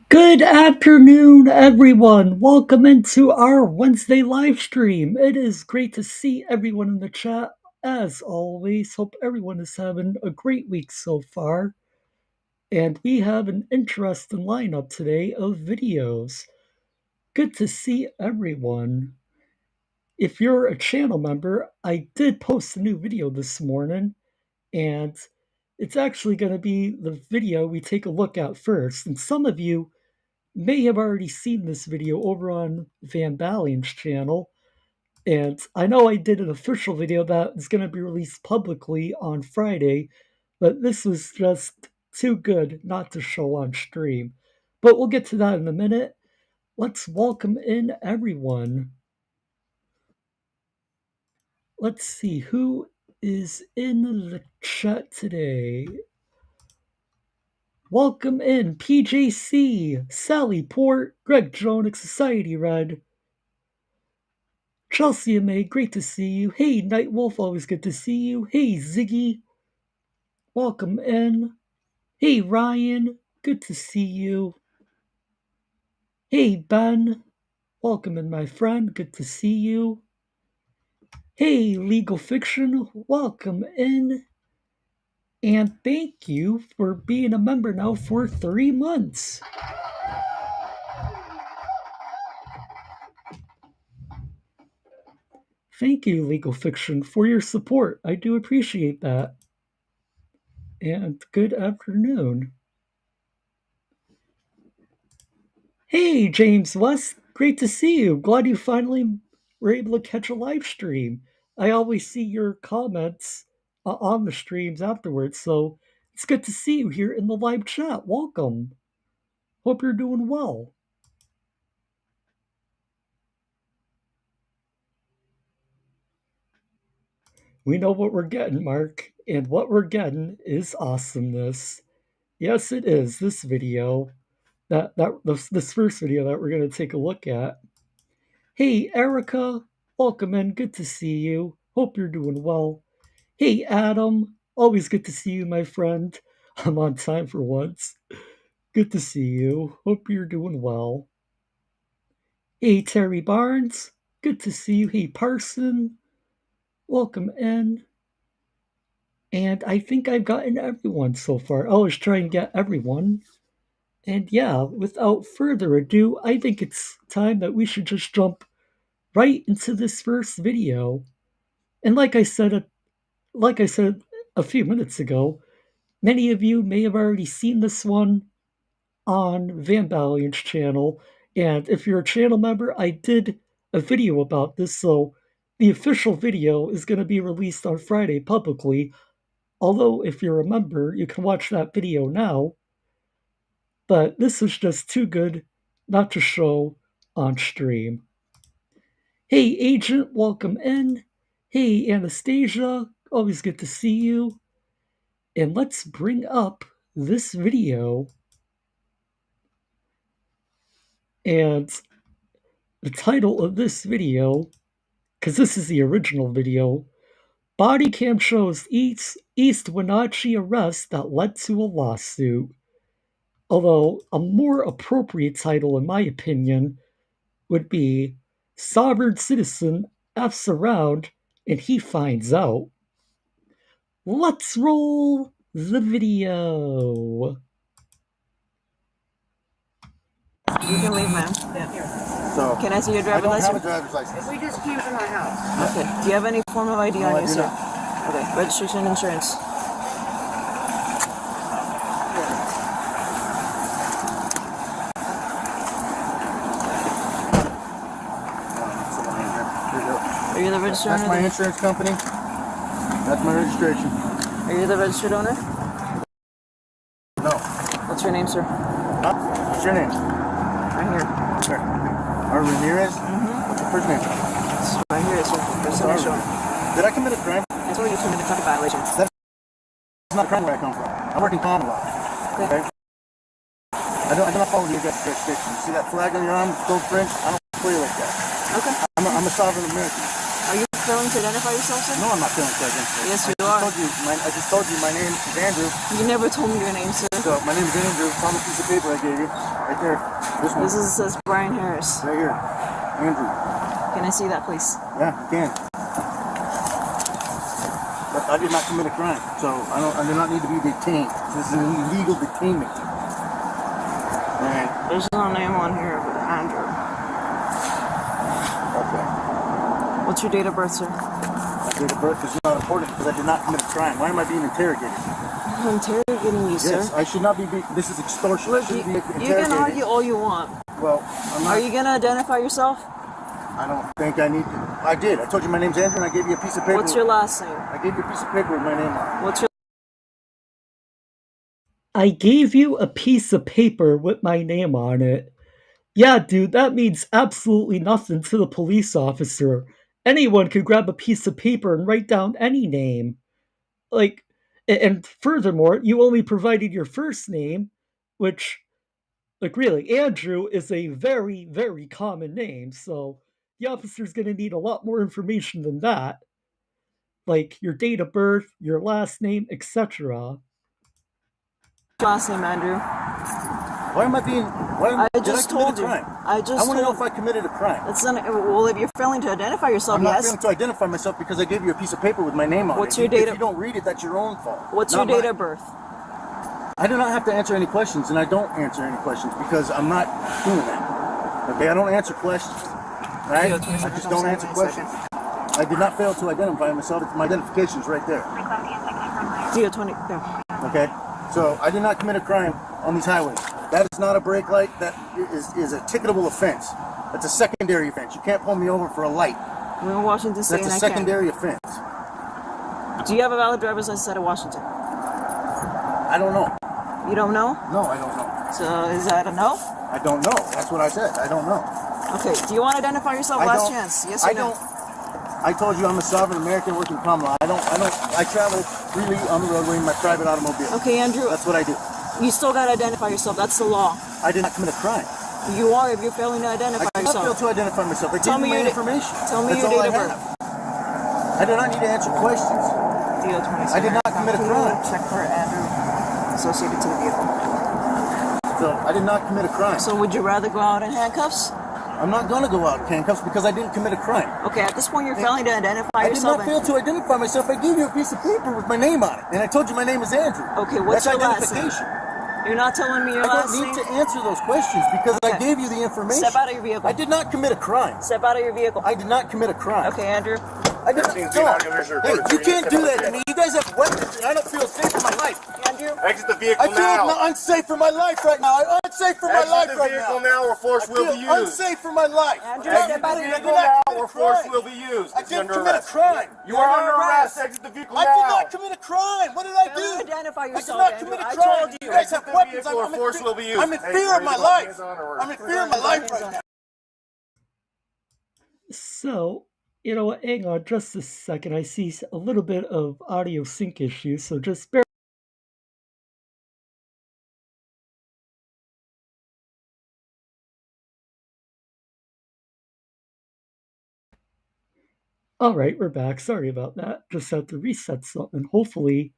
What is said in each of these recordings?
Good afternoon, everyone. Welcome into our Wednesday live stream. It is great to see everyone in the chat. As always, hope everyone is having a great week so far. And we have an interesting lineup today of videos. Good to see everyone. If you're a channel member, I did post a new video this morning, and it's actually going to be the video we take a look at first. And some of you may have already seen this video over on Van Ballian's channel, and I know I did an official video that is going to be released publicly on Friday, but this was just too good not to show on stream. But we'll get to that in a minute. Let's welcome in everyone. Let's see who is in the chat today. Welcome in PJC, Sally Port, Greg Jonick, Society Red, Chelsea May, great to see you. Hey, Nightwolf, always good to see you. Hey, Ziggy, welcome in. Hey, Ryan, good to see you. Hey, Ben, welcome in, my friend, good to see you. Hey, Legal Fiction, welcome in. And thank you for being a member now for 3 months. Thank you, Legal Fiction, for your support. I do appreciate that. And good afternoon. Hey, James West, great to see you. Glad you finally were able to catch a live stream. I always see your comments on the streams afterwards, so it's good to see you here in the live chat. Welcome. Hope you're doing well. We know what we're getting, Mark, and what we're getting is awesomeness. Yes, it is this video, this first video that we're going to take a look at. Hey, Erica, welcome in. Good to see you. Hope you're doing well. Hey, Adam, always good to see you, my friend. I'm on time for once. Good to see you. Hope you're doing well. Hey, Terry Barnes, good to see you. Hey, Parson, welcome in. And I think I've gotten everyone so far. I'll just try and get everyone. And yeah, without further ado, I think it's time that we should just jump right into this first video. And like I said a few minutes ago, many of you may have already seen this one on Van Ballian's channel. And if you're a channel member, I did a video about this, so the official video is going to be released on Friday publicly. Although, if you're a member, you can watch that video now. But this is just too good not to show on stream. Hey, Agent, welcome in. Hey, Anastasia, always good to see you. And let's bring up this video. And the title of this video, because this is the original video, Body Cam Shows East Wenatchee Arrest That Led to a Lawsuit. Although a more appropriate title, in my opinion, would be Sovereign Citizen F's Around and He Finds Out. Let's roll the video. You can leave, ma'am. Yeah. So, can I see your driver's license? I don't have a driver's license. We just came from our house. Okay. Do you have any form of ID on you, sir? Okay. Registration and insurance. Are you the registered owner? That's my insurance company. That's my registration. Are you the registered owner? No. What's your name, sir? Huh? What's your name? Right here. Sure. Are Ramirez? Mm-hmm. What's your first name? Right here, sir. First initial. Did I commit a crime? I told you to commit a traffic violation. That's not a crime where I come from. I work in common law. Okay. I do not follow your jurisdiction. You see that flag on your arm, gold fringe? I don't play like that. Okay. I'm a sovereign American. Are you? failing to identify yourself, sir? No, I'm not failing to identify. Yes, you are. I just told you my name is Andrew. You never told me your name, sir. So my name is Andrew. It's on the piece of paper I gave you. Right there. This one. Says Brian Harris. Right here. Andrew. Can I see that, please? Yeah, you can. But I did not commit a crime, so I do not need to be detained. This is an illegal detainment. And there's no name on here but Andrew. Okay. What's your date of birth, sir? My date of birth is not important because I did not commit a crime. Why am I being interrogated? I'm interrogating you, sir. Yes, I should not be. This is extortion. Look, you can argue all you want. Well, I'm not. Are you gonna identify yourself? I don't think I need to. I did. I told you my name's Andrew, and I gave you a piece of paper. What's your last name? I gave you a piece of paper with my name on it. What's your? I gave you a piece of paper with my name on it. Yeah, dude, that means absolutely nothing to the police officer. Anyone could grab a piece of paper and write down any name. Like, and furthermore, you only provided your first name, which, like, really, Andrew is a very, very common name, so the officer's gonna need a lot more information than that. Like, your date of birth, your last name, etc. Last name, Andrew. Why am I being? I just told you. I want to know if I committed a crime. That's not, well, if you're failing to identify yourself, I'm not failing to identify myself because I gave you a piece of paper with my name on it. What's your date? If you don't read it, that's your own fault. What's your date of birth? I do not have to answer any questions, and I don't answer any questions because I'm not doing that. Okay, I don't answer questions. Right? I just don't answer questions. I did not fail to identify myself. My identification's right there. Zero 20. No. Okay, so I did not commit a crime on these highways. That is not a brake light. That is a ticketable offense. That's a secondary offense. You can't pull me over for a light. We're in Washington State. That's a secondary offense. Do you have a valid driver's license out of Washington? I don't know. You don't know? No, I don't know. So is that a no? I don't know. That's what I said. I don't know. Okay. Do you want to identify yourself? Last chance. Yes or no? I told you I'm a sovereign American working common law. I travel freely on the roadway in my private automobile. Okay, Andrew. That's what I do. You still got to identify yourself. That's the law. I did not commit a crime. You are if you're failing to identify yourself. I did not fail to identify myself. I gave you my information. Tell me your date of birth. I do not need to answer questions. I did not commit a crime. Check for Andrew associated to the vehicle. So I did not commit a crime. So would you rather go out in handcuffs? I'm not going to go out in handcuffs because I didn't commit a crime. Okay, at this point you're failing to identify yourself. I did not fail to identify myself. I gave you a piece of paper with my name on it. And I told you my name is Andrew. Okay, what's your last name? You're not telling me your last name? I don't need to answer those questions because I gave you the information. Step out of your vehicle. I did not commit a crime. Step out of your vehicle. I did not commit a crime. Okay, Andrew. I did not. Hey, you can't do that to me. You guys have weapons and I don't feel safe for my life. Andrew? Exit the vehicle now. I feel unsafe for my life right now. I'm unsafe for my life right now. Exit the vehicle now or force will be used. Unsafe for my life. Andrew, exit the vehicle now or force will be used. I didn't commit a crime. You are under arrest. Exit the vehicle now. I did not commit a crime. What did I do? Identify yourself, I did not commit a crime. You guys have weapons. I'm in fear of my life. I'm in fear of my life right now. So, you know what, hang on just a second. I see a little bit of audio sync issues, so just bear. Alright, we're back. Sorry about that. Just had to reset something. Hopefully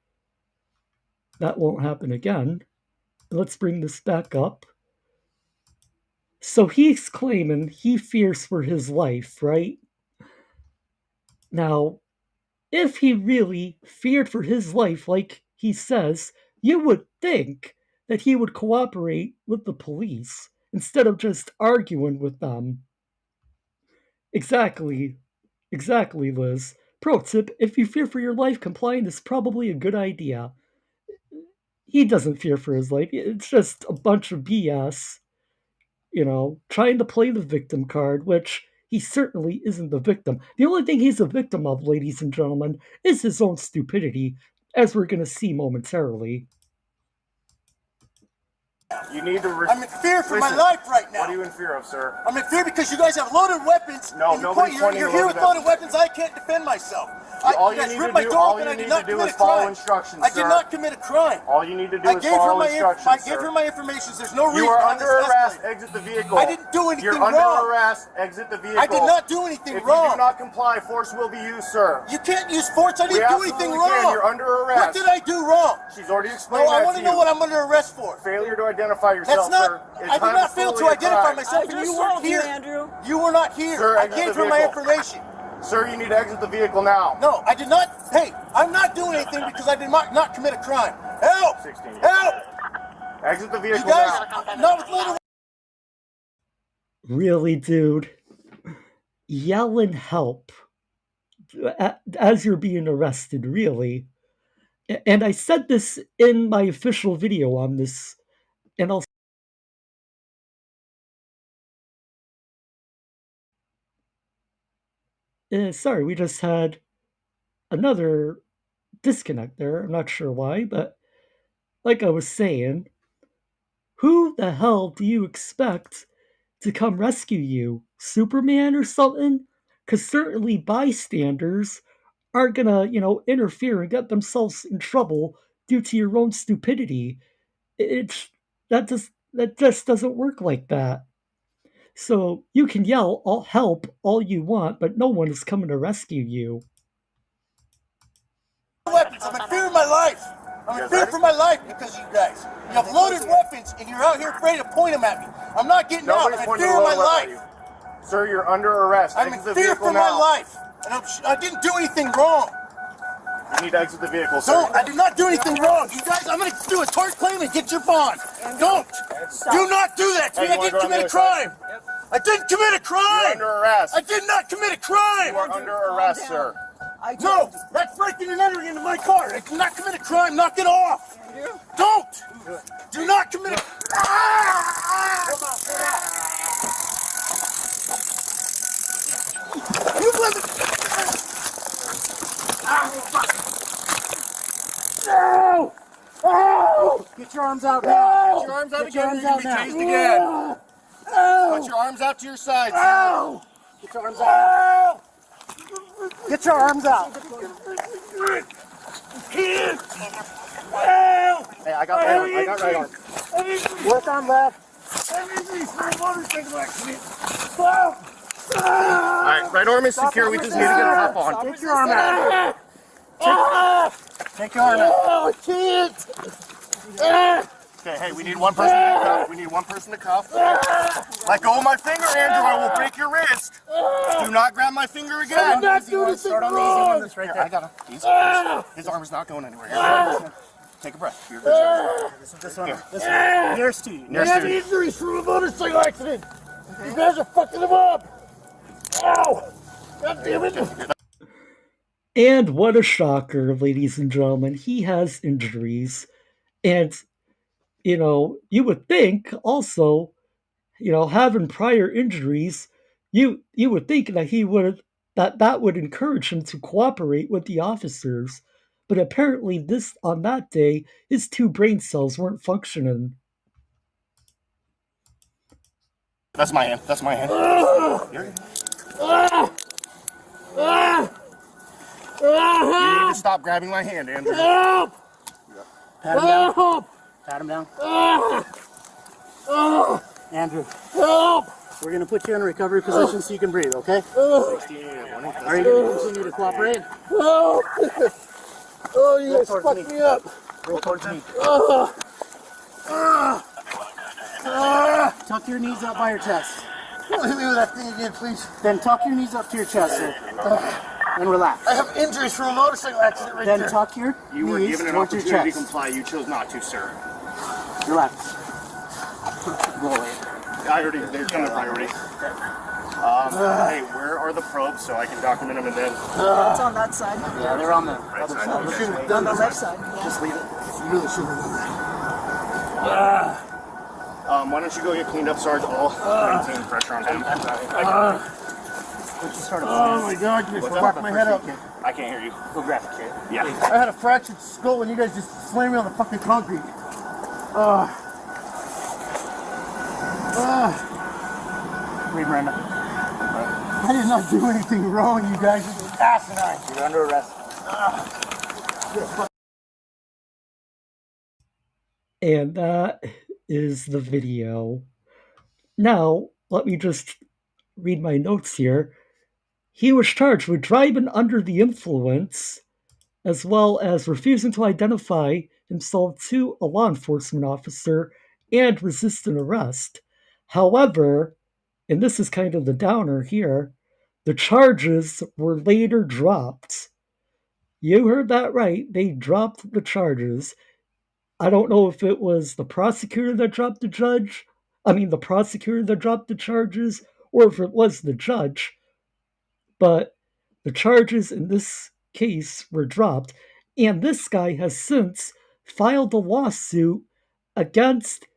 that won't happen again. Let's bring this back up. So he's claiming he fears for his life, right? Now, if he really feared for his life, like he says, you would think that he would cooperate with the police instead of just arguing with them. Exactly, Liz. Pro tip, if you fear for your life, complying is probably a good idea. He doesn't fear for his life. It's just a bunch of BS. You know, trying to play the victim card, which he certainly isn't the victim. The only thing he's a victim of, ladies and gentlemen, is his own stupidity, as we're going to see momentarily. You need to. I'm in fear for my life right now. What are you in fear of, sir? I'm in fear because you guys have loaded weapons. No, nobody's pointing you're here with loaded weapons. I can't defend myself. All You you guys need ripped to my do, door all open. you I did need not to do commit is a follow crime. instructions, I sir. did not commit a crime. All you need to do I is gave her follow my instructions, I gave sir. her my information. There's no reason You are why under this arrest. escalated. Exit the vehicle. I didn't do anything You're wrong. under arrest. Exit the vehicle. I did not do anything if wrong. If you do not comply, force will be used, sir. You can't use force. I We didn't do anything absolutely wrong. can. You're under arrest. What did I do wrong? She's already explained No, I that want to to know you. what I'm under arrest for. Failure to identify yourself, That's not. sir. It's I did time not fail to fully identify crime. myself, and you weren't here. Andrew. You were not here. Sir, I exit gave the her my vehicle. information. Sir, you need to exit the vehicle now. No, I did not. Hey, I'm not doing anything because I did not commit a crime. Help! 16. Help! Exit the You vehicle guys, now. not with little. Really, dude? Yelling help as you're being arrested, really? And I said this in my official video on this, and I'll. Sorry, we just had another disconnect there. I'm not sure why, but like I was saying, who the hell do you expect to come rescue you? Superman or something? Because certainly bystanders aren't gonna, interfere and get themselves in trouble due to your own stupidity. It's that just doesn't work like that. So you can yell all help all you want, but no one is coming to rescue you. Weapons. I'm in fear of my life. I'm in fear for my life because of you guys. You have loaded weapons and you're out here afraid to point them at me. I'm not getting out. I'm in fear of my life. Sir, you're under arrest. I'm in Exit the fear vehicle for my now. life. And I didn't do anything wrong. You need to exit the vehicle, sir. Don't. I did not do anything wrong. You guys, I'm going to do a tort claim and get your bond. Don't. Do not do that to me. Hey, I you wanna didn't go on the commit a other side? crime. I didn't commit a crime. You're under arrest. I did not commit a crime. You are under arrest, sir. No, that's breaking and entering into my car. I did not commit a crime. Knock it off. Don't. Do not commit a... You let me... No! Oh! Get your arms out now. Put your arms out Get your again. arms You're out going to be now. tased again. Put your arms out to your side, sir. Ow! Get your arms out. Get your arms out. Hey, I got right arm. I got right arm. Left arm left. All right, right arm is secure. We just need to get a cuff on. Take your arm out. Take your arm out. Oh, I can't. Okay, hey, we need one person to cuff. We need one person to cuff. Let go of my finger, Andrew. I will break your wrist. Do not grab my finger again. I'm not doing anything Start on the easy one. That's right Here, there. I got him. His arm is not going anywhere. Here. Take a breath. You're good. This one. Nearest to you. Nearest to you. Injuries from a motorcycle accident. You guys are fucking them up. Ow! God damn it. And what a shocker, ladies and gentlemen. He has injuries. And, you would think also, having prior injuries, you would think that that would encourage him to cooperate with the officers. But apparently on that day, his two brain cells weren't functioning. That's my hand. That's my hand. You need to stop grabbing my hand, Andrew. Help! Pat him down. Pat him down. Andrew. Help! We're going to put you in a recovery position so you can breathe, okay? Are you going to continue to cooperate? Help! Oh, you guys fucked me up. Roll towards me. Tuck your knees up by your chest. Don't hit me with that thing again, please. Then tuck your knees up to your chest, sir. And relax. I have injuries from a motorcycle accident right there. Then tuck your You were knees given an towards your opportunity to chest. comply. You chose not to, sir. Relax. Roll it. They're coming priority. Hey, where are the probes so I can document them and then... It's on that side. Yeah, they're on the Right other side. side. Okay. Shouldn't have On done the this. left side. Yeah. Just leave it. You really shouldn't have done that. Why don't you go get cleaned up, Sarge? I'll maintain pressure on him. Oh my God, you just fucked my head up. I can't hear you. Go grab it, kid. Yeah. I had a fractured skull and you guys just slammed me on the fucking concrete. Wait, Miranda. I did not do anything wrong, you guys. asinine. You're under arrest. And that is the video. Now, let me just read my notes here. He was charged with driving under the influence, as well as refusing to identify himself to a law enforcement officer and resisting arrest. However, and this is kind of the downer here, the charges were later dropped. You heard that right. They dropped the charges. I don't know if it was the prosecutor that dropped the prosecutor that dropped the charges, or if it was the judge, but the charges in this case were dropped, and this guy has since filed a lawsuit against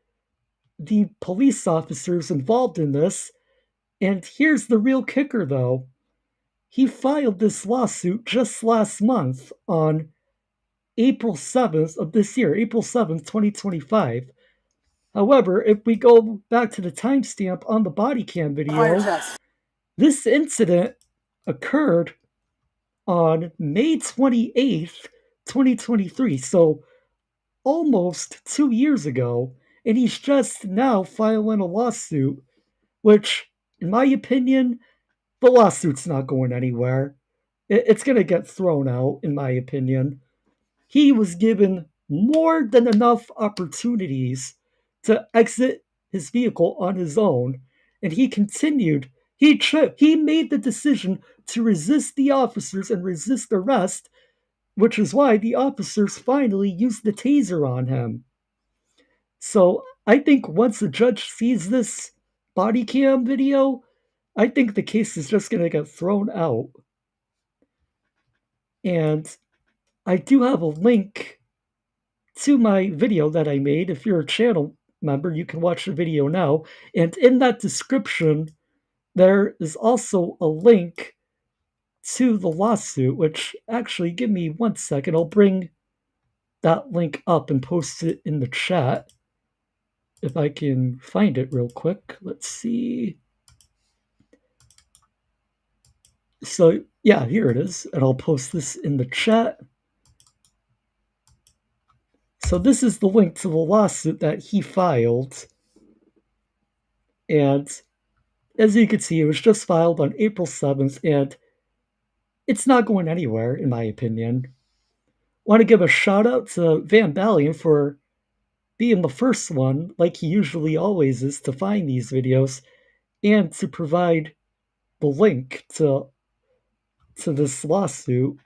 the police officers involved in this. And here's the real kicker, though. He filed this lawsuit just last month on April 7th of this year, April 7th, 2025. However, if we go back to the timestamp on the body cam video, this incident occurred on May 28th, 2023, so almost 2 years ago, and he's just now filing a lawsuit, which, in my opinion, the lawsuit's not going anywhere. It's going to get thrown out, in my opinion. He was given more than enough opportunities to exit his vehicle on his own, and he continued. He made the decision to resist the officers and resist arrest, which is why the officers finally used the taser on him. So I think once the judge sees this body cam video, I think the case is just going to get thrown out. And I do have a link to my video that I made. If you're a channel member, you can watch the video now. And in that description, there is also a link to the lawsuit, which actually, give me 1 second. I'll bring that link up and post it in the chat if I can find it real quick. Let's see. So, yeah, here it is. And I'll post this in the chat. So this is the link to the lawsuit that he filed. And as you can see, it was just filed on April 7th, and it's not going anywhere, in my opinion. Want to give a shout out to Van Ballion for being the first one, like he usually always is, to find these videos and to provide the link to this lawsuit.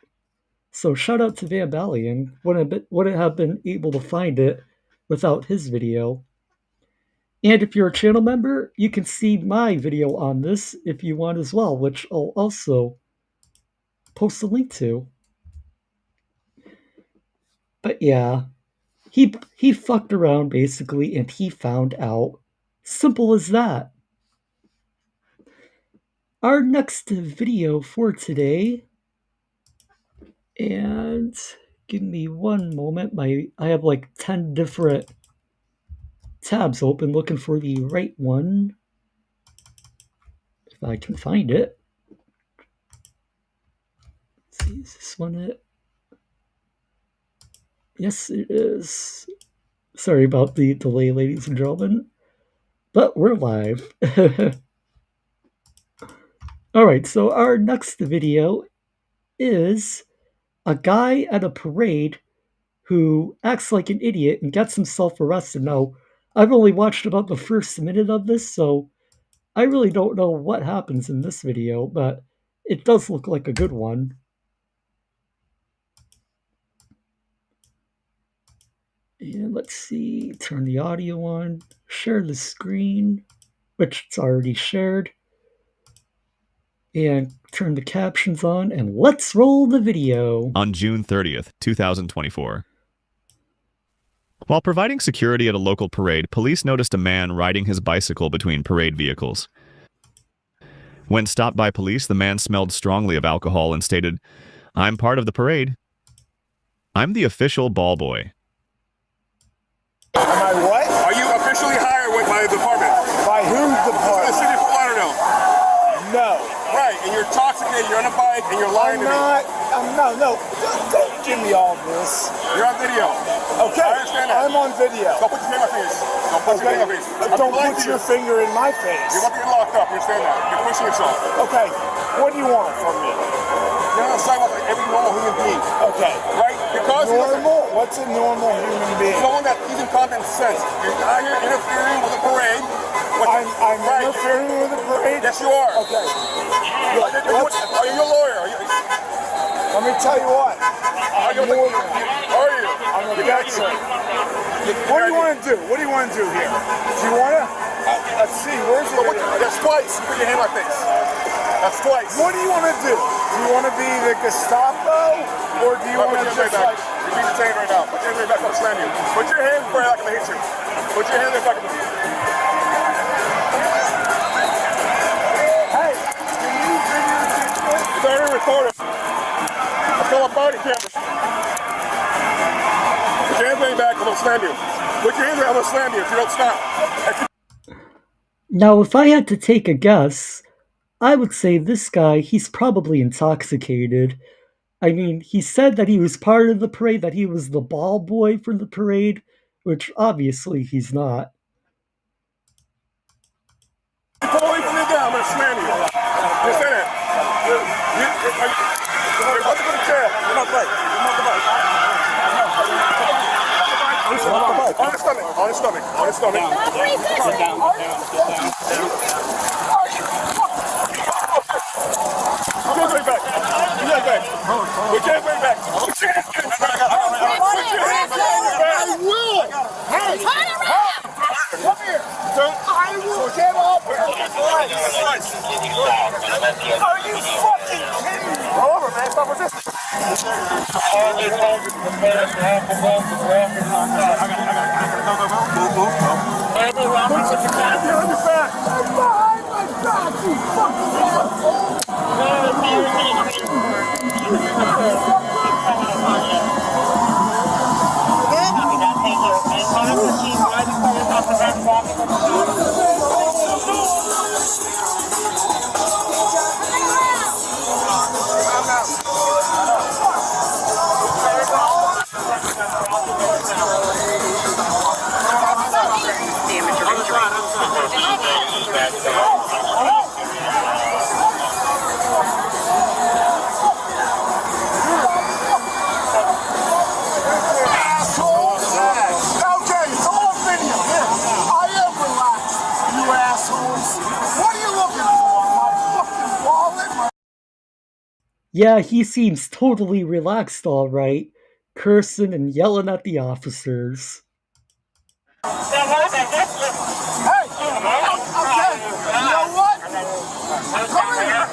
So shout out to Van Ballion. Wouldn't have been able to find it without his video. And if you're a channel member, you can see my video on this if you want as well, which I'll also post a link to. But yeah, he fucked around basically, and he found out. Simple as that. Our next video for today, and give me one moment. I have like 10 different tabs open looking for the right one. If I can find it. Let's see, is this one it? Yes, it is. Sorry about the delay, ladies and gentlemen, but we're live. Alright, so our next video is a guy at a parade who acts like an idiot and gets himself arrested. Now, I've only watched about the first minute of this, so I really don't know what happens in this video, but it does look like a good one. And let's see, turn the audio on, share the screen, which it's already shared, and turn the captions on, and let's roll the video. On June 30th, 2024. While providing security at a local parade, police noticed a man riding his bicycle between parade vehicles. When stopped by police, the man smelled strongly of alcohol and stated, "I'm part of the parade. I'm the official ball boy." Am I what? Are you officially hired by the department? By whose The department? city of Fort Lauderdale. No. Right, and you're toxic that you're on a bike and you're lying to me. No. Don't give me all this. You're on video. Okay. I understand that. I'm on video. Don't put your finger in my face. Don't put your finger in my face. Don't put your finger in my face. You're about to get locked up. You understand that? You're pushing yourself. Okay. What do you want from me? You're on the sidewalk like every normal human being. Okay. Right? Because normal? What's a normal human being? someone that using common sense. You're out here interfering with a parade. I'm right. interfering with a parade? Yes, you are. Okay. Are you a lawyer? Let me tell you what. Are you? I'm a veteran. What do you want to do? What do you want to do here? Do you want to? Let's see. Where's it? That's twice. You put your hand like this. That's twice. What do you want to do? Do you want to be the Gestapo, or do you want to just like? You're being detained right now. Put your hand back. I'm slam you. Put your hand where I'm gonna hit you. Put your hand back. Hey, can you video this? It's already recorded. I feel a body camera. Put your hand back. I'm gonna slam you. Put your hand back. I'm gonna slam you if you don't stop. Now, if I had to take a guess, I would say this guy, he's probably intoxicated. I mean, he said that he was part of the parade, that he was the ball boy for the parade, which obviously he's not. Pull away from me down, I'm gonna slam you. You say that? You're about to go to jail. You're not right. You're not the bike. On his stomach. On his stomach. On his stomach. Put your hand back. Put your hand back. Put your hand back. Put your hand back. I will. Hey, turn around. Come here. I will get up. Are you fucking kidding me? Roll over, man. Stop resisting. Yeah, he seems totally relaxed, all right, cursing and yelling at the officers. Hey, okay, you know what? Come here.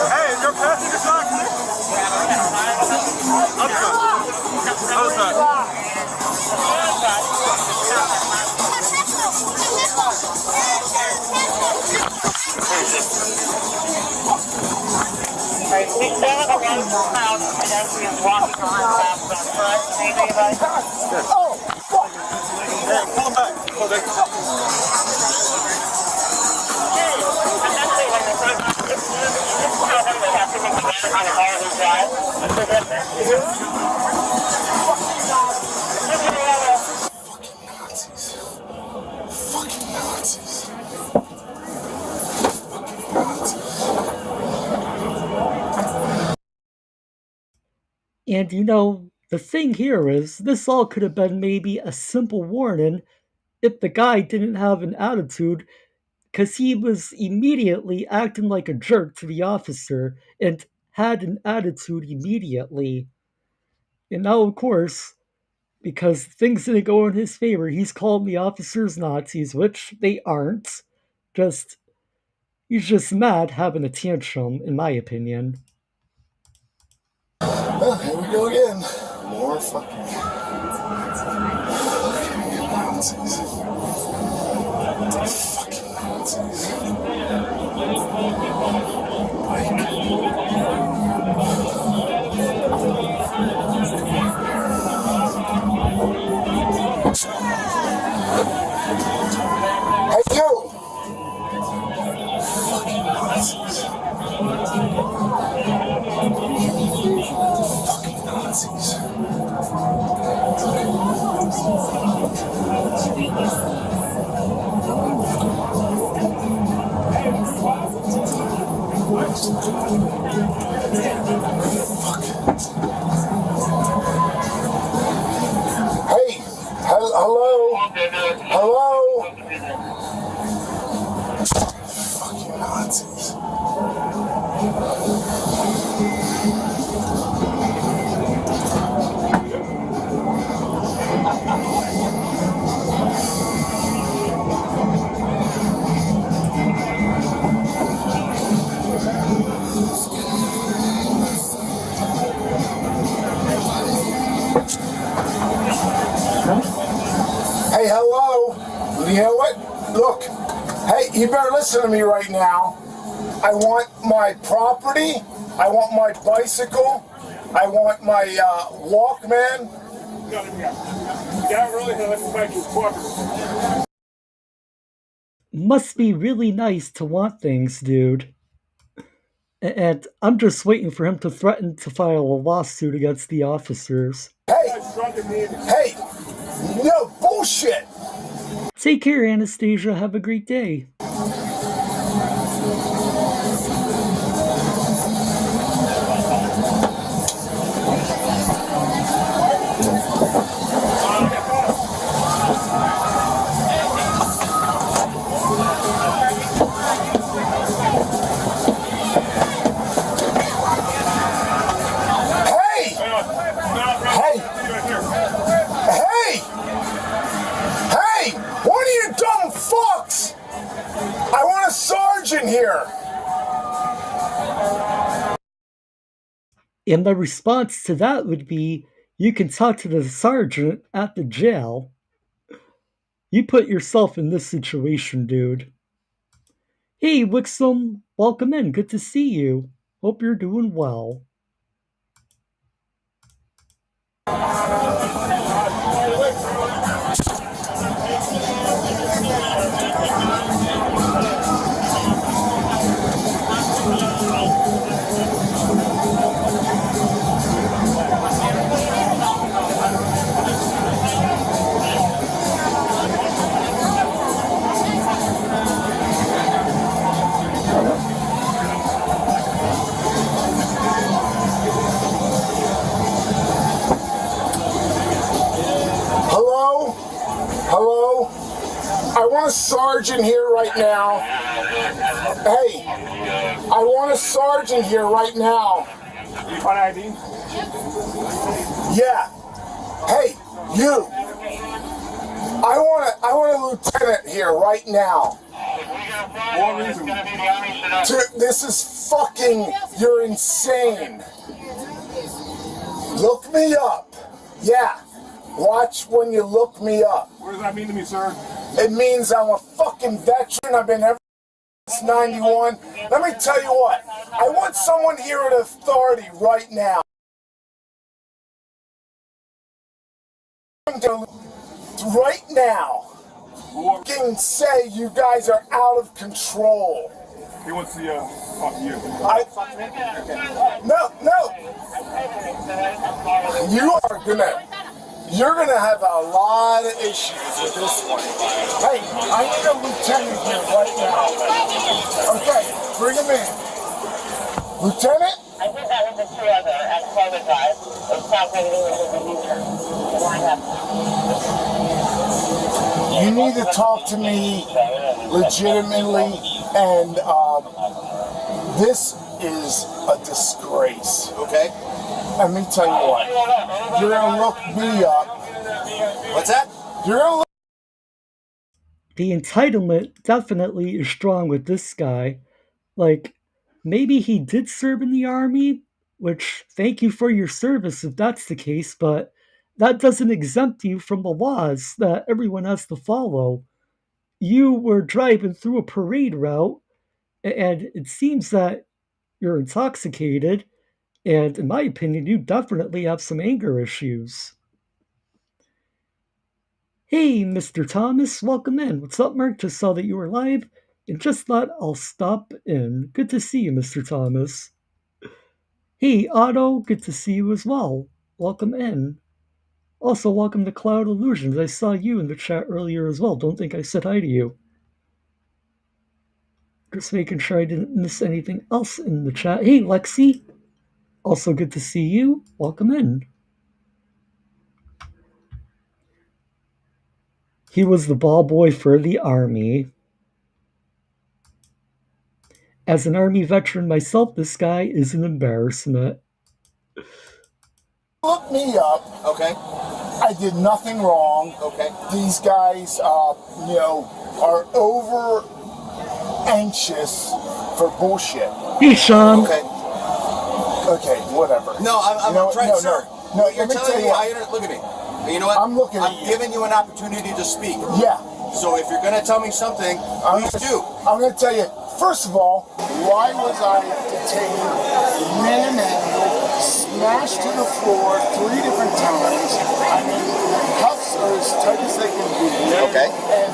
Hey, you're passing the side. Oh, fuck. Hey, pull him back. Pull back. And you know, the thing here is, this all could have been maybe a simple warning if the guy didn't have an attitude, because he was immediately acting like a jerk to the officer and had an attitude immediately. And now, of course, because things didn't go in his favor, he's called the officers Nazis, which they aren't. He's just mad having a tantrum, in my opinion. Well, here we go again. More fucking Nazis. Fucking Nazis. Like, Hey, hello? Hello? Fucking Nazis. Hey, hello? You know what? Look, hey, you better listen to me right now. I want my property. I want my bicycle. I want my Walkman. Must be really nice to want things, dude. And I'm just waiting for him to threaten to file a lawsuit against the officers. Hey, no bullshit. Take care, Anastasia. Have a great day. Hey! Hey! Hey! Hey! One of you dumb fucks! I want a sergeant here! And the response to that would be, you can talk to the sergeant at the jail. You put yourself in this situation, dude. Hey, Wixom, welcome in. Good to see you. Hope you're doing well. Hello? Hello? I want a sergeant here right now. Hey, I want a sergeant here right now. You want ID? Yeah. Hey, you. I want a lieutenant here right now. What reason? This is fucking, you're insane. Look me up. Yeah. Watch when you look me up. What does that mean to me, sir? It means I'm a fucking veteran. I've been ever since 91. Let me tell you what. I want someone here at authority right now. Right now. Fucking say you guys are out of control. He wants to talk to you. No. You're gonna have a lot of issues with this one. Hey, I need a lieutenant here right now. Okay, bring him in. Lieutenant? I think that was the two other at Clover Drive. It's separated with the You need to talk to me legitimately, and this is a disgrace, okay? Let me tell you what. You're gonna look me up. What's that? You're gonna look. The entitlement definitely is strong with this guy. Like, maybe he did serve in the army, which, thank you for your service if that's the case, but that doesn't exempt you from the laws that everyone has to follow. You were driving through a parade route, and it seems that you're intoxicated, and in my opinion, you definitely have some anger issues. Hey, Mr. Thomas, welcome in. What's up, Mark? Just saw that you were live and just thought I'll stop in. Good to see you, Mr. Thomas. Hey, Otto, good to see you as well. Welcome in. Also, welcome to Cloud Illusions. I saw you in the chat earlier as well. Don't think I said hi to you. Just making sure I didn't miss anything else in the chat. Hey, Lexi. Also good to see you. Welcome in. He was the ball boy for the Army. As an Army veteran myself, this guy is an embarrassment. Look me up. Okay. I did nothing wrong. Okay. These guys, are over anxious for bullshit. Hey, Sean. Okay. Okay, whatever. No, I'm trying, sir. No, you're let me telling tell me. you what. Look at me. You know what? I'm looking at I'm you. giving you an opportunity to speak. Yeah. So if you're going to tell me something, please do. I'm going to tell you, first of all, why was I detained, manhandled, smashed to the floor 3 different times? I mean, cuffs are as tight as they can be. Okay. And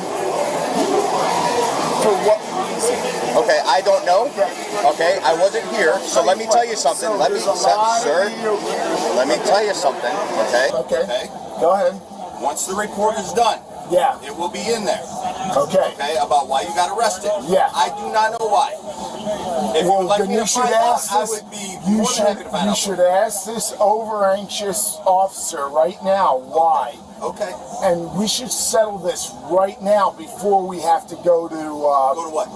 for what reason? Okay, I don't know. Okay, I wasn't here, so let me tell you something. So Let me, sir. Let me tell you something. Okay. Okay. Go ahead. Once the report is done, Yeah. it will be in there. Okay. Okay, about why you got arrested. Yeah. I do not know why. If you would like then me you to should find out, ask I this. would be more than happy to find You out. should ask this over anxious officer right now why. Okay. And we should settle this right now before we have to go to Go to what?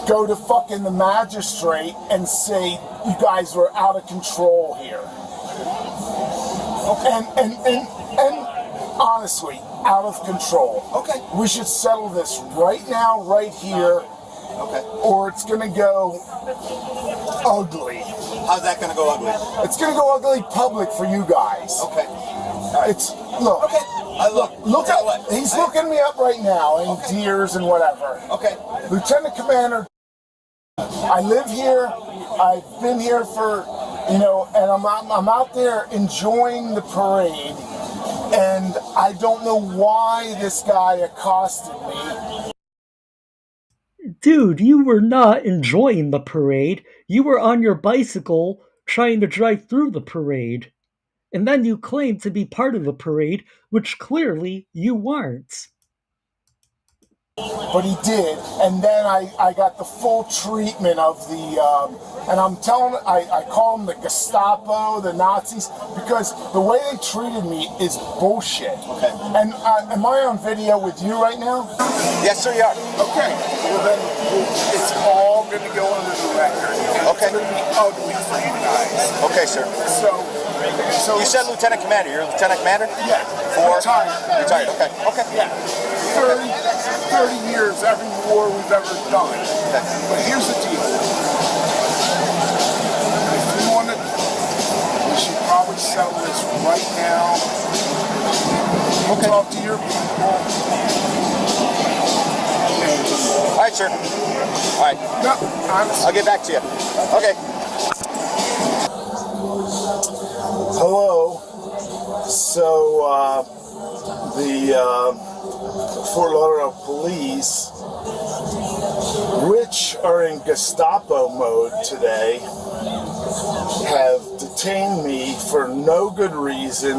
go to fucking the magistrate and say you guys were out of control here. Okay. And honestly, out of control. Okay. We should settle this right now, right here, Okay. or it's gonna go ugly. How's that going to go ugly? It's gonna go ugly public for you guys. Okay. It's look. Okay. Look tell at you what. he's looking me up right now in tears and whatever. Okay. Lieutenant Commander, I live here. I've been here for, and I'm out there enjoying the parade, and I don't know why this guy accosted me. Dude, you were not enjoying the parade. You were on your bicycle trying to drive through the parade. And then you claimed to be part of the parade, which clearly you weren't. But he did, and then I got the full treatment of the, and I'm telling, I call them the Gestapo, the Nazis, because the way they treated me is bullshit. Okay. And am I on video with you right now? Yes, sir, you are. Okay. Well then, it's all going to go under the record. And Okay. It's going to be ugly for you guys. Okay, sir. So You said Lieutenant Commander. You're a Lieutenant Commander? yeah. For? Retired. Retired. Okay. Okay. Yeah. 30 years every war we've ever done. Okay. But here's the deal. If you want to, we should probably settle this right now. We'll talk to your people. All right, sir. All right. No, honestly. I'll get back to you. Okay. Hello. So, the Fort Lauderdale police, which are in Gestapo mode today, have detained me for no good reason,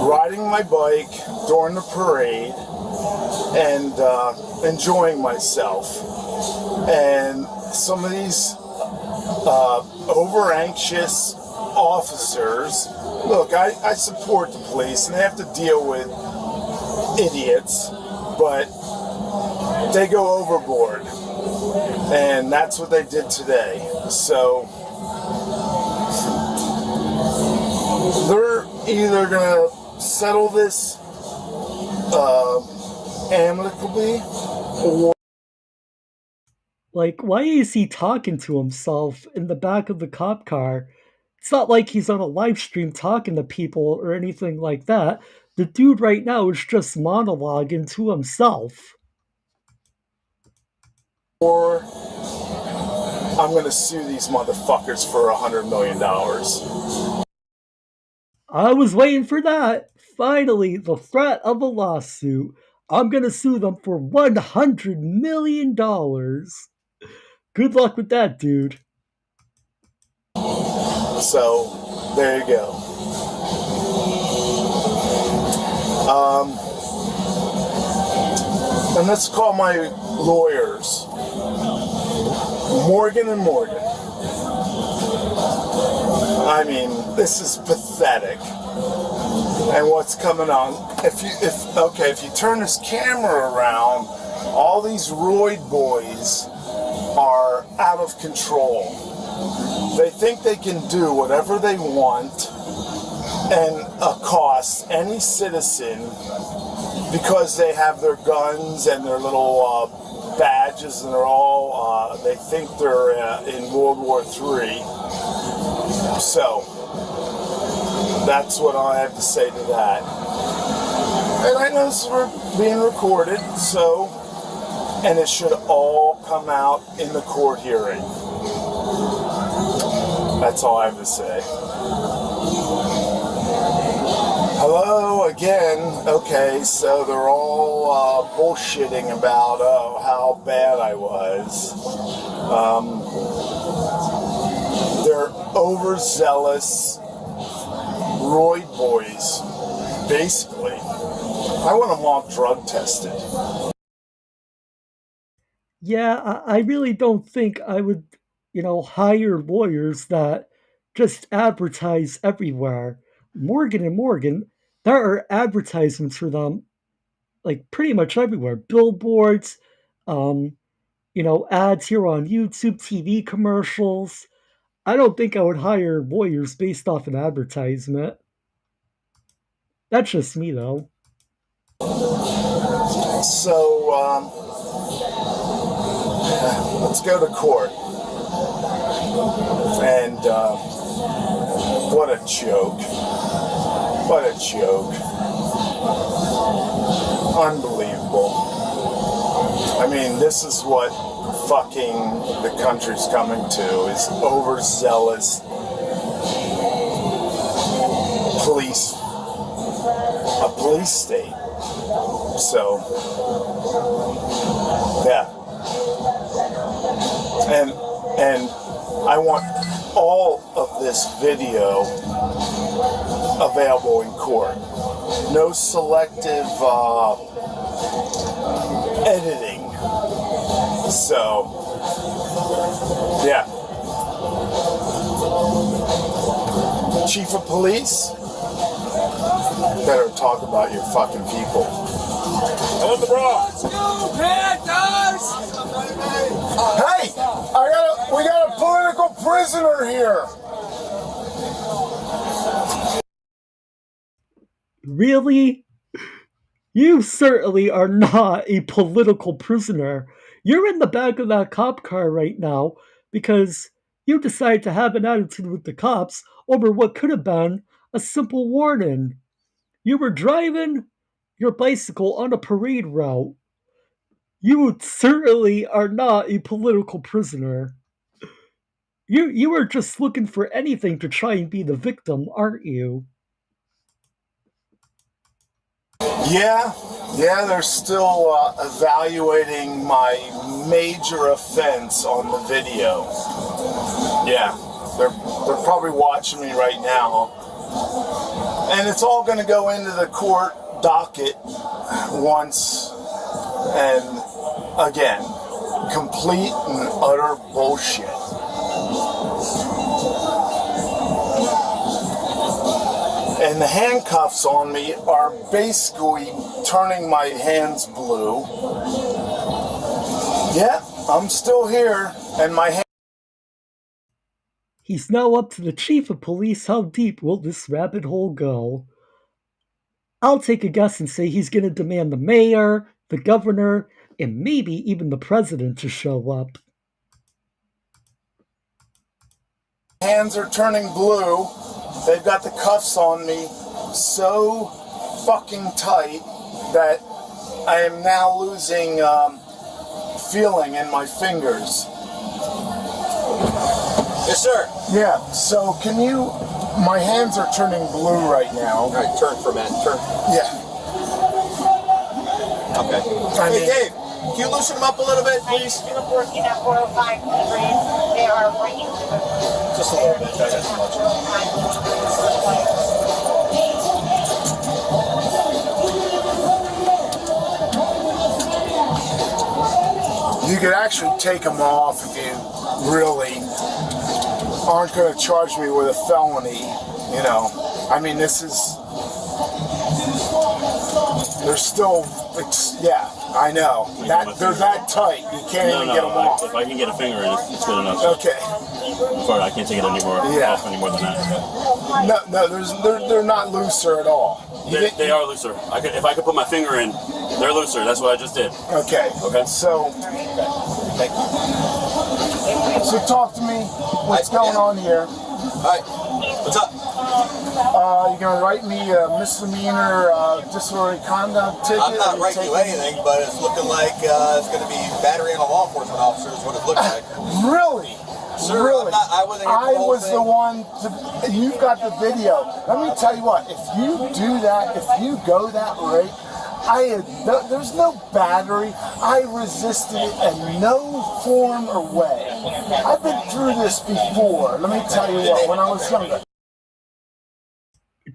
riding my bike during the parade and enjoying myself. And some of these over anxious officers, look, I support the police and they have to deal with idiots, but they go overboard, and that's what they did today. So they're either gonna settle this amicably, or Like, why is he talking to himself in the back of the cop car? It's not like he's on a live stream talking to people or anything like that. The dude right now is just monologuing to himself. I'm gonna sue these motherfuckers for $100 million. I was waiting for that. Finally, the threat of a lawsuit. I'm gonna sue them for $100 million. Good luck with that, dude. So, there you go. And let's call my lawyers Morgan and Morgan. I mean, this is pathetic. And what's coming on? If you turn this camera around, all these roid boys are out of control. They think they can do whatever they want and accost any citizen because they have their guns and their little badges, and they're all, they think they're in World War III. So, that's what I have to say to that. And I know this is being recorded, so, and it should all come out in the court hearing. That's all I have to say. Hello again. Okay, so they're all bullshitting about how bad I was. They're overzealous roid boys, basically. I want them all drug tested. Yeah, I really don't think I would, hire lawyers that just advertise everywhere. Morgan and Morgan, there are advertisements for them like pretty much everywhere. Billboards, ads here on YouTube, TV commercials. I don't think I would hire lawyers based off an advertisement. That's just me, though. So, let's go to court. And, what a joke. What a joke. Unbelievable. I mean, this is what fucking the country's coming to, is overzealous police, a police state. So, yeah. And I want all of this video available in court. No selective editing. So, yeah. Chief of Police, better talk about your fucking people. I want the bra. Hey, we got a political prisoner here. Really? You certainly are not a political prisoner. You're in the back of that cop car right now because you decided to have an attitude with the cops over what could have been a simple warning. You were driving your bicycle on a parade route. You certainly are not a political prisoner. You are just looking for anything to try and be the victim, aren't you? Yeah, they're still evaluating my major offense on the video. Yeah, they're probably watching me right now. And it's all going to go into the court docket once and again. Complete and utter bullshit. And the handcuffs on me are basically turning my hands blue. Yeah, I'm still here, and my hands... He's now up to the chief of police. How deep will this rabbit hole go? I'll take a guess and say he's going to demand the mayor, the governor, and maybe even the president to show up. Hands are turning blue. They've got the cuffs on me so fucking tight that I am now losing feeling in my fingers. Yes, sir. Yeah, so can you... My hands are turning blue right now. All right, turn for a minute. Turn. Yeah. Okay. Hey, Dave, can you loosen them up a little bit, please? Working at 405 degrees. They are bringing Just a little bit. Not as much. You could actually take them off if you really aren't going to charge me with a felony, you know. I mean, this is... They're still... yeah, I know. They're that tight. You can't even get them off. If I can get a finger in, it's good enough. Okay. Sorry, I can't take it anymore. Yeah. Off any more than that. No, they're not looser at all. They are looser. If I could put my finger in, they're looser. That's what I just did. Okay. Okay. So... Thank you. So talk to me. What's going on here? Hi. What's up? You're going to write me a misdemeanor disorderly conduct ticket? I'm not writing you anything, but it's looking like it's going to be battery on a law enforcement officer is what it looks like. Really? Sir, really? I wasn't here for the whole was thing. the one you've got the video. Let me tell you what, if you do that, if you go that rate, there's no battery. I resisted it in no form or way. I've been through this before. Let me tell you what, when I was younger.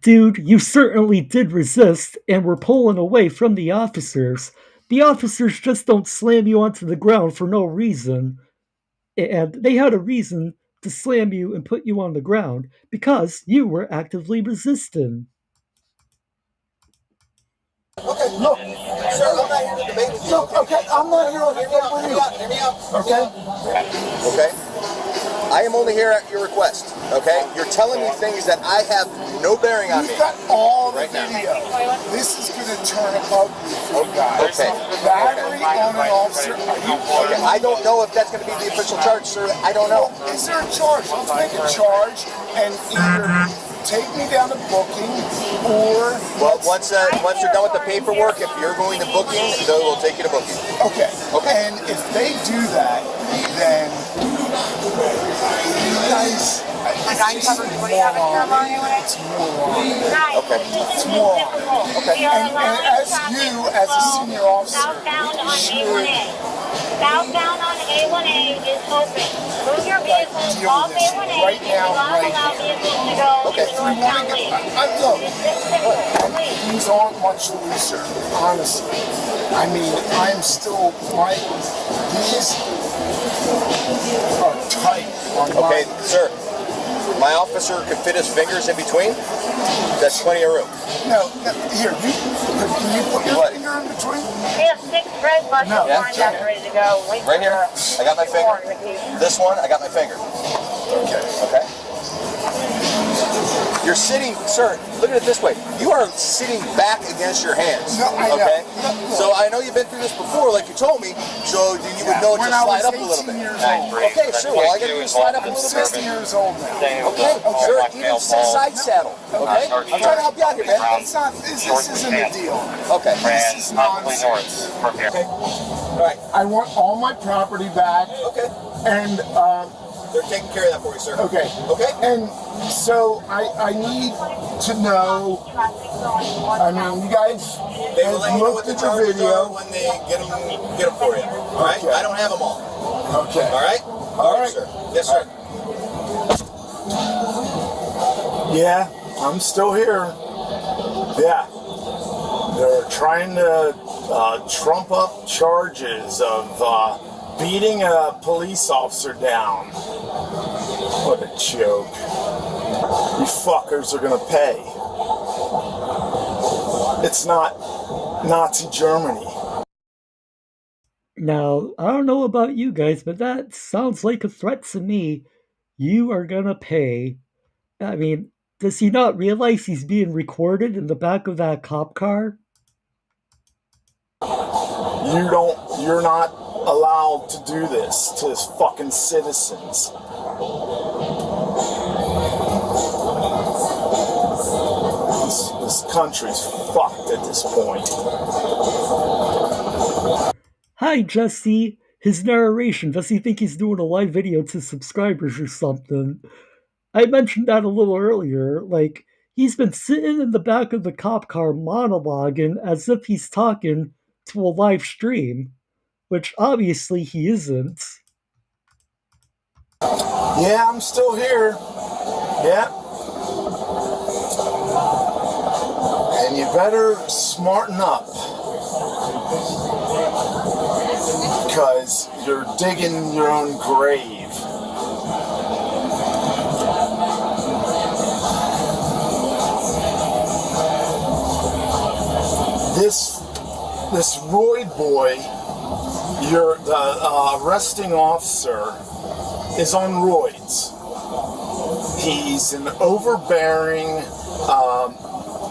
Dude, you certainly did resist and were pulling away from the officers. The officers just don't slam you onto the ground for no reason. And they had a reason to slam you and put you on the ground because you were actively resisting. Okay, look, sir, I'm not here to debate with you. Look, okay, I'm not here to debate with you. Hear me out. Okay? Okay? I am only here at your request, okay? You're telling me things that I have no bearing on me. You've got all the Right now. video. This is going to turn ugly for you guys. Okay. Battery on an officer. Okay, I don't know if that's going to be the official charge, sir. I don't know. Is there a charge? Let's make a charge and either take me down to booking or... Well, once you're done with the paperwork, if you're going to booking, they will take you to booking. Okay. Okay. And if they do that, then you guys... It's moron. Okay. It's moron. Okay. And as you, as a senior officer, Southbound on should... A1A. Southbound on A1A is open. Move your vehicles deal off with this A1A. right now, Do not right allow here. vehicles to go Okay. northbound lane. Look, It's this simple, please. these aren't much looser, honestly. I mean, I'm still, these are tight on Okay, sir. My officer could fit his fingers in between. That's plenty of room. No, here, can you put your What? finger in between? We have 6 red buses No, lined up ready to go. Wait Right here. for I got my finger. the This one, I got my finger. Okay. Okay? You're sitting, sir, look at it this way. You are sitting back against your hands. No, I know. Okay? No. So I know you've been through this before, like you told me, so then you would know to When I slide was up a little 18 bit. years old. Okay, sure. Well, I got to slide up a I'm little 60 bit. years old now. Okay, sure. Even side saddle. Okay? I'm trying to help you out here, man. It's not, this isn't a deal. Okay. This is nonsense. Okay. All right. I want all my property back, Okay. and, They're taking care of that for you, sir. okay. Okay? And so I need to know, I mean, you guys They will let have you know what looked the at the charges are video. when they get them for you. All right? Okay. I don't have them all. Okay. All right? All right. sir. Yes, sir. Yeah, I'm still here. Yeah. They're trying to trump up charges of beating a police officer down. What a joke. You fuckers are gonna pay. It's not Nazi Germany. Now, I don't know about you guys, but that sounds like a threat to me. You are gonna pay. I mean, does he not realize he's being recorded in the back of that cop car? You're not allowed to do this to fucking citizens. This country's fucked at this point. Hi, Jesse. His narration, does he think he's doing a live video to subscribers or something? I mentioned that a little earlier. Like, he's been sitting in the back of the cop car monologuing as if he's talking to a live stream, which obviously he isn't. Yeah, I'm still here. Yeah. And you better smarten up. because you're digging your own grave. This Roy boy, the arresting officer, is on roids. He's an overbearing,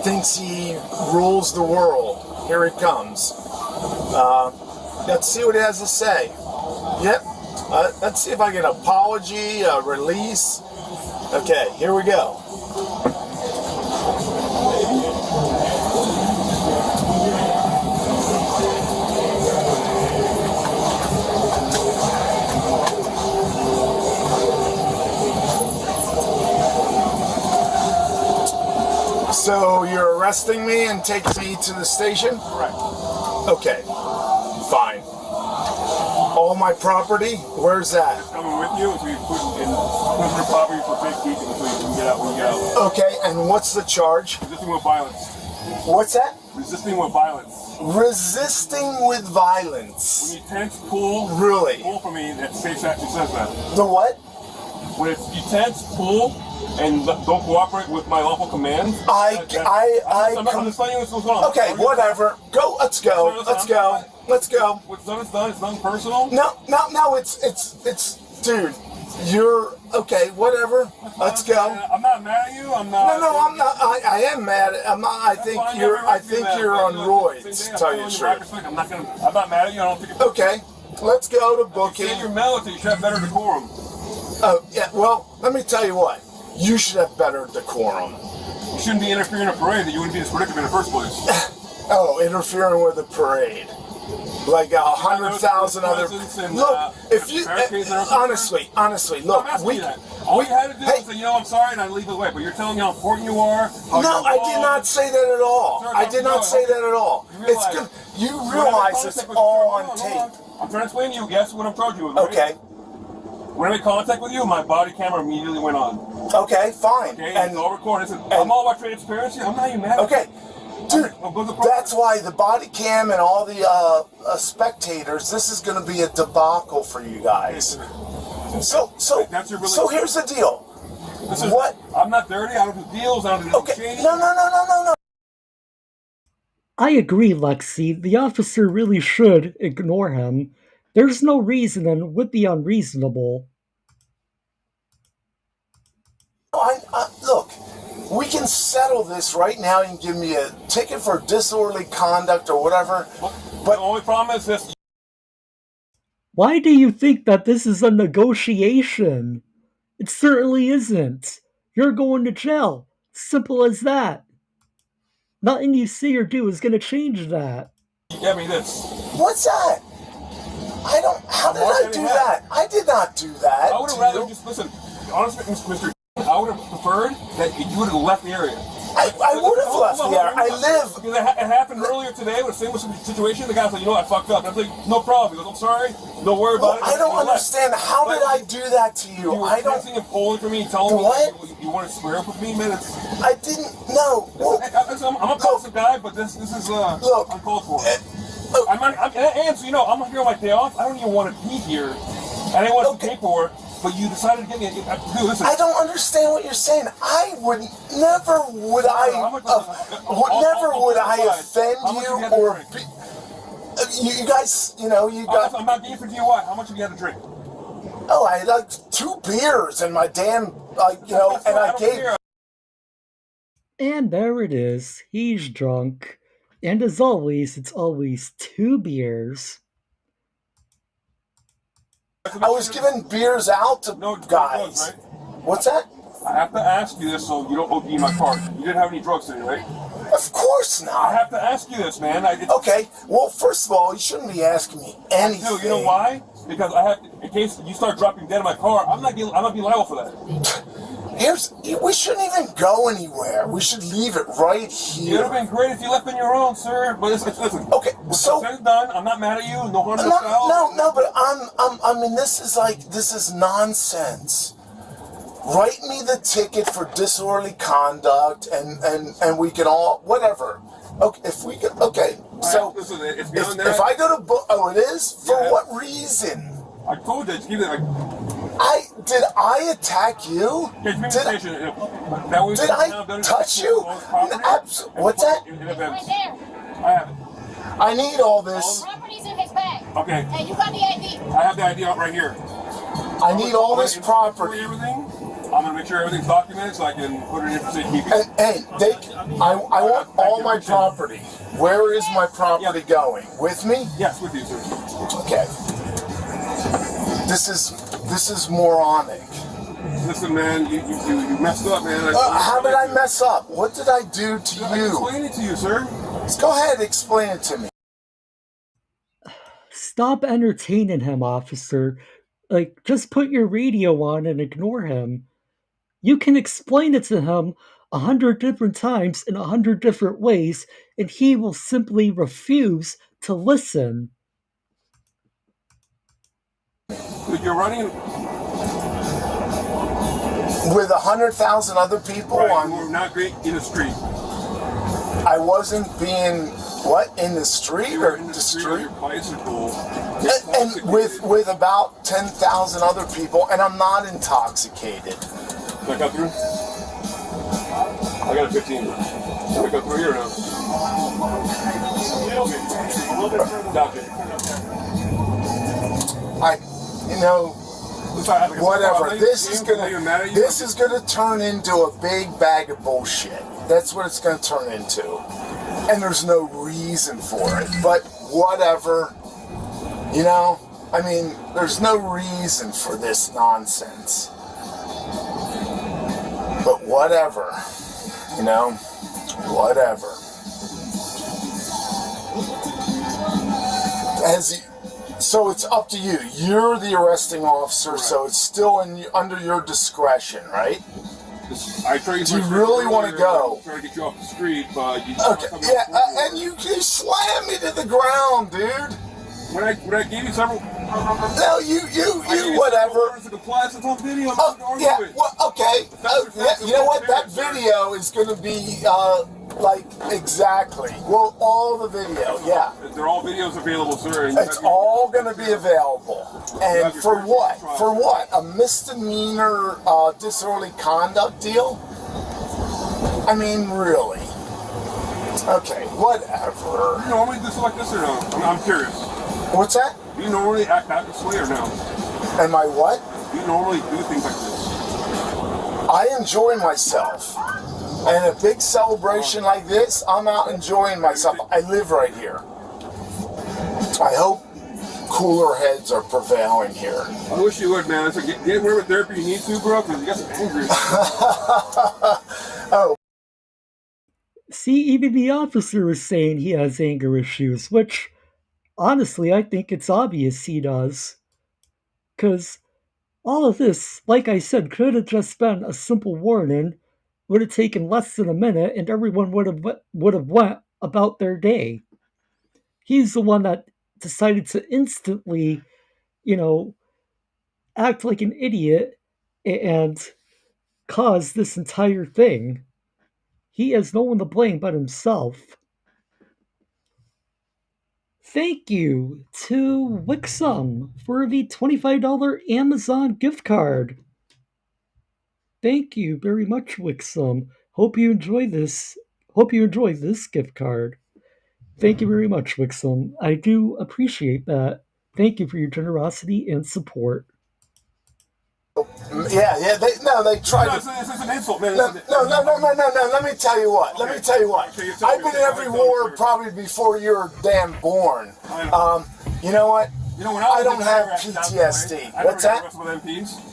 thinks he rules the world. Here he comes. Let's see what he has to say. Yep. Let's see if I get an apology, a release. Okay, here we go. So you're arresting me and taking me to the station? Correct. Okay, fine. All my property? Where's that? It's coming with you until you put in your property for safekeeping until you can get out when you get out. Okay, and what's the charge? Resisting with violence. What's that? Resisting with violence. Resisting with violence. When you tense, pull. Really? Pull for me, that safe actually says that. The what? When it's you tense, pull, and don't cooperate with my lawful commands. I'm just telling you what's going on. Okay, whatever. Go. Let's go. Let's go. Let's go. What's done is done. It's nothing personal. No. It's, dude. You're okay. Whatever. Let's go. I'm not mad at you. I'm not. No, I'm not. I am mad. I'm not. I think you're on roids. To tell you the truth. I'm not mad at you. I don't think. Okay. Let's go to booking. Say your melody. You should have better decorum. Oh yeah. Well, let me tell you what. You should have better decorum. You shouldn't be interfering in a parade that you wouldn't be in this predicament in the first place. Oh, interfering with a parade. Like 100,000 other. Look, if you honestly, look, all you had to do was say, I'm sorry, and I leave it away. But you're telling me how important you are. No, I did not say that at all. I did not say that at all. It's good. You realize it's all on tape. I'm trying to explain to you. Guess what I'm told you. Okay. When I made contact with you, my body camera immediately went on. Okay, fine. Okay, and it's all recorded. I'm all about transparency. I'm not even mad. Okay. Dude, that's why the body cam and all the spectators, this is going to be a debacle for you guys. So here's the deal. What? I'm not dirty. I don't do deals. I don't do okay. No. I agree, Lexi. The officer really should ignore him. There's no reason and would be unreasonable. Look, we can settle this right now and give me a ticket for disorderly conduct or whatever. But the only problem is this. Why do you think that this is a negotiation? It certainly isn't. You're going to jail. Simple as that. Nothing you say or do is going to change that. You gave me this. What's that? How did I do that? I did not do that. I would have rather just, listen, honestly, Mr. I would have preferred that you would have left the area. I would have left the area. I live. Because it happened earlier today with the same situation. The guy's like, I fucked up. And I'm like, no problem. He goes, I'm sorry. Don't worry about it. I don't understand. How did I do that to you? I don't. You were polling for me, telling me you want to square up with me, man. I didn't know. I'm a positive guy, but this is uncalled for. I'm here on my day off. I don't even want to be here. I didn't want to pay for it. But you decided to get me. Listen. I don't understand what you're saying. Never would I offend you or be. You guys, you got. I'm not being for DUI. How much have you had to drink? Oh, I had like 2 beers and my damn, and I gave. And there it is. He's drunk. And as always, it's always 2 beers. I was giving beers out to guys. Drugs, right? What's that? I have to ask you this so you don't OD my car. You didn't have any drugs in it, right? Of course not. I have to ask you this, man. Okay. Well, first of all, you shouldn't be asking me anything. You know why? Because in case you start dropping dead in my car, I'm not being liable for that. We shouldn't even go anywhere. We should leave it right here. It would have been great if you left on your own, sir. But listen. Okay, so it's done. I'm not mad at you. No harm to yourself. No. But I mean, this is nonsense. Write me the ticket for disorderly conduct, and we can all whatever. Okay, if we can. Okay, So, listen, it's beyond that. if I go to oh, it is? For what reason? I told you, did I attack you? Did I touch you? What's that? Right there. I have it. I need all this. Property's in his bag. Okay. Hey, you got the ID. I have the ID out right here. I need all this property. Everything. I'm gonna make sure everything's documented so I can put it in for safekeeping. Hey, I want all my property. Where is my property going? With me? Yes, with you, sir. Okay. This is moronic. Listen, man, you messed up, man. How did I mess up? What did I do to I you? explained it to you, sir. Let's go ahead and explain it to me. Stop entertaining him, officer. Like, just put your radio on and ignore him. You can explain it to him 100 different times in 100 different ways, and he will simply refuse to listen. You're running with 100,000 other people on. You were not great in the street. I wasn't being in the street or in the street? Your bicycle. And with about 10,000 other people, and I'm not intoxicated. Can I cut through? I got a 15. Can I go through here or no? Whatever. This is gonna turn into a big bag of bullshit. That's what it's gonna turn into. And there's no reason for it. But whatever. There's no reason for this nonsense. But whatever. Whatever. So it's up to you. You're the arresting officer, so it's still under your discretion, right? Do you really want to go? I'm trying to get you off the street, but you and you slam me to the ground, dude. When I gave you several. No, you whatever. Okay. You know what? That video is going to be exactly. Well, all the video, yeah. They're all videos available, sir. It's all going to be available. And for what? For what? A misdemeanor disorderly conduct deal? I mean, really? Okay, whatever. You normally do stuff like this or no? I'm curious. What's that? Do you normally act that this way or no? Am I what? Do you normally do things like this? I enjoy myself. And a big celebration like this, I'm out enjoying myself. I live right here. I hope cooler heads are prevailing here. I wish you would, man. So get whatever therapy you need to, bro, because you got some anger. Oh. See, even the officer is saying he has anger issues, which, honestly, I think it's obvious he does. Because all of this, like I said, could have just been a simple warning, would have taken less than a minute, and everyone would have went about their day. He's the one that decided to instantly, act like an idiot and cause this entire thing. He has no one to blame but himself. Thank you to Wixom for the $25 Amazon gift card. Thank you very much, Wixom. Hope you enjoy this gift card. Thank you very much, Wixom. I do appreciate that. Thank you for your generosity and support. Yeah, they tried to. It's an insult, man. No. Let me tell you what. I've been in every war probably before you were damn born. You know what? I don't have PTSD. What's that?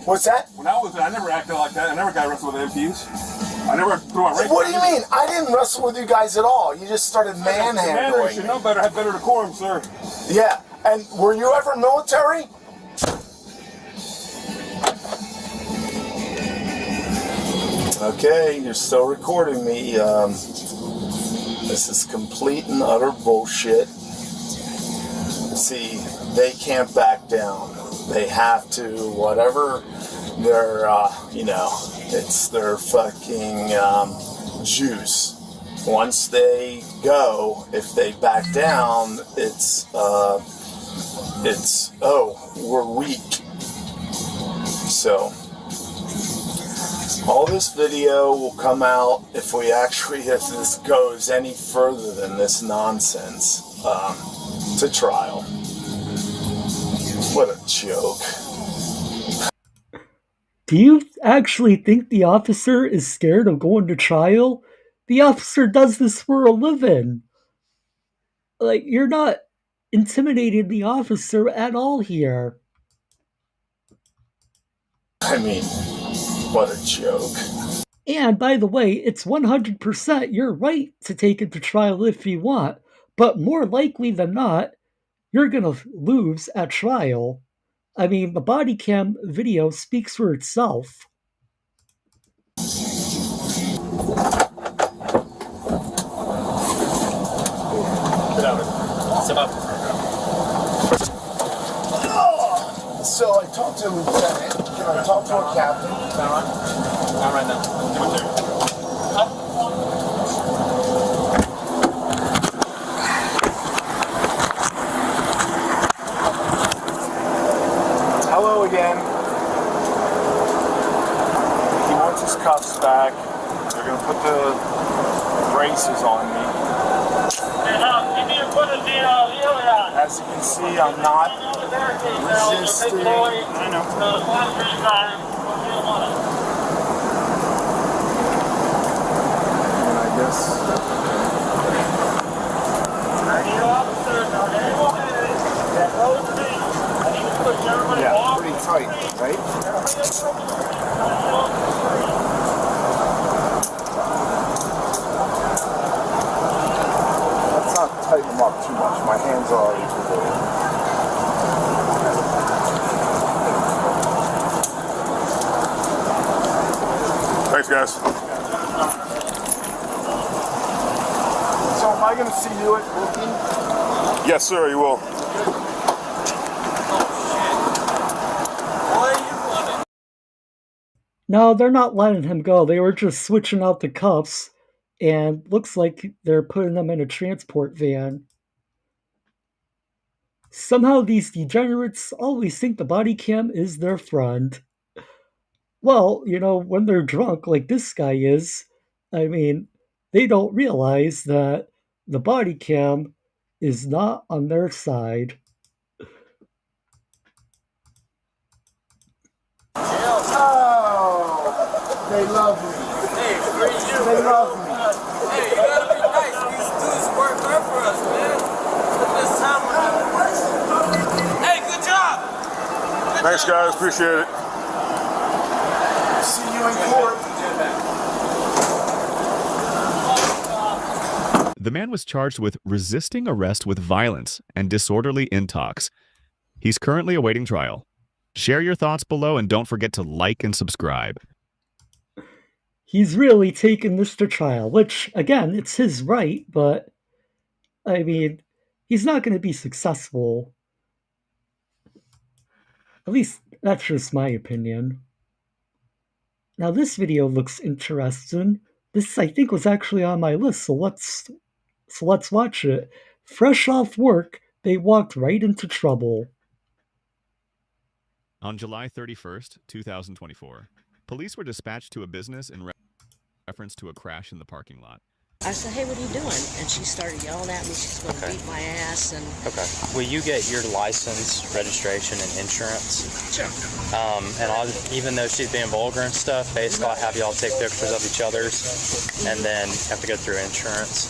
What's that? When I never acted like that. I never got wrestled with MPs. I never threw a rape. What do you mean? I didn't wrestle with you guys at all. You just started manhandling. You should know better. Have better decorum, sir. Yeah. And were you ever military? Okay, you're still recording me. This is complete and utter bullshit. See, they can't back down. They have to, whatever their, it's their fucking juice. Once they go, if they back down, it's oh, we're weak. So all this video will come out if this goes any further than this nonsense to trial. What a joke. Do you actually think the officer is scared of going to trial? The officer does this for a living. Like, you're not intimidating the officer at all here. I mean, what a joke. And by the way, it's 100% your right to take it to trial if you want, but more likely than not, you're gonna lose at trial. I mean, the body cam video speaks for itself. So I talked to a lieutenant. Can I talk to a captain? Not right now. Hello again. He wants his cuffs back. They're going to put the braces on me. As you can see, I'm not resisting. I know. And I guess. Yeah, pretty tight, right? Let's not tighten them up too much. My hands are already too big. Thanks, guys. So am I going to see you at booking? Yes, sir, you will. No, they're not letting him go. They were just switching out the cuffs, and looks like they're putting him in a transport van. Somehow these degenerates always think the body cam is their friend. Well, when they're drunk like this guy is, I mean, they don't realize that the body cam is not on their side. Oh, they love me. Hey, where you? They love me. Hey, you gotta be nice. These dudes work hard for us, man. Put this time on. Hey, good job. Thanks, guys. Appreciate it. See you in court. The man was charged with resisting arrest with violence and disorderly intox. He's currently awaiting trial. Share your thoughts below and don't forget to like and subscribe. He's really taken this to trial, which, again, it's his right, but, I mean, he's not going to be successful. At least, that's just my opinion. Now, this video looks interesting. This, I think, was actually on my list, so let's watch it. Fresh off work, they walked right into trouble. On July 31st, 2024, police were dispatched to a business in reference to a crash in the parking lot. I said, hey, what are you doing? And she started yelling at me. She's going to beat my ass. And Okay. Will you get your license, registration, and insurance? Sure. Even though she's being vulgar and stuff, basically I'll have y'all take pictures of each other's and then have to go through insurance.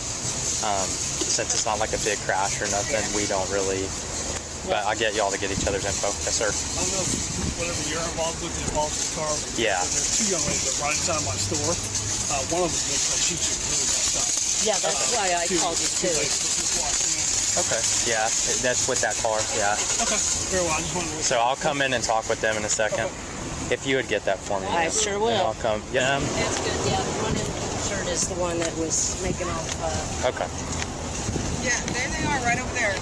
Since it's not like a big crash or nothing, we don't really... But I get y'all to get each other's info. Yes, sir. I don't know if whatever you're involved with involves the car. Yeah. There's two young ladies that right inside my store. One of them looks like she's really messed up. yeah, that's why I called you Two too. ladies that just walked in. Okay. Yeah, that's with that car. Yeah. Okay. Very well. I just wanted to So I'll come in and talk with them in a second. If you would get that for me. I sure and will. I'll come. Yeah. That's good. Yeah, the one in the shirt is the one that was making all Okay. Yeah, there they are, right over there.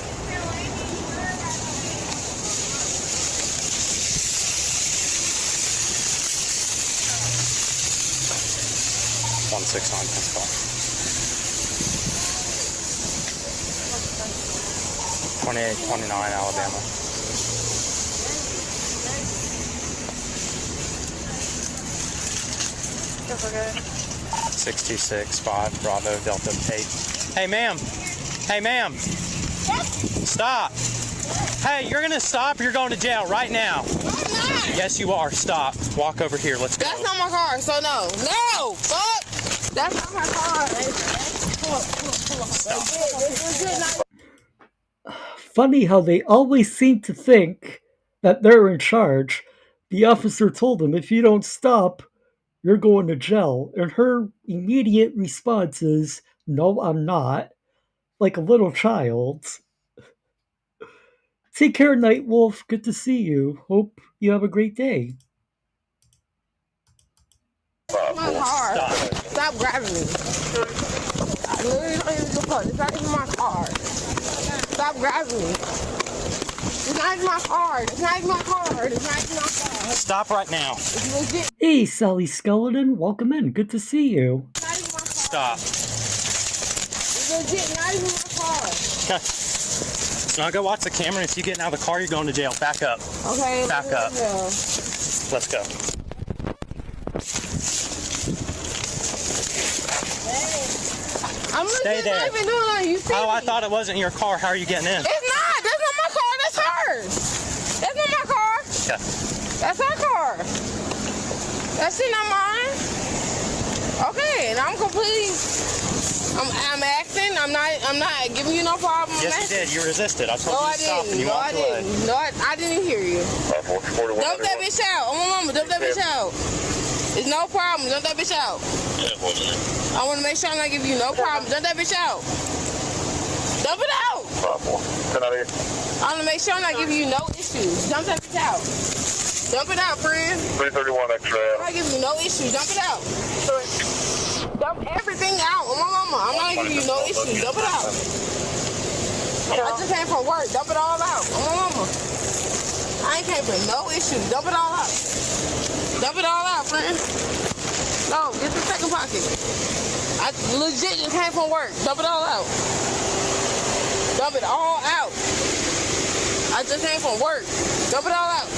169, please call. 2829 Alabama. That's okay. 6265 Bravo Delta 8. Hey, ma'am. Hey, ma'am. Stop. Hey, you're going to stop or you're going to jail right now. I'm not. Yes, you are. Stop. Walk over here. Let's go. That's not my car, so no. No! Fuck! That's not my car. Funny how they always seem to think that they're in charge. The officer told him, if you don't stop, you're going to jail. And her immediate response is, no, I'm not. Like a little child. Take care, Nightwolf. Good to see you. Hope you have a great day. My car. Stop grabbing me. I literally don't even give a fuck. It's not even my car. Stop grabbing me. It's not even my car. It's not even my car. It's not even my car. Stop right now. It's legit. Hey, Sally Skeleton. Welcome in. Good to see you. It's not even my car. Stop. It's legit. Not even my car. So now go watch the camera. If you get out of the car, you're going to jail. Back up. Okay. Back up. Yeah. Let's go. I'm Stay there. not even doing nothing. You see Oh, I me. thought it wasn't your car. How are you getting in? It's not. That's not my car. That's hers. That's not my car. Yeah. That's her car. That shit not mine. Okay, and I'm completely. I'm acting. I'm not giving you no problem. Yes, you did. You resisted. I told No, you I to stop and didn't. you No, I walked away. didn't. No, I didn't hear you. Dump that bitch out. Oh, my mama, dump that bitch out. It's no problem. Dump that bitch out. I want to make sure I'm not giving you no problem. Dump that bitch out. Dump it out. I want to make sure I'm not giving you no issues. Dump that bitch out. Dump it out, friend. 331 extra. I'm not giving you no issues. Dump it out. Dump everything out. Oh, my mama. I'm not giving you no issues. Dump it out. I just came from work. Dump it all out. Oh, my mama. I ain't came for no issues. Dump it all out. Dump it all out, friend. No, get the second pocket. I legit just came from work. Dump it all out. Dump it all out. I just came from work. Dump it all out.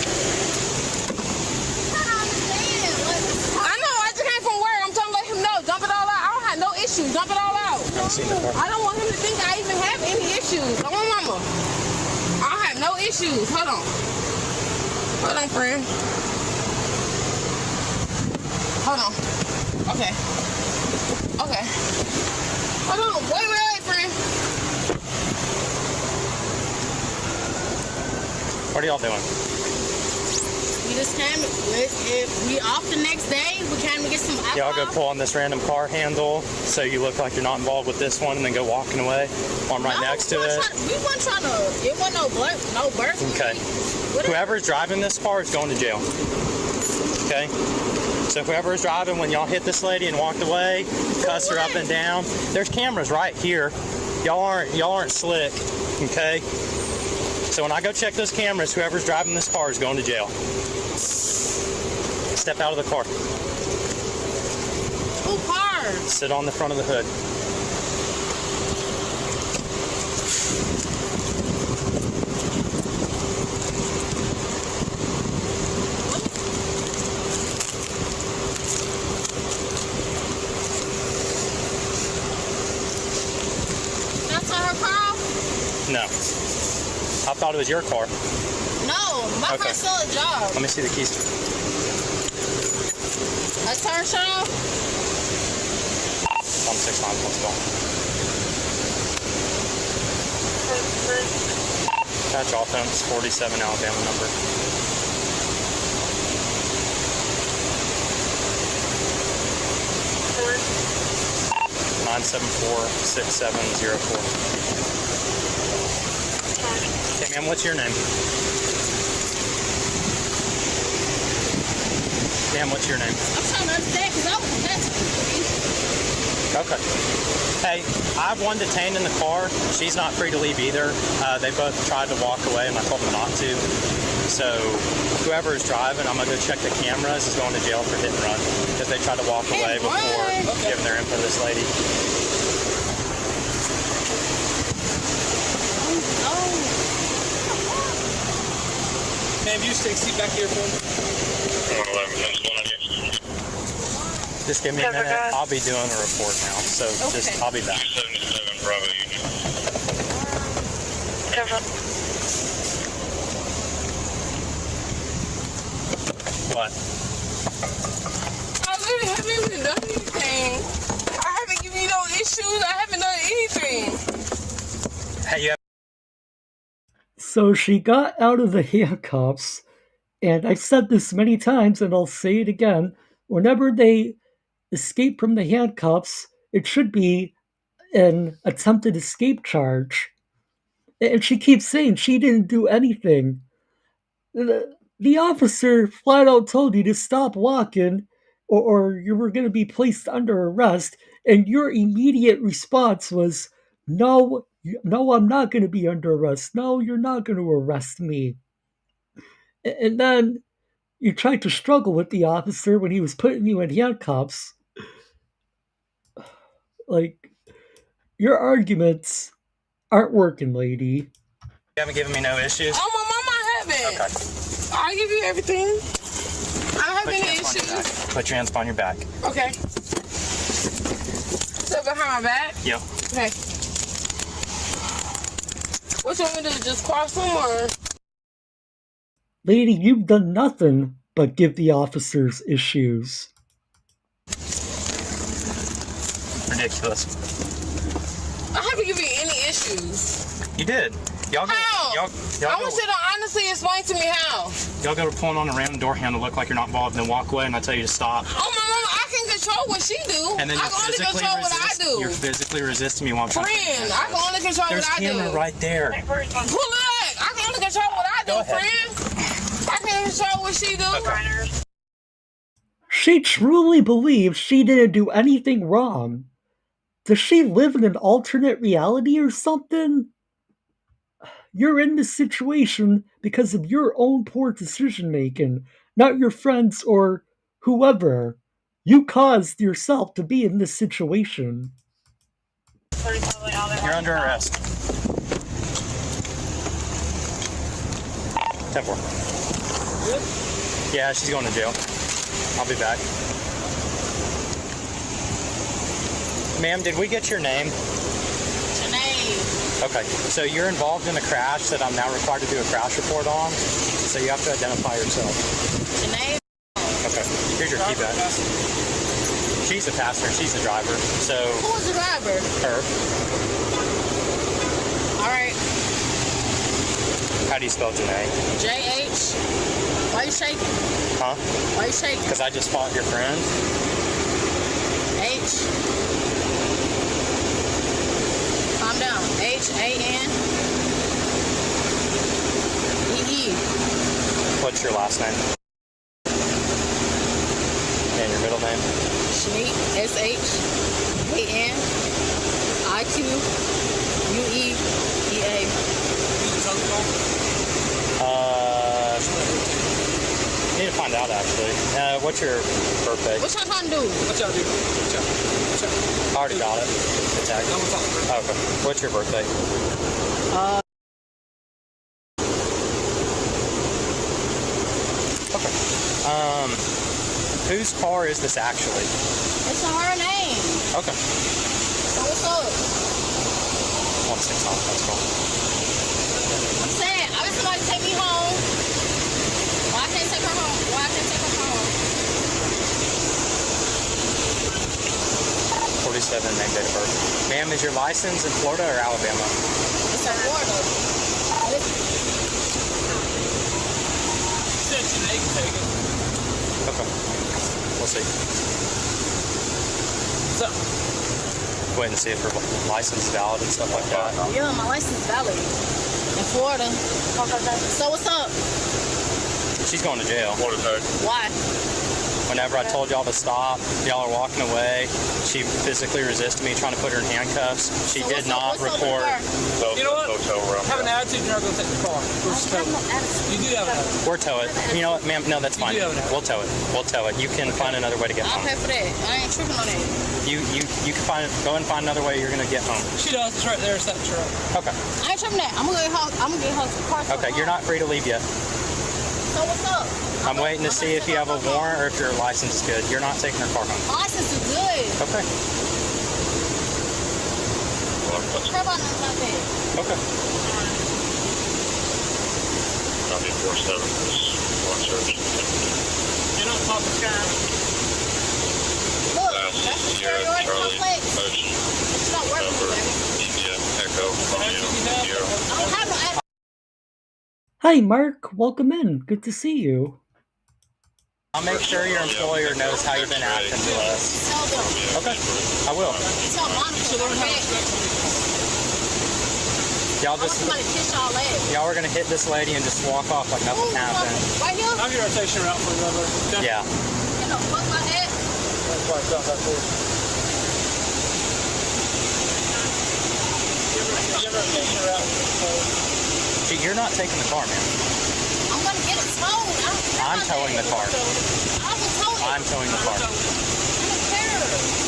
I know, I just came from work. I'm trying to let him know. Dump it all out. I don't have no issues. Dump it all out. I don't want him to think I even have any issues. Oh, my mama. I don't have no issues. Hold on. Hold on, friend. Hold on. Okay. Okay. Hold on. Wait, friend. What are y'all doing? We just came, we off the next day, we came to get some alcohol. Y'all go pull on this random car handle so you look like you're not involved with this one and then go walking away while I'm right next to it. We weren't trying to, it wasn't no birth. Okay. Whoever's driving this car is going to jail. Okay? So whoever's driving, when y'all hit this lady and walked away, cuss her up and down, there's cameras right here. Y'all aren't slick. Okay? So when I go check those cameras, whoever's driving this car is going to jail. Step out of the car. Who car? Sit on the front of the hood. That's not her car? No. I thought it was your car. No, my car's still a job. Let me see the keys. Let's turn shut off. On 6-9, let's go. Patch offense, 47 Alabama number. (974-6704). Okay, ma'am, what's your name? Ma'am, what's your name? I'm trying to understand because I was Okay. Hey, I have one detained in the car. She's not free to leave either. They both tried to walk away and I told them not to. So whoever is driving, I'm going to go check the cameras, is going to jail for hit and run because they tried to walk away before giving their info to this lady. Oh, Ma'am, you stay seat back here for me. Just give me a minute. I'll be doing a report now, so just I'll be back. What? I literally haven't even done anything. I haven't given you no issues. I haven't done anything. Hey, you. So she got out of the handcuffs, and I've said this many times, and I'll say it again. Whenever they escape from the handcuffs, it should be an attempted escape charge. And she keeps saying she didn't do anything. The officer flat out told you to stop walking, or you were going to be placed under arrest, and your immediate response was, no, no, I'm not going to be under arrest. No, you're not going to arrest me. And then you tried to struggle with the officer when he was putting you in handcuffs. Like, your arguments aren't working, lady. You haven't given me no issues? Oh, my mama, I haven't. Okay. I'll give you everything. I don't have any issues. Put your hands on your back. Okay. So behind my back? Yep. Okay. What you want me to do? Just cross them or? Lady, you've done nothing but give the officers issues. Ridiculous. I haven't given you any issues. You did. Y'all go. How? Y'all I go. want you to honestly explain to me how. Y'all go to pulling on a random door handle, look like you're not involved, then walk away, and I tell you to stop. Oh, my mama, I can control what she do. And then I can only control what I do. You're physically resisting me while I'm trying to. Friend, I can only control There's what I do. camera right there. Pull it up. I can only control what I do, friend. I can control what she do. Okay. She truly believes she didn't do anything wrong. Does she live in an alternate reality or something? You're in this situation because of your own poor decision making, not your friends or whoever. You caused yourself to be in this situation. You're under arrest. 10-4. Good? Yeah, she's going to jail. I'll be back. Ma'am, did we get your name? Janae. Okay, so you're involved in a crash that I'm now required to do a crash report on, so you have to identify yourself. Janae. Okay, here's your key back. She's the passenger, she's the driver, so... Who's the driver? Her. All right. How do you spell Janae? J-H. Why you shaking? Huh? Why you shaking? Because I just fought your friend. H. Calm down. H-A-N. E-E. What's your last name? And your middle name? Shanique. S-H-A-N-I-Q-U-E-E-A. I need to find out, actually. What's your birthday? What y'all trying to do? What y'all do? I already got it. The tag. Oh, okay. What's your birthday? Okay. Whose car is this actually? It's her name. Okay. So what's up? 1-6 off. That's cool. I'm saying, I was somebody take me home. Why I can't take her home? Why I can't take her home? 47 name, date of birth. Ma'am, is your license in Florida or Alabama? It's in Florida. Said Janae can take it. Okay. We'll see. What's up? Wait and see if her license is valid and stuff like that. Yeah, my license is valid. In Florida. So what's up? She's going to jail. Why? Whenever I told y'all to stop, y'all are walking away. She physically resisted me trying to put her in handcuffs. She did not report. You know what? Have an attitude, you're not going to take the car. We're just tow it. You do have an attitude. Or tow it. You know what, ma'am? No, that's fine. do have an attitude. We'll tow it. We'll tow it. You can find another way to get I'll home. pay for that. I ain't tripping on that. You can go and find another way you're gonna get home. She does. It's right there. It's that truck. Okay. I ain't tripping that. I'm gonna get her car. Okay. You're not free to leave yet. what's up? I'm waiting to see if you have a warrant or if your license is good. You're not taking her car home. My license is good. Okay. Care about nothing like that. Okay. Copy 47 is one search. You're not talking sky. Look, that's the Sierra Charlie Charlie complex. Ocean It's not working, November baby. India Echo Romeo Sierra. I don't have no Hi, Mark. Welcome in. Good to see you. I'll make sure your employer knows how you've been acting to us. tell them. Okay, I will. Tell Monica to learn how to Y'all I want just, somebody to kiss y'all legs. y'all are gonna hit this lady and just walk off like nothing happened. Right here? I'll get rotation route for you, brother. Yeah. You know, fuck my head. That's why I felt that for you. Give rotation route. Gee, you're not taking the car, man. I'm gonna get it towed. I don't care. I'm towing the car. I will tow it. I'm towing the car. I don't care.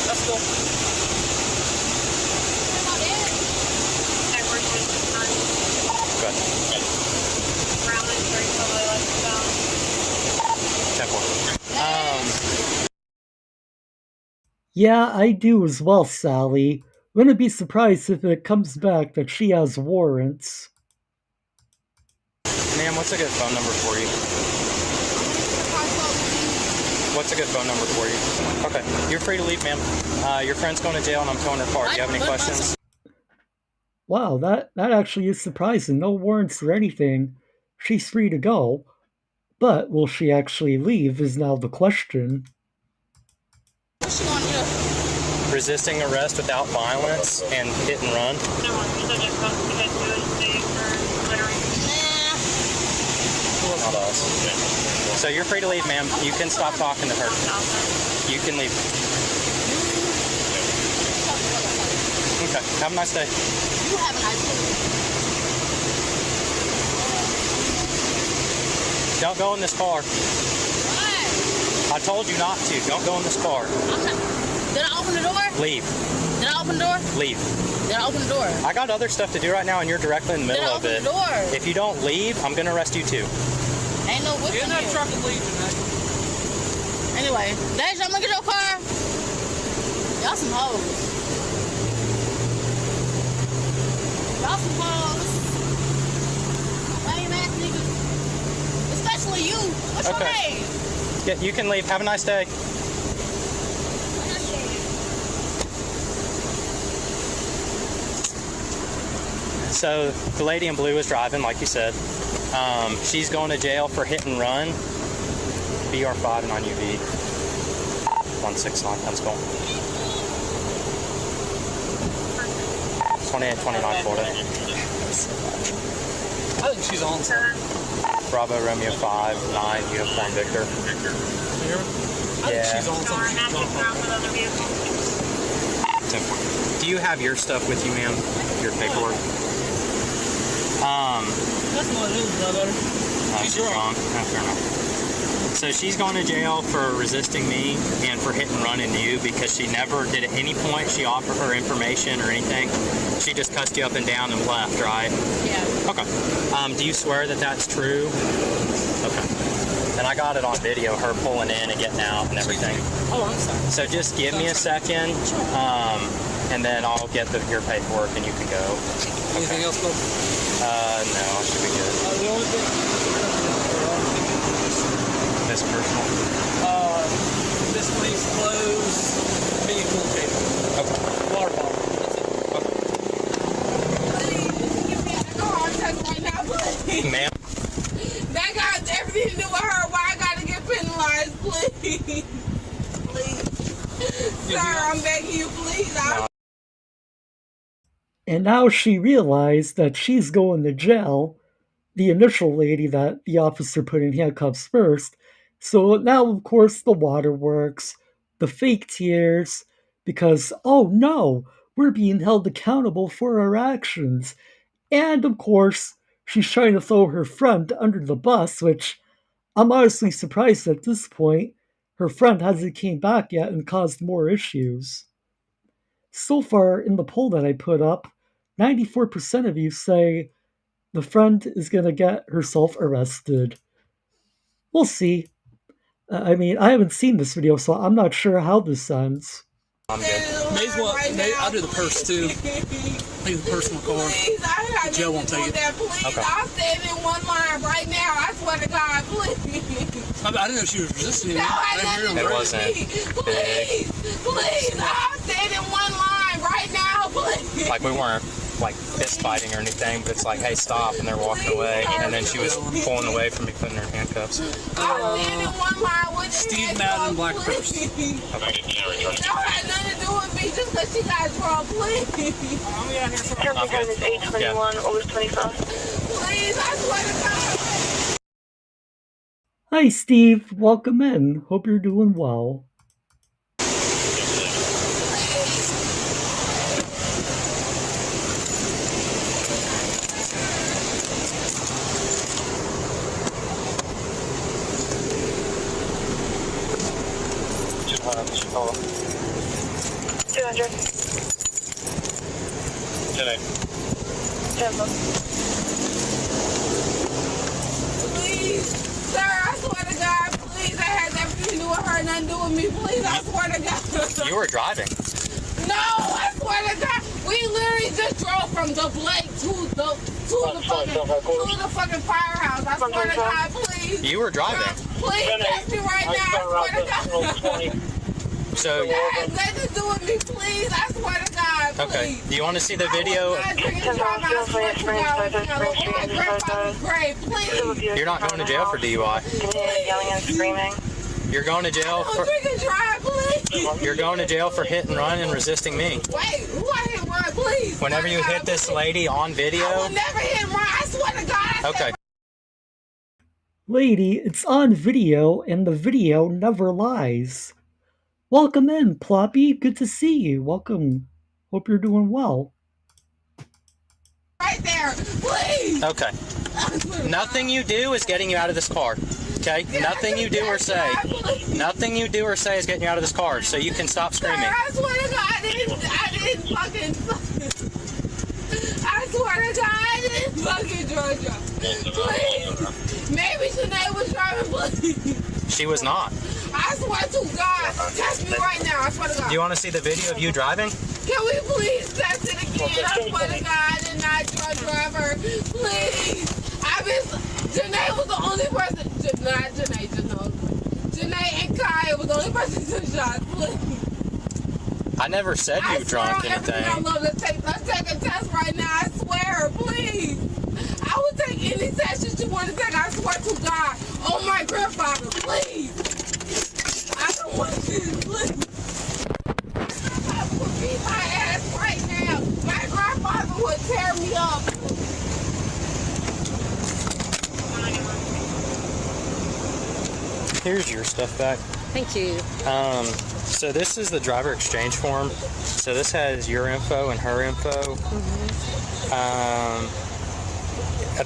Let's go. Good. 10-4. Yeah, I do as well, Sally. Wouldn't be surprised if it comes back that she has warrants. Ma'am, what's a good phone number for you? What's a good phone number for you? Okay, you're free to leave, ma'am. Your friend's going to jail and I'm towing her car. Do you have any questions? Wow, that actually is surprising. No warrants or anything. She's free to go. But will she actually leave is now the question. What's she gonna do? Resisting arrest without violence and hit and run. Not us. So you're free to leave, ma'am. You can stop talking to her. You can leave. Okay, have a nice day. You have a nice day. Don't go in this car. Why? I told you not to. Don't go in this car. Did I open the door? Leave. Did I open the door? Leave. Did I open the door? I got other stuff to do right now, and you're directly in the middle of it. Did I open the door? If you don't leave, I'm going to arrest you too. Ain't no whipping. You're not truck and leaving, man. Anyway, Deja, I'm gonna get your car. Y'all some hoes. Y'all some hoes. Lame ass niggas. Especially you. What's your name? Yeah, you can leave. Have a nice day. So the lady in blue is driving, like you said. She's going to jail for hit and run. BR5 non-UV. 169 Pensacola. 2829 Florida. I think she's on something. Bravo Romeo 5 9 Uniform Victor. I think she's on something. Do you have your stuff with you, ma'am? Your paperwork? That's what it is, brother. She's drunk. Fair enough. So she's going to jail for resisting me and for hit and running you because she never did at any point she offered her information or anything. She just cussed you up and down and left, right? Yeah. Okay. Do you swear that that's true? Okay. And I got it on video, her pulling in and getting out and everything. Oh, I'm sorry. So just give me a second, and then I'll get your paperwork and you can go. Anything else, bud? No, it should be good. The only thing. This personal. Misplaced clothes, vehicle table. Okay. Water bottle. Ma'am? That got everything to do with her. Why I gotta get penalized, please? Please. Sir, I'm begging you, please. And now she realized that she's going to jail, the initial lady that the officer put in handcuffs first. So now, of course, the waterworks, the fake tears, because, oh no, we're being held accountable for our actions. And, of course, she's trying to throw her friend under the bus, which I'm honestly surprised at this point. Her friend hasn't came back yet and caused more issues. So far, in the poll that I put up, 94% of you say the friend is going to get herself arrested. We'll see. I mean, I haven't seen this video, so I'm not sure how this ends. I'm good. May as well. I'll do the purse too. Leave the purse in my car. The jail won't take it. Please, I'll stand in one line right now. I swear to God, please. I didn't know she was resisting me. No, I didn't It hear wasn't. Please, I'll stand in one line right now, please. Like, we weren't like fist fighting or anything, but it's like, hey, stop, and they're walking away, and then she was pulling away from me, putting her handcuffs. I'll stand in one line with Steve Madden, black purse. That had nothing to do with me, just because she got drunk, please. Temperature is 821, over 25. Please, I swear to God. Hi, Steve. Welcome in. Hope you're doing well. Call. 200. 10. Tempo. Please, sir, I swear to God, please, that has everything to do with her, nothing to do with me, please, I swear to God. You were driving. No, I swear to God, we literally just drove from the Blake to the fucking firehouse. I swear to God, please. You were driving. Please, catch me right now, I swear to God. So, that has nothing to do with me, please, I swear to God, please. Okay, do you want to see the video? You're not going to jail for DUI. Yelling and screaming. You're going to jail for... You're going to jail for hit and run and resisting me. Wait, who I hit and run, please? Whenever you hit this lady on video... I will never hit and run, I swear to God. Okay. Lady, it's on video, and the video never lies. Welcome in, Ploppy. Good to see you. Welcome. Hope you're doing well. Right there, please. Okay. Nothing you do is getting you out of this car. Okay? Nothing you do or say. Nothing you do or say is getting you out of this car, so you can stop screaming. Sir, I swear to God, I didn't fucking... I swear to God, I didn't fucking drug. Please. Maybe Sinead was driving, please. She was not. I swear to God, test me right now, I swear to God. Do you want to see the video of you driving? Can we please test it again? I swear to God, I did not drug driver. Please. Janae was the only person, not Janae, Janae and Kaya was the only person who took shots, please. I never said you drunk anything. Let's take a test right now, I swear, please. I would take any test that you want to take, I swear to God. Oh my grandfather, please. I don't want this, please. I would beat my ass right now. My grandfather would tear me up. Here's your stuff back. Thank you. So this is the driver exchange form. So this has your info and her info.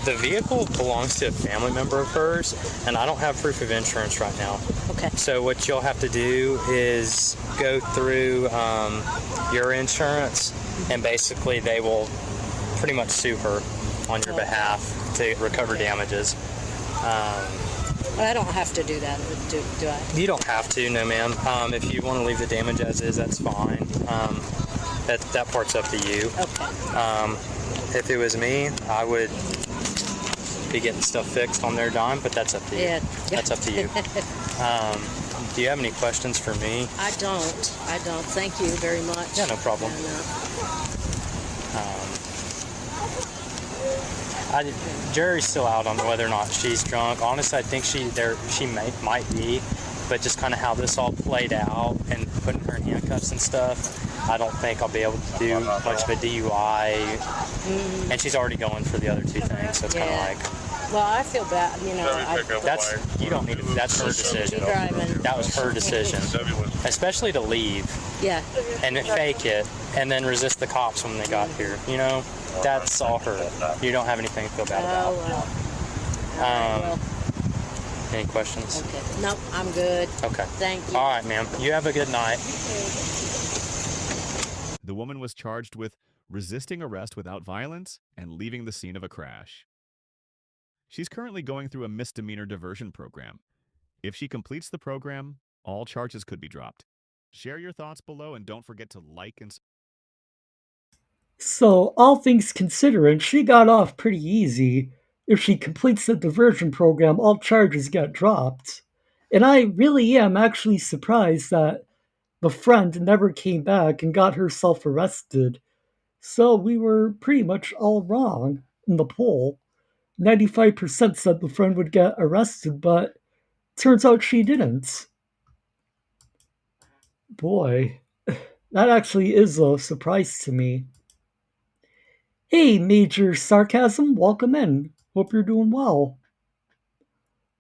The vehicle belongs to a family member of hers, and I don't have proof of insurance right now. Okay. So what you'll have to do is go through your insurance, and basically they will pretty much sue her on your behalf to recover damages. I don't have to do that, do I? You don't have to, no ma'am. If you want to leave the damage as is, that's fine. That part's up to you. Okay. If it was me, I would be getting stuff fixed on their dime, but that's up to you. Yeah. That's up to you. Do you have any questions for me? I don't. Thank you very much. Yeah, no problem. Jury's still out on whether or not she's drunk. Honestly, I think she might be, but just kind of how this all played out and putting her in handcuffs and stuff, I don't think I'll be able to do much of a DUI. And she's already going for the other two things, so it's kind of like. Well, I feel bad, You don't need to. That's her decision. That was her decision, especially to leave. Yeah. And fake it, and then resist the cops when they got here. You know, that's all her. You don't have anything to feel bad about. Well. Any questions? Okay. Nope, I'm good. Okay. Thank you. All right, ma'am. You have a good night. The woman was charged with resisting arrest without violence and leaving the scene of a crash. She's currently going through a misdemeanor diversion program If she completes the program, all charges could be dropped. Share your thoughts below and don't forget to like and So, all things considering, she got off pretty easy. If she completes the diversion program, all charges get dropped. And I really am actually surprised that the friend never came back and got herself arrested. So, we were pretty much all wrong in the poll. 95% said the friend would get arrested, but turns out she didn't. Boy, that actually is a surprise to me. Hey, Major Sarcasm, welcome in. Hope you're doing well.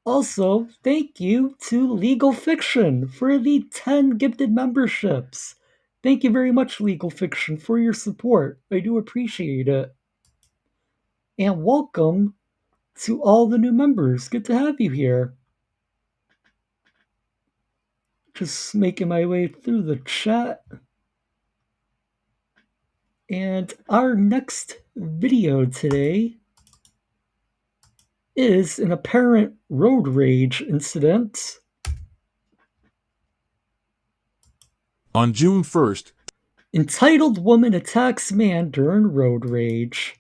Also, thank you to Legal Fiction for the 10 gifted memberships. Thank you very much, Legal Fiction, for your support. I do appreciate it. And welcome to all the new members. Good to have you here. Just making my way through the chat. And our next video today is an apparent road rage incident. On June 1st, entitled Woman Attacks Man During Road Rage.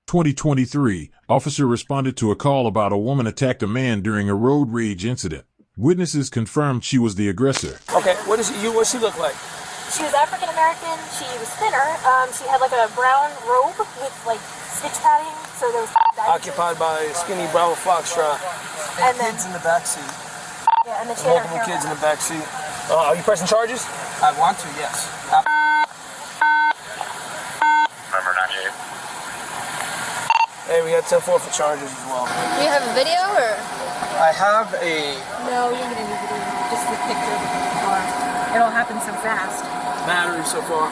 2023, officer responded to a call about a woman attacked a man during a road rage incident. Witnesses confirmed she was the aggressor. Okay, what she look like? She was African American. She was thinner. She had like a brown robe with like stitch padding. So there was occupied by a skinny brown foxtrot. And then kids in the back seat. Yeah, and then she had multiple kids in the back seat. Are you pressing charges? I want to, yes. Number 98. Hey, we had 10-4 for charges as well. Do you have a video or? I have a. No, you don't get any video. Just the picture of the car. It all happened so fast. Battery so far.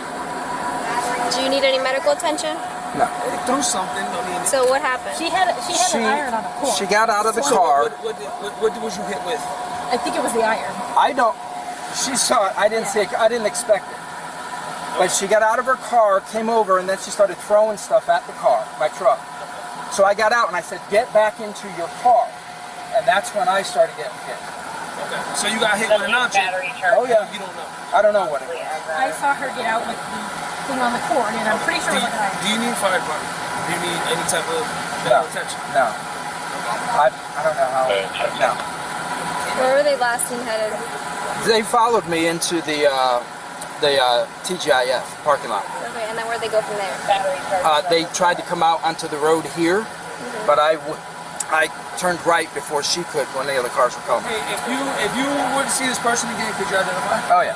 Do you need any medical attention? No. It threw something. I mean. So what happened? She had an iron on a cord. She got out of the car. What was you hit with? I think it was the iron. I don't. She saw it. I didn't see it. I didn't expect it. But she got out of her car, came over, and then she started throwing stuff at the car, my truck. So I got out and I said, "Get back into your car." And that's when I started getting hit. Okay. So you got hit with an object? Oh yeah. You don't know? I don't know what it was. I saw her get out with the thing on the cord, and I'm pretty sure it was an iron. Do you need fire department? Do you need any type of medical attention? No. I don't know how. No. Where were they last seen headed? They followed me into the TGIF parking lot. Okay, and then where'd they go from there? They tried to come out onto the road here, but I turned right before she could when the other cars were coming. Hey, if you were to see this person again, could you identify? Oh yeah,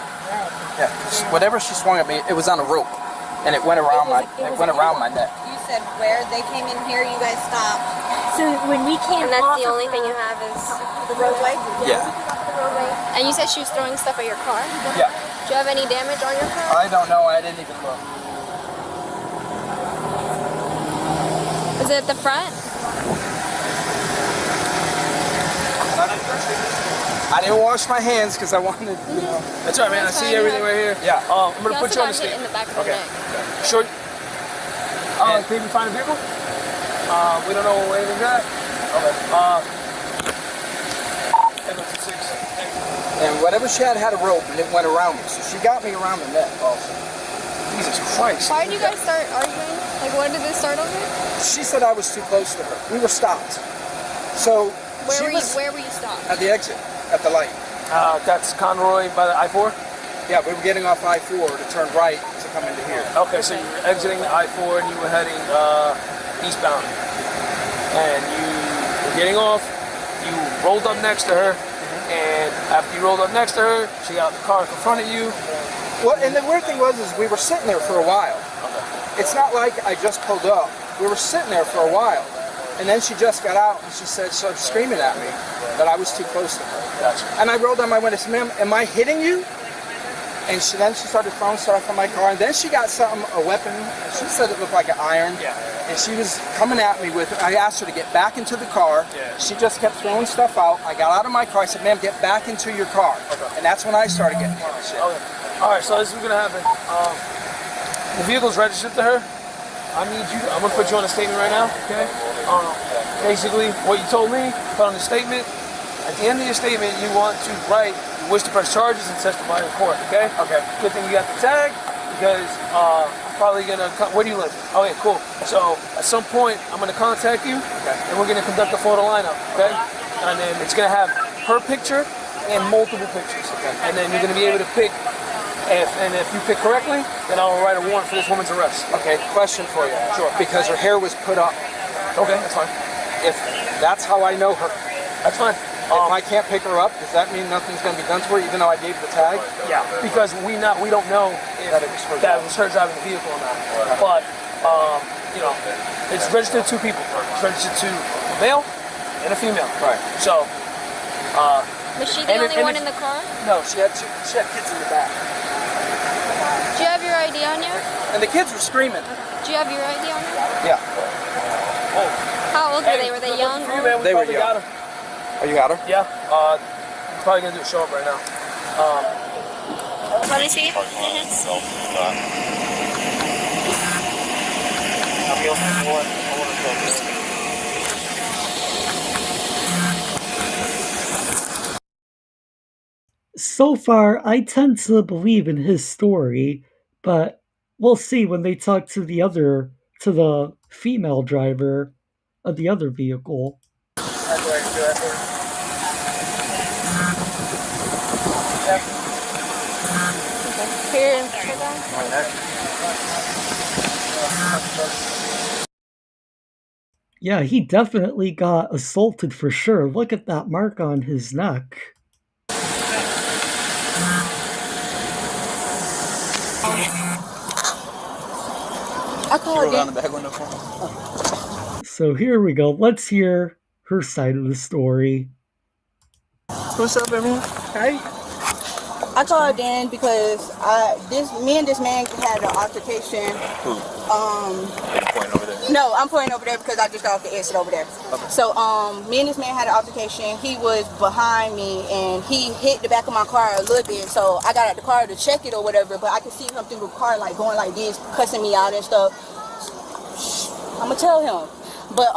yeah. Whatever she swung at me, it was on a rope, and it went around my neck. You said where they came in here, you guys stopped. So when we came, and that's the only thing you have is the roadway. Yeah. And you said she was throwing stuff at your car? Yeah. Do you have any damage on your car? I don't know. I didn't even look. Is it at the front? I didn't wash my hands because I wanted. You know. That's right, man. I see everything right here. Yeah. I'm gonna put you on the stand. In the back of the neck. Sure. Can you find a vehicle? We don't know where anything's at. Okay. And whatever she had a rope and it went around me. So she got me around the neck also. Jesus Christ. Why did you guys start arguing? Like, what did this start over? She said I was too close to her. We were stopped. So where were you stopped? At the exit, at the light. That's Conroy by the I-4? Yeah, we were getting off I-4 to turn right to come into here. Okay, so you were exiting the I-4 and you were heading eastbound. And you were getting off, you rolled up next to her, and after you rolled up next to her, she got the car in front of you. Well, and the weird thing was we were sitting there for a while. Okay. It's not like I just pulled up. We were sitting there for a while. And then she just got out and she started screaming at me that I was too close to her. Gotcha. And I rolled down my window and said, "Ma'am, am I hitting you?" And then she started throwing stuff from my car. And then she got a weapon. She said it looked like an iron. Yeah. And she was coming at me with it. I asked her to get back into the car. Yeah. She just kept throwing stuff out. I got out of my car. I said, "Ma'am, get back into your car." Okay. And that's when I started getting hit. Okay. All right, so this is what's going to happen. The vehicle's registered to her. I'm going to put you on a statement right now, okay? Basically, what you told me, put on the statement. At the end of your statement, you want to write, you wish to press charges and testify in court, okay? Okay. Good thing you got the tag, because I'm probably gonna, where do you live? Oh yeah, cool. So at some point, I'm gonna contact you, and we're gonna conduct a photo lineup, okay? And then it's gonna have her picture and multiple pictures, okay? And then you're gonna be able to pick, if you pick correctly, then I'll write a warrant for this woman's arrest. Okay, question for you. Sure. Because her hair was put up. Okay, that's fine. If that's how I know her. That's fine. If I can't pick her up, does that mean nothing's going to be done to her, even though I gave the tag? Yeah, because we don't know if that was her driving the vehicle or not. But you know, it's registered to two people. It's registered to a male and a female. Right. So. Was she the only one in the car? No, she had kids in the back. Do you have your ID on you? And the kids were screaming. Do you have your ID on you? Yeah. How old were they? Were they young? They were young. Got her. Oh, you got her? Yeah. Probably gonna do a show up right now. Let me see. So far, I tend to believe in his story, but we'll see when they talk to the female driver of the other vehicle. Yeah, he definitely got assaulted for sure. Look at that mark on his neck. I called down the back window for me. So here we go. Let's hear her side of the story. What's up, everyone? Hey. I called Dan because me and this man had an altercation. Who? Pointing over there. No, I'm pointing over there because I just got off the exit over there. Okay. So me and this man had an altercation. He was behind me and he hit the back of my car a little bit. So I got out the car to check it or whatever, but I could see him through the car like going like this, cussing me out and stuff. I'm gonna tell him. But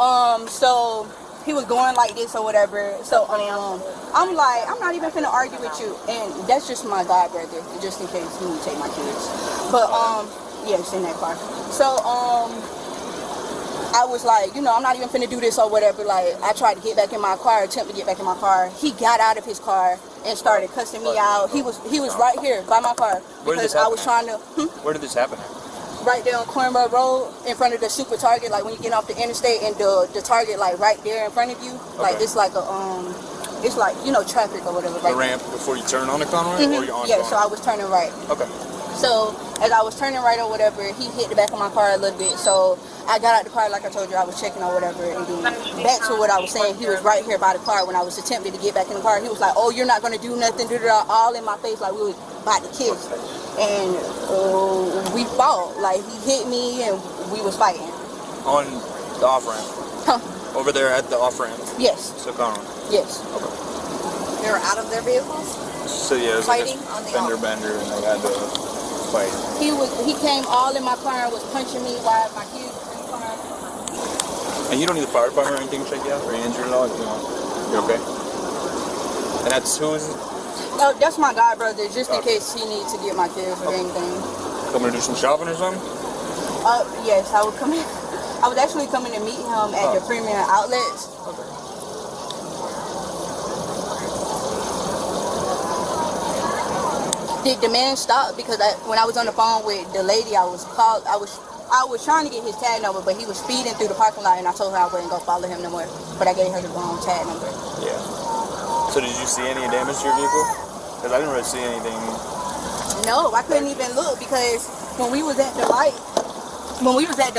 so he was going like this or whatever. So I'm like, I'm not even finna argue with you. And that's just my god brother, just in case he would take my kids. But yeah, it's in that car. So I was like, I'm not even finna do this or whatever. Like, I tried to get back in my car, attempt to get back in my car. He got out of his car and started cussing me out. He was right here by my car because I was trying to. Where did this happen? Right there on Cornborough Road, in front of the Super Target, like when you get off the interstate and the Target, like right there in front of you. Okay. Like it's like a it's like traffic or whatever. The ramp before you turn on the Conroy, or you're on? Yeah, so I was turning right. Okay. So as I was turning right or whatever, he hit the back of my car a little bit. So I got out the car, like I told you, I was checking or whatever, and then back to what I was saying. He was right here by the car when I was attempting to get back in the car. He was like, "Oh, you're not gonna do nothing," all in my face, like we was about to kiss. And we fought. Like he hit me and we was fighting. On the off ramp. Huh? Over there at the off ramp. Yes. So Conroy. Yes. Okay. They were out of their vehicles? So yeah, it was fighting like on the fender bender, and they had to fight. He came all in my car and was punching me while my kids were in the car. And you don't need the fire department or anything to check you out, or you injured at all? You're okay. And that's who is it? Oh, that's my god brother, just in case he needs to get my kids or anything. Coming to do some shopping or something? Yes, I was coming. I was actually coming to meet him at the premium outlets. Okay. Did the man stop? Because when I was on the phone with the lady, I was trying to get his tag number, but he was speeding through the parking lot, and I told her I wouldn't go follow him no more. But I gave her the wrong tag number. Yeah. So did you see any damage to your vehicle? Because I didn't really see anything. No, I couldn't even look because when we was at the light and when we was at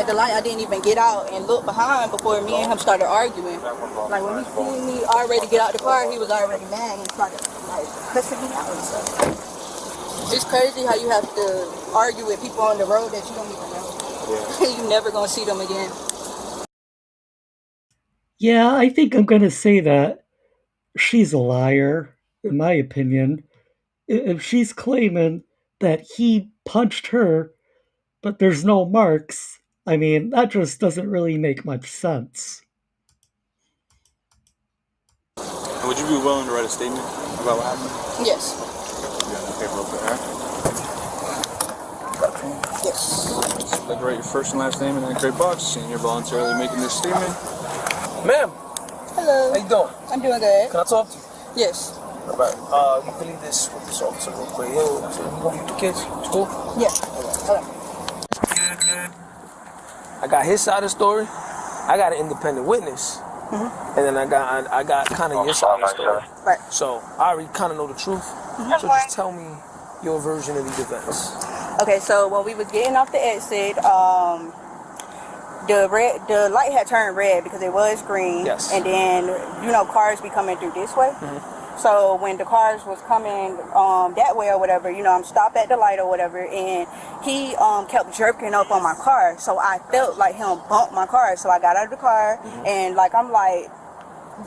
the light, I didn't even get out and look behind before me and him started arguing. Like when he seen me already get out the car, he was already mad and started like cussing me out and stuff. It's crazy how you have to argue with people on the road that you don't even know. Yeah. You're never gonna see them again. Yeah, I think I'm gonna say that she's a liar, in my opinion. If she's claiming that he punched her, but there's no marks, I mean, that just doesn't really make much sense. Would you be willing to write a statement about what happened? Yes. Yeah, okay, real quick, alright? Yes. I'd like to write your first and last name in that gray box, and you're voluntarily making this statement. Ma'am. Hello. How you doing? I'm doing good. Can I talk to you? Yes. Alright. You can leave this with this officer real quick. So you gonna meet the kids? School? Yeah. Okay. I got his side of the story. I got an independent witness. And then I got kind of your side of the story. Right. So I already kind of know the truth. So just tell me your version of these events. Okay, so when we was getting off the exit, the light had turned red because it was green. Yes. And then, you know, cars be coming through this way. So when the cars was coming that way or whatever, you know, I'm stopped at the light or whatever, and he kept jerking up on my car. So I felt like him bump my car. So I got out of the car and like I'm like,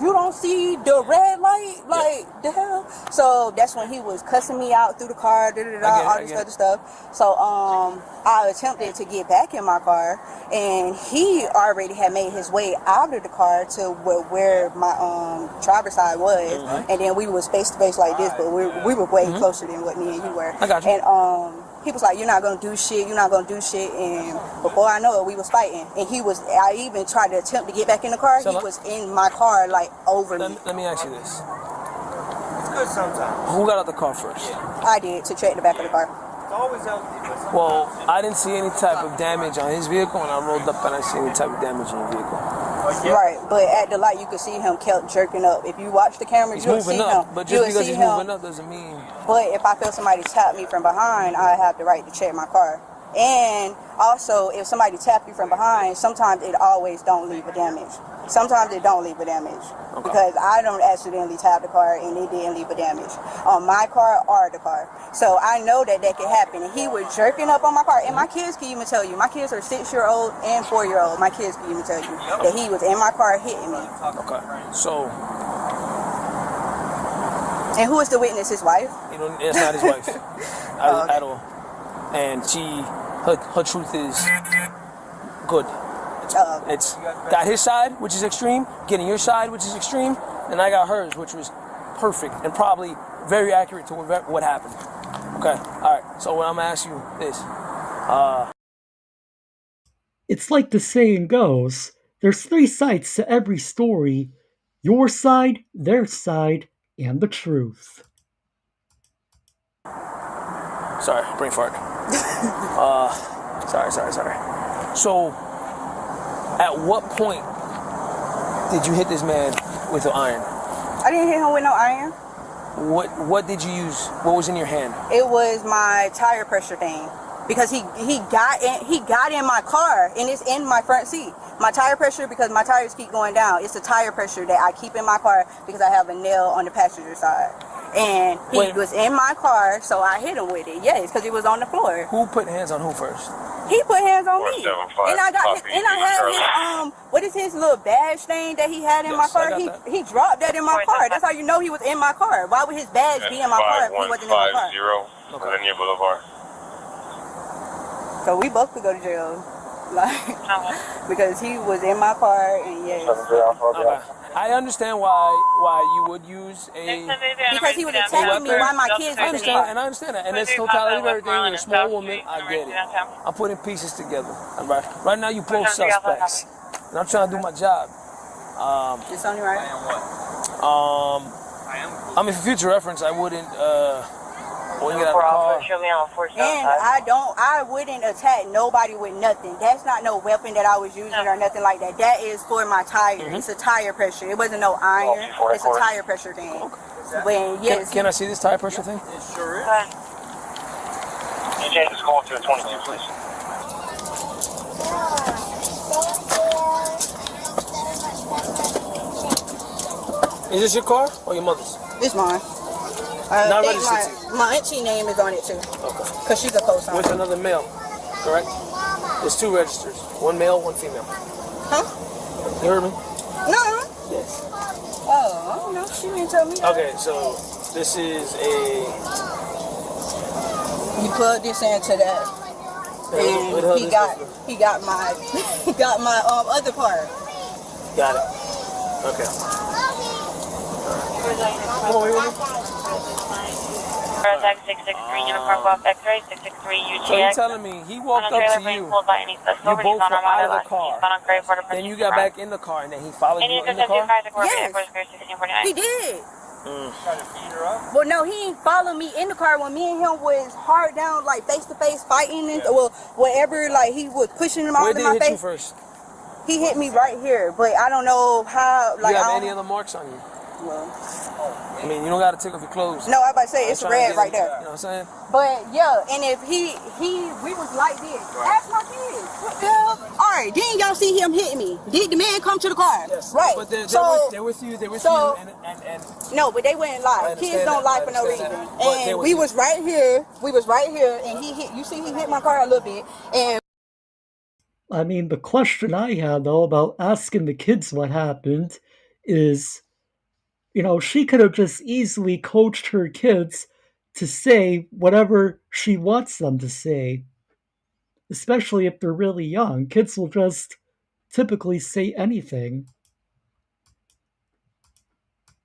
you don't see the red light? Like, the hell? So that's when he was cussing me out through the car, all this other stuff. So I attempted to get back in my car, and he already had made his way out of the car to where my driver's side was. And then we was face to face like this, but we were way closer than what me and you were. I got you. And he was like, you're not gonna do shit, and before I know it, we was fighting. And I even tried to attempt to get back in the car. So he was in my car, like, over me. Let me ask you this. It's good sometimes. Who got out the car first? I did, to check the back of the car. It's always healthy. Well, I didn't see any type of damage on his vehicle, and I rolled up and I see any type of damage on your vehicle. Right, but at the light you could see him kept jerking up. If you watch the camera, you'll see him. But just because he's moving up doesn't mean. But if I feel somebody tap me from behind, I have the right to check my car. And also, if somebody tap you from behind, sometimes it always don't leave a damage. Sometimes it don't leave a damage. Because I don't accidentally tap the car and it didn't leave a damage on my car or the car. So I know that can happen. And he was jerking up on my car. And my kids can even tell you. My kids are 6-year-old and 4-year-old. My kids can even tell you that he was in my car hitting me. Okay. So. And who is the witness? His wife? You know, it's not his wife at all. And her truth is good. It's got his side, which is extreme, getting your side, which is extreme, and I got hers, which was perfect and probably very accurate to what happened. Okay, all right. So what I'm gonna ask you is, it's like the saying goes: there's 3 sides to every story: your side, their side, and the truth. Sorry, brain fart. Sorry. So, at what point did you hit this man with an iron? I didn't hit him with no iron. What did you use? What was in your hand? It was my tire pressure thing. Because he got in my car and it's in my front seat. My tire pressure, because my tires keep going down. It's a tire pressure that I keep in my car because I have a nail on the passenger side. And he was in my car, so I hit him with it. Yes, because he was on the floor. Who put hands on who first? He put hands on me. And I had his what is his little badge thing that he had in my car? He dropped that in my car. That's how you know he was in my car. Why would his badge be in my car if he wasn't in my car? 5150 Linear Boulevard. So we both could go to jail, like, because he was in my car, and yes. Okay. I understand why you would use a... Because he was attacking me while my kids was in the car. I understand that, and it's totality of everything. You're a small woman, I get it. I'm putting pieces together. Right now, you both suspects, and I'm trying to do my job. It's only right. I mean, for future reference, I wouldn't... get out of the car. And I wouldn't attack nobody with nothing. That's not no weapon that I was using or nothing like that. That is for my tire. It's a tire pressure. It wasn't no iron. It's a tire pressure thing. When, yes. Can I see this tire pressure thing? It sure is. You change the score to a 22, please. Is this your car or your mother's? It's mine. Not registered to you. My auntie name is on it too. Okay. Because she's a co-signer. With another male, correct? There's 2 registers. 1 male, 1 female. Huh? You heard me? No. Yes. Oh, I don't know. She didn't tell me that. Okay, so this is a... You plug this into that. and he got my other car. Got it. Okay. Tag 663 Uniform Golf X-ray 663 UGX. So you're telling me he walked up to you, you both were out of the car, then you got back in the car, and then he followed you in the car? Yes, he did. Well, no, he didn't follow me in the car when me and him was hard down, like face to face fighting, and well, whatever, like he was pushing him out of my face. Where did he hit you first? He hit me right here, but I don't know how. Like, you have any other marks on you? Well, I mean, you don't got to take off your clothes. no, I about to say it's red right there. You know what I'm saying? But yeah, and if we was like this, ask my kids. What the hell? All right, then y'all see him hit me. Did the man come to the car? Yes. Right. But they're with you. They're with you. And no, but they wouldn't lie. Kids don't lie for no reason. And we was right here. And he hit. You see, he hit my car a little bit. And I mean, the question I had though about asking the kids what happened is, you know, she could have just easily coached her kids to say whatever she wants them to say, especially if they're really young. Kids will just typically say anything.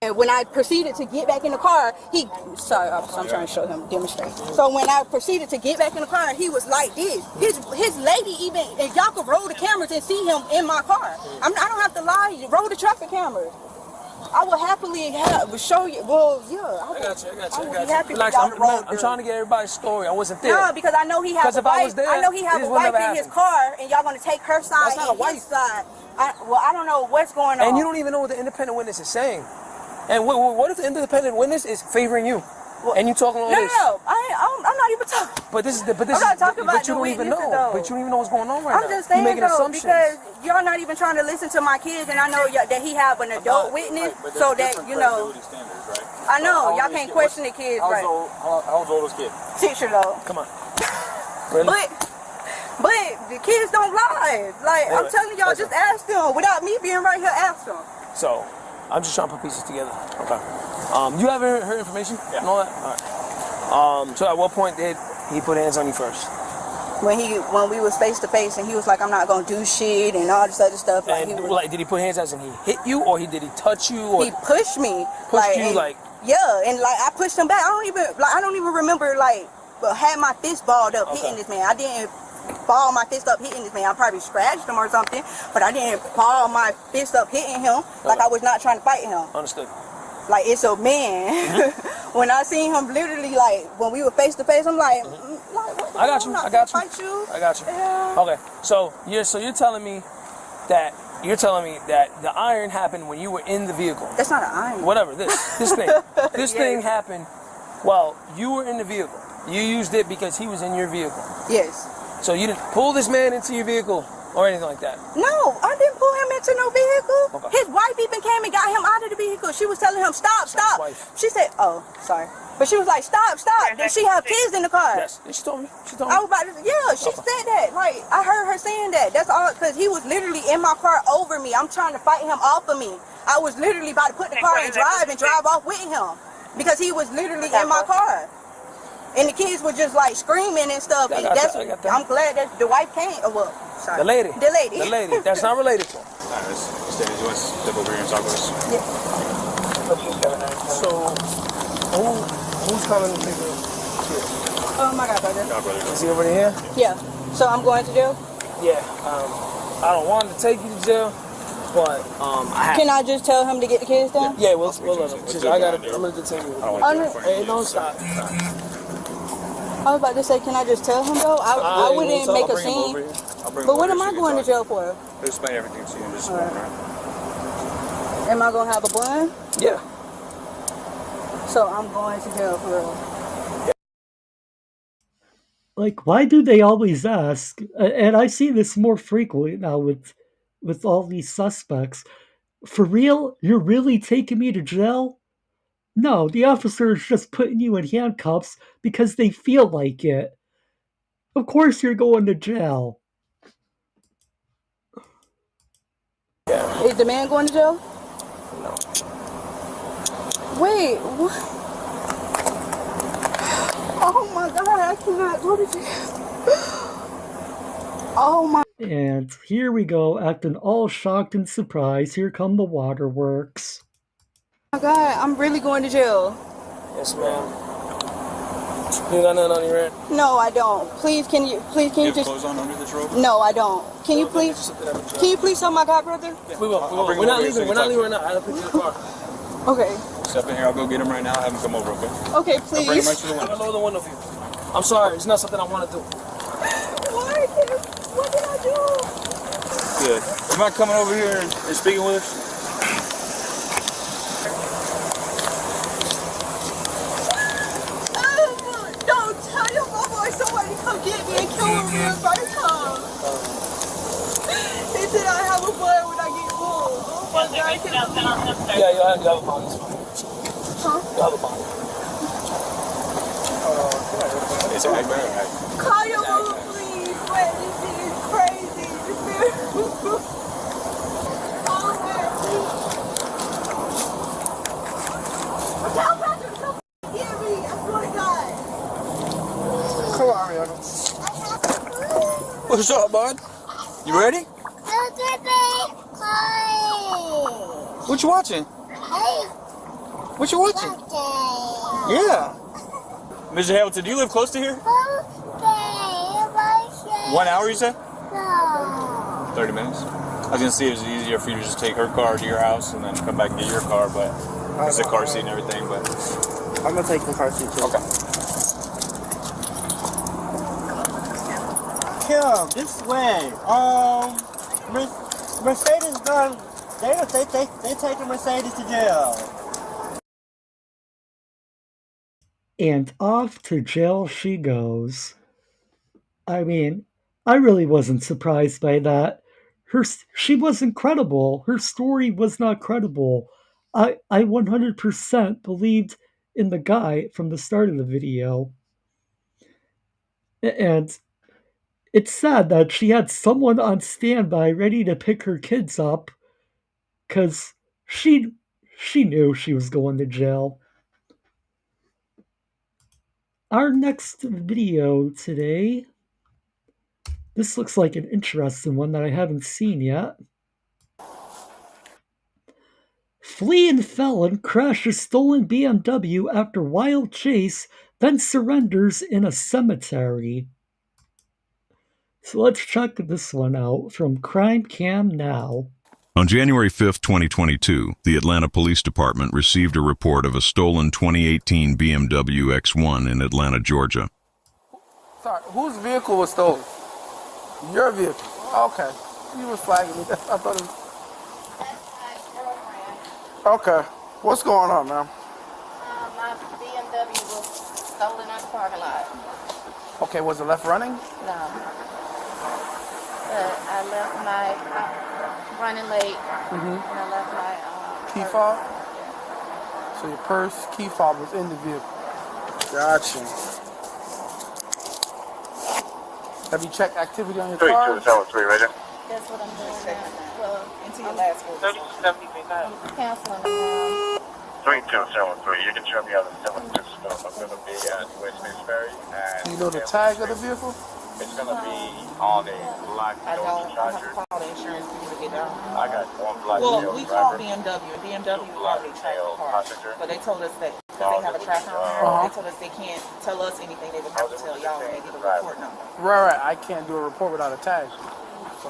And when I proceeded to get back in the car, I'm trying to show him, demonstrate. So when I proceeded to get back in the car, he was like this. His lady even, and y'all could roll the cameras and see him in my car. I don't have to lie, roll the traffic cameras. I would happily show you. Well, yeah. I got you. Relax, I'm trying to get everybody's story. I wasn't there. No, because I know he has a wife. I know he has a wife in his car, and y'all gonna take her side. That's not a wife. His side. I don't know what's going on. And you don't even know what the independent witness is saying. And what if the independent witness is favoring you? And you talking all this? No, I'm not even talking. But I'm not talking about you don't even know. Though. But you don't even know what's going on right now. I'm just saying making though, assumptions. because y'all not even trying to listen to my kids, and I know that he have an adult witness, so that you know. I know y'all can't question the kids, right? How old is kid? 6 years old. Come on. Really? But the kids don't lie. Like I'm telling y'all, just ask them without me being right here. Ask them. So, I'm just trying to put pieces together. Okay. You have her information? Yeah. And all that? All right. So at what point did he put hands on you first? When we was face to face, and he was like, "I'm not gonna do shit," and all this other stuff. And did he put hands as in he hit you, or did he touch you? Or he pushed me. Yeah, and like I pushed him back. I don't even remember had my fist balled up hitting this man. I didn't ball my fist up hitting this man. I probably scratched him or something, but I didn't ball my fist up hitting him. Like I was not trying to fight him. Understood. Like it's a man. Mm-hmm. When I seen him literally, like when we were face to face, I'm like, I got you. I got you. Fight you. I got you. Yeah. Okay. So you're telling me that the iron happened when you were in the vehicle. That's not an iron. Whatever. This thing. This thing happened while you were in the vehicle. You used it because he was in your vehicle. Yes. So you didn't pull this man into your vehicle or anything like that? No, I didn't pull him into no vehicle. Okay. His wife even came and got him out of the vehicle. She was telling him, stop. She said, oh, sorry. But she was like, stop. Did she have kids in the car? Yes. She told me. I was about to, she said that. Like, I heard her saying that. That's all, because he was literally in my car over me. I'm trying to fight him off of me. I was literally about to put the car and drive off with him. Because he was literally in my car. And the kids were just like screaming and stuff. I'm glad that the wife came. Oh, well, sorry. The lady. The lady. That's not related to him. Alright, you want to step over here and talk with us? Yeah. So, who's coming to pick you up? Oh my God, brother. Is he over here? Yeah. So I'm going to jail? Yeah. I don't want to take you to jail, but Can I just tell him to get the kids down? Yeah, we'll let him. I'm gonna detain you. Hey, don't stop. I was about to say, can I just tell him though? I wouldn't make a scene. But what am I going to jail for? He'll explain everything to you in just a moment. Am I going to have a bond? Yeah. So I'm going to jail for real. Like, why do they always ask? And I see this more frequently now with all these suspects. For real? You're really taking me to jail? No, the officer is just putting you in handcuffs because they feel like it. Of course you're going to jail. Yeah. Is the man going to jail? No. Wait, what? Oh my God, I cannot go to jail. Oh my. And here we go, acting all shocked and surprised. Here come the waterworks. Oh my God, I'm really going to jail. Yes, ma'am. You got nothing on you, right? No, I don't. Please, can you just... clothes on under this robe? No, I don't. Can you please tell my God brother? Yeah, we will. We're not leaving right now. I have to pick you in the car. Okay. Step in here. I'll go get him right now. Have him come over, okay? Okay, please. I'll bring him right to the window. I'll lower the window for you. I'm sorry. It's not something I want to do. What did I do? Good. You mind coming over here and speaking with us? Don't tell your mama or somebody come get me and kill me the first time. They said I have a blood when I get home. Oh my God. Yeah, you have a bond. It's fine. Huh? You have a bond. It's all right, man. Call your mama, please. Man, this shit is crazy. Oh, man, please. Tell Patrick to come get me. I swear to God. Come on, Ariana. What's up, bud? You ready? What you watching? What you watching? Yeah. Mr. Hamilton, do you live close to here? 1 hour, you said? 30 minutes. I was gonna see if it was easier for you to just take her car to your house and then come back and get your car, but it's a car seat and everything, but... I'm gonna take the car seat too. Okay. Kim, this way. Mercedes gone. They taking Mercedes to jail. And off to jail she goes. I mean, I really wasn't surprised by that. She wasn't credible. Her story was not credible. I 100% believed in the guy from the start of the video. And it's sad that she had someone on standby ready to pick her kids up because she knew she was going to jail. Our next video today, this looks like an interesting one that I haven't seen yet. Fleeing felon crashes stolen BMW after wild chase, then surrenders in a cemetery. So let's check this one out from Crime Cam Now. On January 5, 2022, the Atlanta Police Department received a report of a stolen 2018 BMW X1 in Atlanta, Georgia. Sorry, whose vehicle was stolen? Your vehicle. Okay. You were flagging me. I thought it was... Okay. What's going on, ma'am? My BMW was stolen out the parking lot. Okay, was it left running? No. I left my running late, and I left my key fob? So your purse, key fob was in the vehicle. Gotcha. Have you checked activity on your car? 3273, right there. That's what I'm doing now. Well, Into your last one. 3073, I'm canceling them now. 3273, you can show me how the cylinder stuff. I'm going to be at West Ferry. Do you know the tag of the vehicle? It's going to be on a black I don't have Charger. to call the insurance people to get down. I got one black Well, tail we called driver. BMW already tracked the car. But they told us that because they have a tracker on there, they told us they can't tell us anything. They would have to tell y'all when they get a report number. Right. I can't do a report without a tag. So.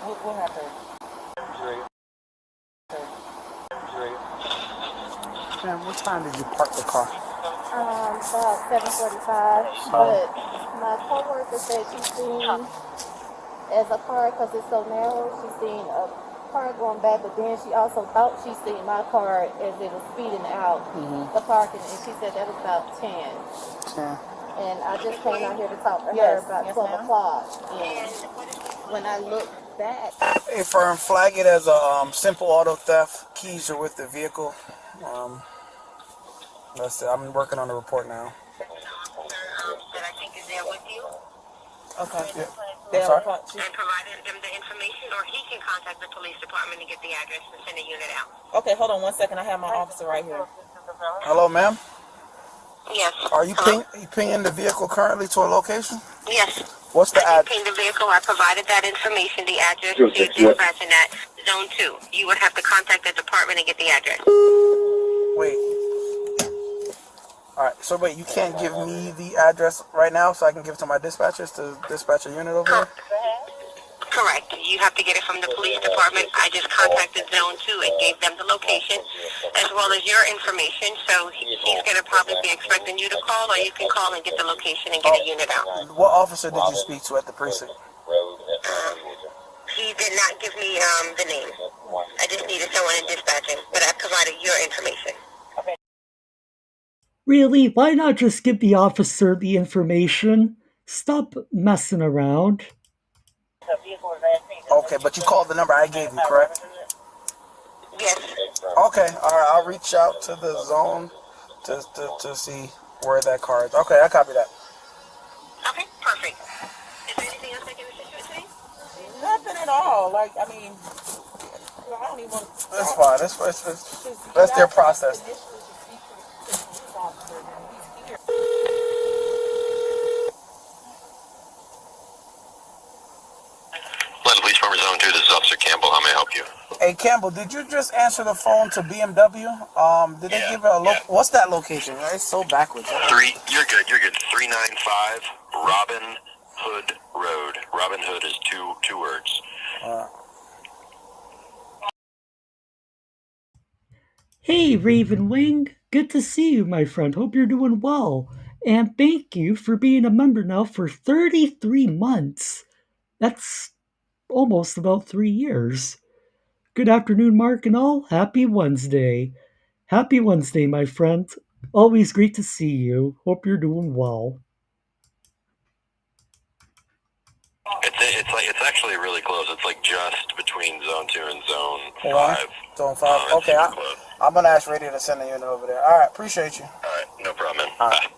We'll have to. Ma'am, what time did you park the car? About 7:45. But my coworker said she's seen as a car because it's so narrow. She's seen a car going back, but then she also thought she seen my car as it was speeding out the parking, and she said that was about 10. And I just came out here to talk to her about 12 o'clock. And when I look back, Hey, firm, flag it as a simple auto theft. Keys are with the vehicle. That's it. I'm working on the report now. Okay. Yeah. And provided him the information, or he can contact the police department and get the address and send a unit out. Okay, hold on 1 second. I have my officer right here. Hello, ma'am. Yes. Are you pinging the vehicle currently to a location? Yes. What's the address? I pinged the vehicle. I provided that information, the address, the dispatch, and that zone 2. You would have to contact the department and get the address. Wait. All right. So wait, you can't give me the address right now, so I can give it to my dispatchers to dispatch a unit over there. Correct. You have to get it from the police department. I just contacted Zone 2 and gave them the location, as well as your information. So he's going to probably be expecting you to call, or you can call and get the location and get a unit out. What officer did you speak to at the precinct? He did not give me the name. I just needed someone in dispatching, but I provided your information. Really? Why not just give the officer the information? Stop messing around. Okay, but you called the number I gave you, correct? Yes. Okay, all right. I'll reach out to the zone to see where that car is. Okay, I copy that. Okay, perfect. Is there anything else I can assist you with today? Nothing at all. Like, I mean, I don't even want to... That's fine. That's their process. Police Department Zone 2, this is Officer Campbell. How may I help you? Hey, Campbell, did you just answer the phone to BMW? Did they give a what's that location? It's so backwards. You're good. 395 Robin Hood Road. Robin Hood is two words. Hey, Raven Wing. Good to see you, my friend. Hope you're doing well. And thank you for being a member now for 33 months. That's almost about 3 years. Good afternoon, Mark and all. Happy Wednesday. Happy Wednesday, my friend. Always great to see you. Hope you're doing well. It's actually really close. It's like just between Zone 2 and Zone 5. Zone 5. Okay, I'm gonna ask Radio to send a unit over there. All right, appreciate you. All right, no problem, man. All right.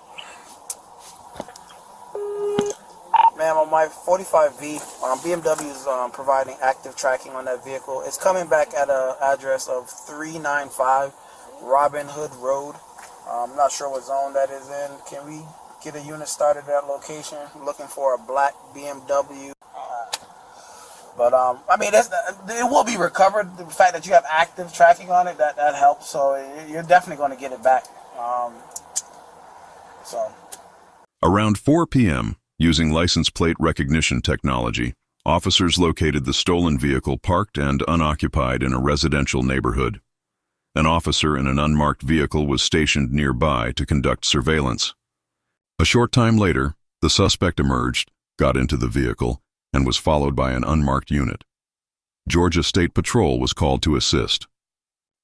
Ma'am, on my 45V, BMW is providing active tracking on that vehicle. It's coming back at an address of 395 Robin Hood Road. I'm not sure what zone that is in. Can we get a unit started at that location? I'm looking for a black BMW. But, I mean, it will be recovered. The fact that you have active tracking on it, that helps. So you're definitely going to get it back. Around 4 p.m., using license plate recognition technology, officers located the stolen vehicle parked and unoccupied in a residential neighborhood. An officer in an unmarked vehicle was stationed nearby to conduct surveillance. A short time later, the suspect emerged, got into the vehicle, and was followed by an unmarked unit. Georgia State Patrol was called to assist.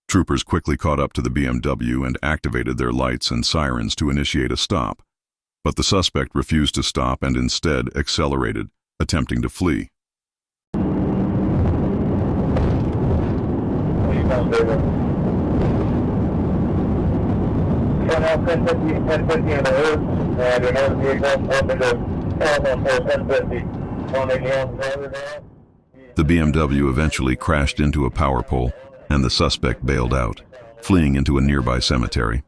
Troopers quickly caught up to the BMW and activated their lights and sirens to initiate a stop. But the suspect refused to stop and instead accelerated, attempting to flee. The BMW eventually crashed into a power pole, and the suspect bailed out, fleeing into a nearby cemetery.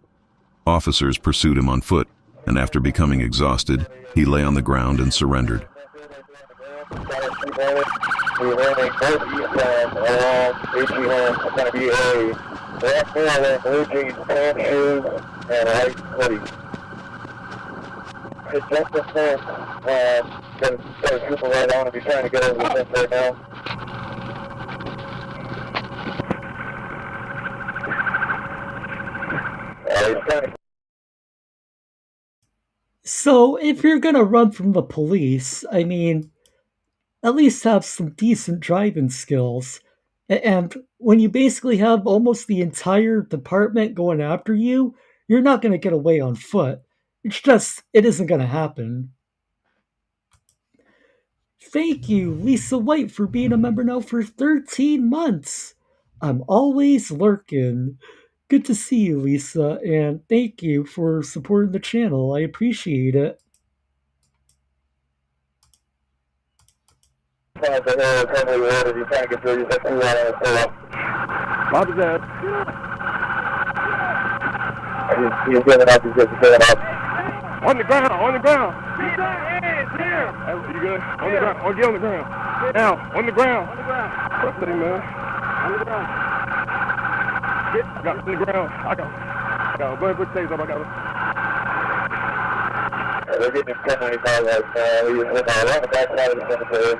Officers pursued him on foot, and after becoming exhausted, he lay on the ground and surrendered. So, if you're gonna run from the police, I mean, at least have some decent driving skills. And when you basically have almost the entire department going after you, you're not gonna get away on foot. It isn't gonna happen. Thank you, Lisa White, for being a member now for 13 months. I'm always lurking. Good to see you, Lisa, and thank you for supporting the channel. I appreciate it. He's giving up. He's giving up. On the ground. On the ground. He's on hands here. You good? On the ground. Get on the ground. Now, on the ground. On the ground. What's that, man? On the ground. Got on the ground. I got him. Go ahead, put the taser up. I got him. They're getting 1095 right now. He's on the back side of the cemetery.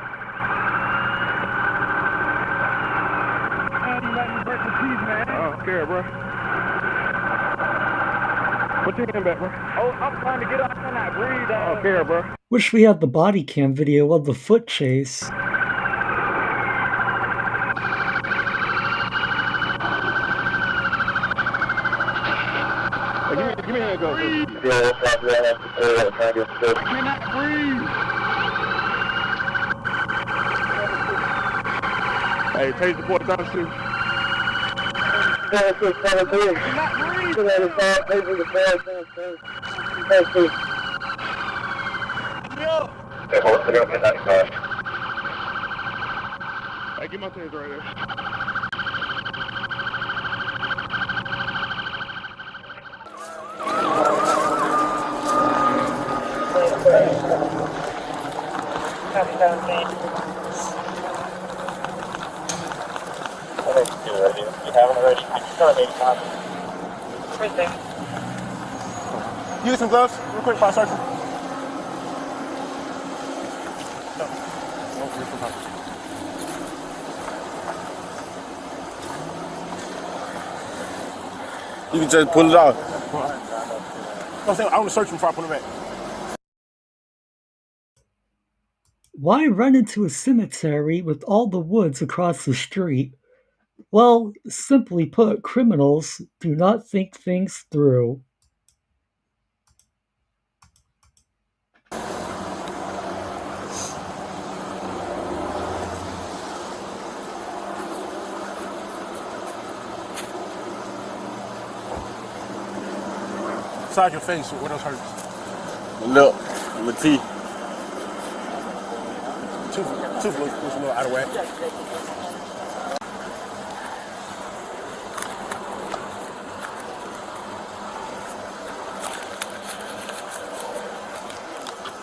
I don't care, bro. Put your hand back, bro. Oh, I'm trying to get up. I cannot breathe. I don't care, bro. Wish we had the body cam video of the foot chase. Hey, give me a hand, go. I cannot breathe. Hey, take the boy down, too. Hey, get my taser right there. You haven't already. Start 85. Right there. You get some gloves, real quick, before I start you. You can just pull it off. I want to search him before I put it back. Why run into a cemetery with all the woods across the street? Well, simply put, criminals do not think things through. Inside your face, what else hurts? The lip, and the teeth. Tooth looks a little out of whack.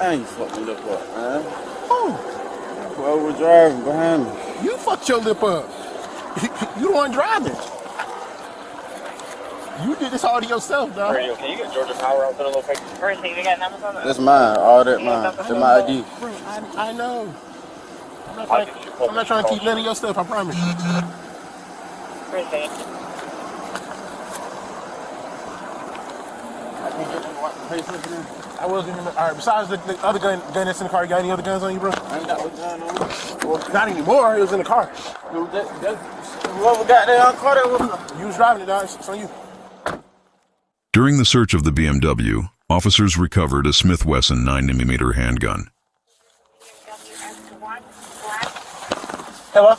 I ain't fucked my lip up, man. Whoever was driving behind me. You fucked your lip up. You the one driving. You did this all to yourself, dog. Radio, can you get Georgia Power out to the location? First thing, we got numbers on that? That's mine, all that mine. That's my ID. I know. I'm not trying to keep none of your stuff, I promise you. First thing. I was in the, all right, besides the other gun that's in the car, you got any other guns on you, bro? I ain't got no gun on me. Well, not anymore, it was in the car. Whoever got that car, that was you was driving it, dog. It's on you. During the search of the BMW, officers recovered a Smith Wesson 9mm handgun. Hello?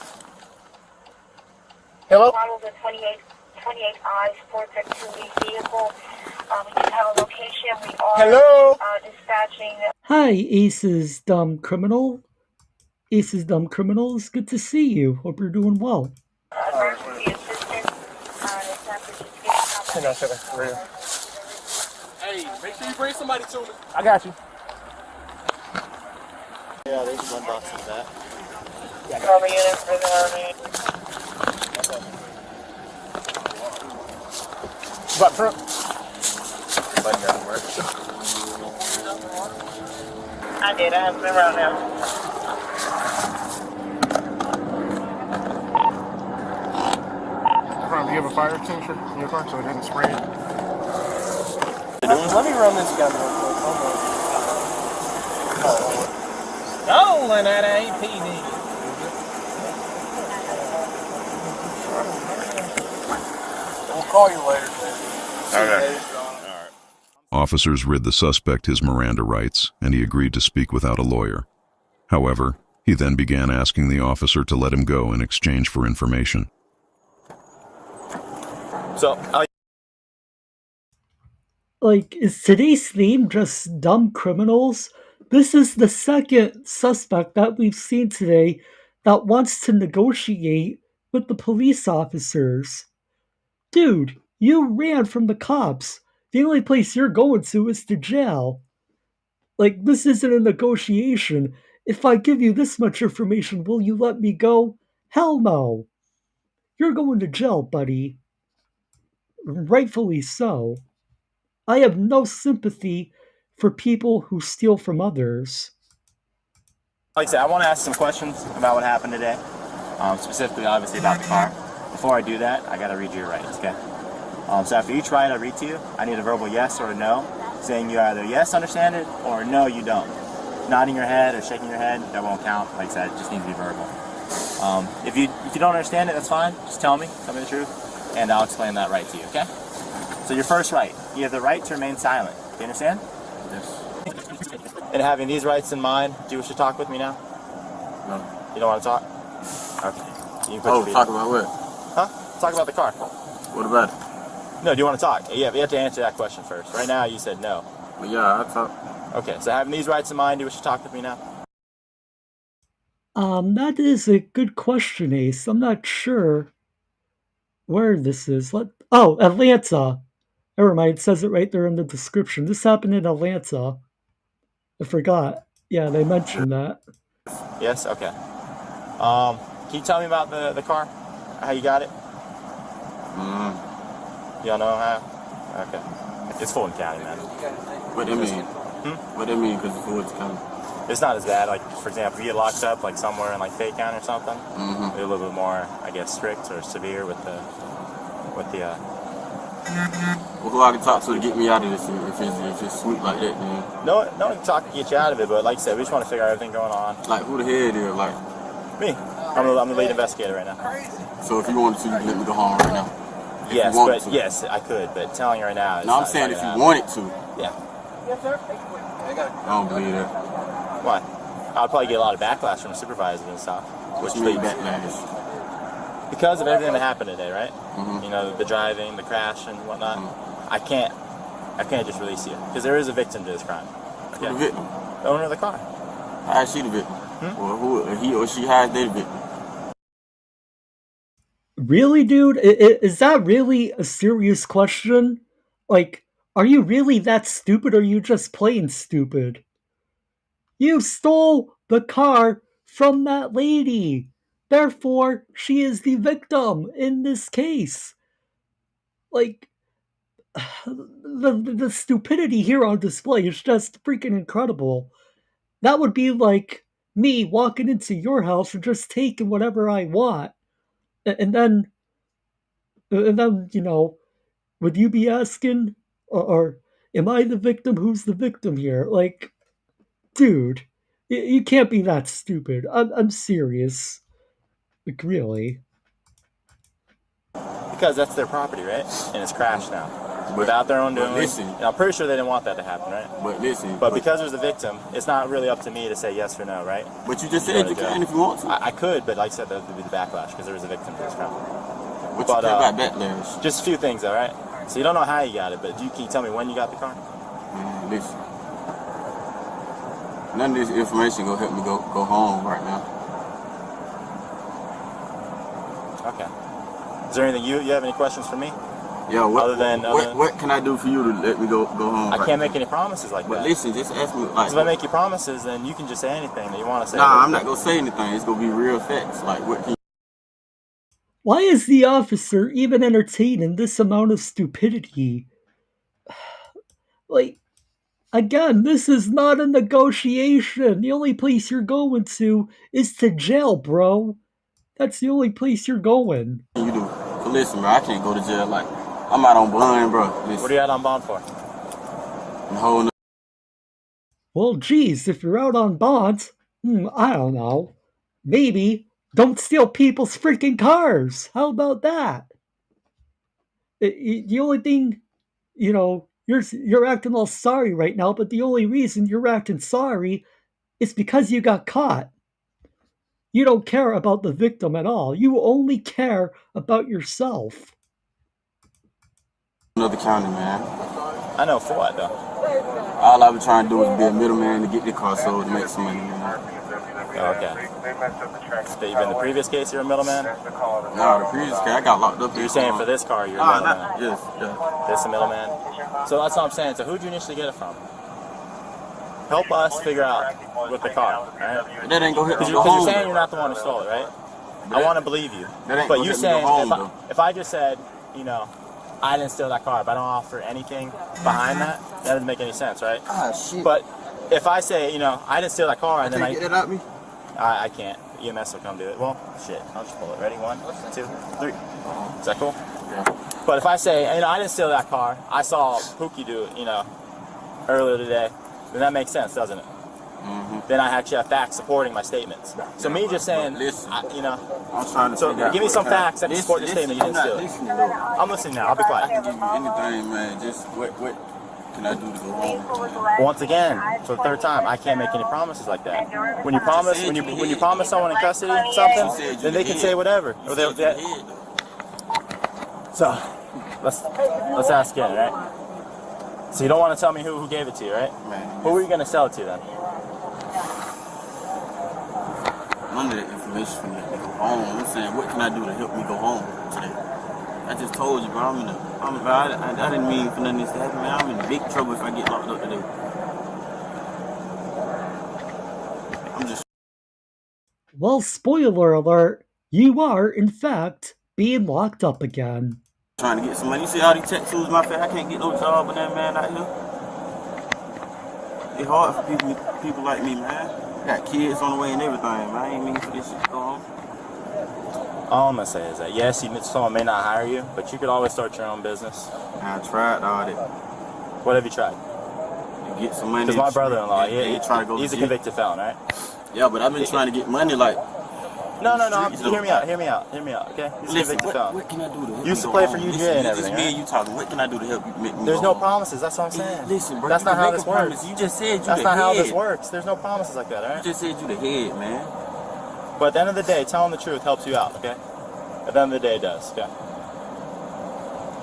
Hello? Model the 28I Sports Activity vehicle. We do have a location. We are Hello? Dispatching. Hi, Ace's Dumb Criminal. Ace's Dumb Criminal, it's good to see you. Hope you're doing well. Emergency assistance. Hang on a second. Real. Hey, make sure you bring somebody to me. I got you. Yeah, there's one box in that. Cover unit for the Army. About front. I did. I have them around now. Do you have a fire extinguisher in your car so it doesn't spray? Let me run this gun real quick. Stolen at APD. We'll call you later. Okay. Officers rid the suspect his Miranda rights, and he agreed to speak without a lawyer. However, he then began asking the officer to let him go in exchange for information. So, Like, is today's theme just dumb criminals? This is the second suspect that we've seen today that wants to negotiate with the police officers. Dude, you ran from the cops. The only place you're going to is to jail. Like, this isn't a negotiation. If I give you this much information, will you let me go? Hell no. You're going to jail, buddy. Rightfully so. I have no sympathy for people who steal from others. Like I said, I want to ask some questions about what happened today. Specifically, obviously, about the car. Before I do that, I got to read you your rights, okay? So after each right I read to you, I need a verbal yes or a no, saying you either yes, understand it, or no, you don't. Nodding your head or shaking your head, that won't count. Like I said, it just needs to be verbal. If you don't understand it, that's fine. Just tell me the truth, and I'll explain that right to you, okay? So your first right, you have the right to remain silent. Do you understand? Yes. And having these rights in mind, do you wish to talk with me now? No. You don't want to talk? Okay. You can talk about what? Huh? Talk about the car. What about it? No, do you want to talk? Yeah, but you have to answer that question first. Right now, you said no. Well, yeah, I'll talk. Okay, so having these rights in mind, do you wish to talk with me now? That is a good question, Ace. I'm not sure where this is. Oh, Atlanta. Never mind, it says it right there in the description. This happened in Atlanta. I forgot. Yeah, they mentioned that. Yes? Okay. Can you tell me about the car? How you got it? You don't know how? Okay. It's Fulton County, man. What do you mean? What do you mean, because it's Fulton County? It's not as bad. Like, for example, if you get locked up, like, somewhere in, like, Fayette County or something, they're a little bit more, I guess, strict or severe with the Well, who I can talk to get me out of this if it's sweet like that, then? No one can talk to get you out of it, but like I said, we just want to figure out everything going on. Like, who the head is, like? Me. I'm the lead investigator right now. So if you wanted to, you can let me go home right now? Yes, I could, but telling you right now... No, I'm saying if you wanted to. Yeah. Yes, sir. I don't believe that. Why? I'll probably get a lot of backlash from supervisors and stuff. Which means backlash? Because of everything that happened today, right? You know, the driving, the crash, and whatnot. I can't just release you because there is a victim to this crime. Who's the victim? The owner of the car. How is she the victim? Well, who he or she has their victim? Really, dude? Is that really a serious question? Like, are you really that stupid or are you just plain stupid? You stole the car from that lady. Therefore, she is the victim in this case. Like, the stupidity here on display is just freaking incredible. That would be like me walking into your house and just taking whatever I want. And then, you know, would you be asking, or am I the victim? Who's the victim here? Like, dude, you can't be that stupid. I'm serious. Like, really. Because that's their property, right? And it's crashed now. Without their own doing. Listen. And I'm pretty sure they didn't want that to happen, right? But listen. But because there's a victim, it's not really up to me to say yes or no, right? But you just said you can if you want to. I could, but like I said, that would be the backlash because there was a victim to this crime. What you care about backlash? Just a few things, all right? So you don't know how you got it, but can you tell me when you got the car? Listen. None of this information gonna help me go home right now. Okay. Is there anything you have any questions for me? Yeah. What can I do for you to let me go home? I can't make any promises like that. But listen, just ask me. Like, if I make you promises, then you can just say anything that you want to say. Nah, I'm not gonna say anything. It's gonna be real facts. Like what? Why is the officer even entertaining this amount of stupidity? Like, again, this is not a negotiation. The only place you're going to is to jail, bro. That's the only place you're going. You do. But listen, bro, I can't go to jail. Like, I'm out on bond, bro. Listen. What are you out on bond for? Well, geez, if you're out on bond, I don't know. Maybe don't steal people's freaking cars. How about that? The only thing, you know, you're acting all sorry right now, but the only reason you're acting sorry is because you got caught. You don't care about the victim at all. You only care about yourself. Another county, man. I know for what, though? All I was trying to do is be a middleman to get the car sold to make some money. Oh, okay. So even the previous case, you're a middleman? No, the previous case, I got locked up. You're saying for this car, you're a middleman? Yes. This a middleman? So that's what I'm saying. So who'd you initially get it from? Help us figure out with the car, right? That ain't gonna hit me. Because you're saying you're not the one who stole it, right? I want to believe you. But you saying, if I just said, you know, I didn't steal that car, but I don't offer anything behind that, that doesn't make any sense, right? Ah, shit. But if I say, you know, I didn't steal that car, and then get it out me? I can't. EMS will come do it. Well, shit. I'll just pull it. Ready? 1, 2, 3. Is that cool? Yeah. But if I say, you know, I didn't steal that car, I saw Pookie do it, you know, earlier today, then that makes sense, doesn't it? Then I actually have facts supporting my statements. So me just saying, you know, I'm trying to so give me some facts that support your statement you didn't steal it. I'm listening now. I'll be quiet. I can give you anything, man. Just what can I do to go home? Once again, for the third time, I can't make any promises like that. When you promise, when you promise someone in custody something, then they can say whatever. Or so let's ask again, right? So you don't want to tell me who gave it to you, right? Who were you going to sell it to then? None of that information for me to go home. I'm saying, what can I do to help me go home today? I just told you, bro. I didn't mean for nothing to happen, man. I'm in big trouble if I get locked up today. I'm just. Well, spoiler alert, you are, in fact, being locked up again. Trying to get some money. You see all these tattoos in my face? I can't get no job with that man out here. It's hard for people like me, man. Got kids on the way and everything, man. I ain't mean for this shit to go on. All I'm gonna say is that yes, someone may not hire you, but you could always start your own business. I tried all that. What have you tried? To get some money. Because my brother-in-law, he's a legit. convicted felon, right? Yeah, but I've been trying to get money like. No. Hear me out, okay? He's a convicted felon. What can I do to help you used to me play go for home? UJ and everything, It's me right? and you talking. What can I do to help you make me There's go no home? promises, that's what I'm saying. Listen, bro. That's not how this works. You just said you That's the not how head. this works. There's no promises like that, alright? You just said you the head, man. But at the end of the day, telling the truth helps you out, okay? At the end of the day, it does, okay? I'm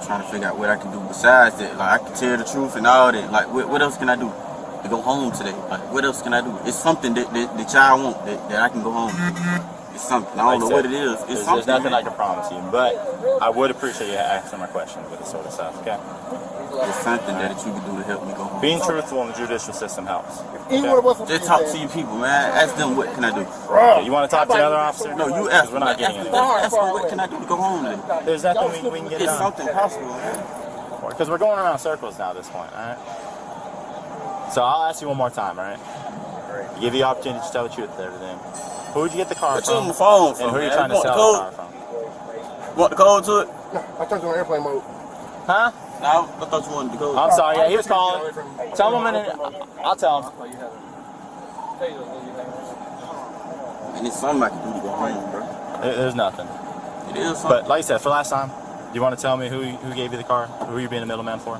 trying to figure out what I can do besides that. Like, I can tell the truth and all that. Like, what else can I do to go home today? Like, what else can I do? It's something that y'all want that I can go home. It's something. I don't know what it is. There's nothing I can promise you, but I would appreciate you asking my questions with this sort of stuff, okay? It's something that you can do to help me go home. Being truthful in the judicial system helps. Okay? Just talk to your people, man. Ask them what can I do. Okay, you want to talk to another officer? No, you ask. We're not getting into Ask them what can I do to go home today. There's nothing we can get done. It's something possible, man. Because we're going around circles now at this point, alright? So I'll ask you one more time, alright? Give you the opportunity to tell the truth and everything. Who would you get the car from? On the phone from, and who are you man. trying to sell the car from? Want the code to it? No, I turned on airplane mode. Huh? No, I thought you wanted the code. I'm sorry, yeah, he was calling. Tell him a minute. I'll tell him. And it's something I can do to go home, bro. There's nothing. It is something. But like I said, for last time, do you want to tell me who gave you the car? Who are you being a middleman for?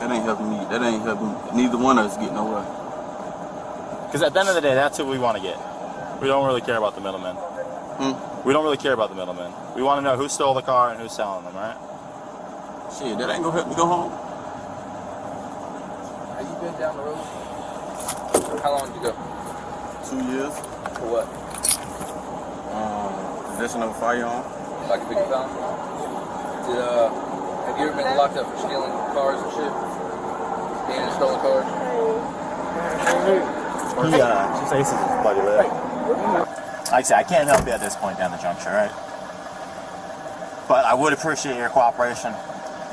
That ain't helping me. That ain't helping neither one of us get nowhere. Because at the end of the day, that's who we want to get. We don't really care about the middlemen. We don't really care about the middlemen. We want to know who stole the car and who's selling them, right? Shit, that ain't gonna help me go home. Have you been down the road? How long did you go? 2 years. For what? Possession of a firearm. Like a big felon? Have you ever been locked up for stealing cars and shit? Being in stolen cars? She says his bloody lip. Like I said, I can't help you at this point down the juncture, right? But I would appreciate your cooperation,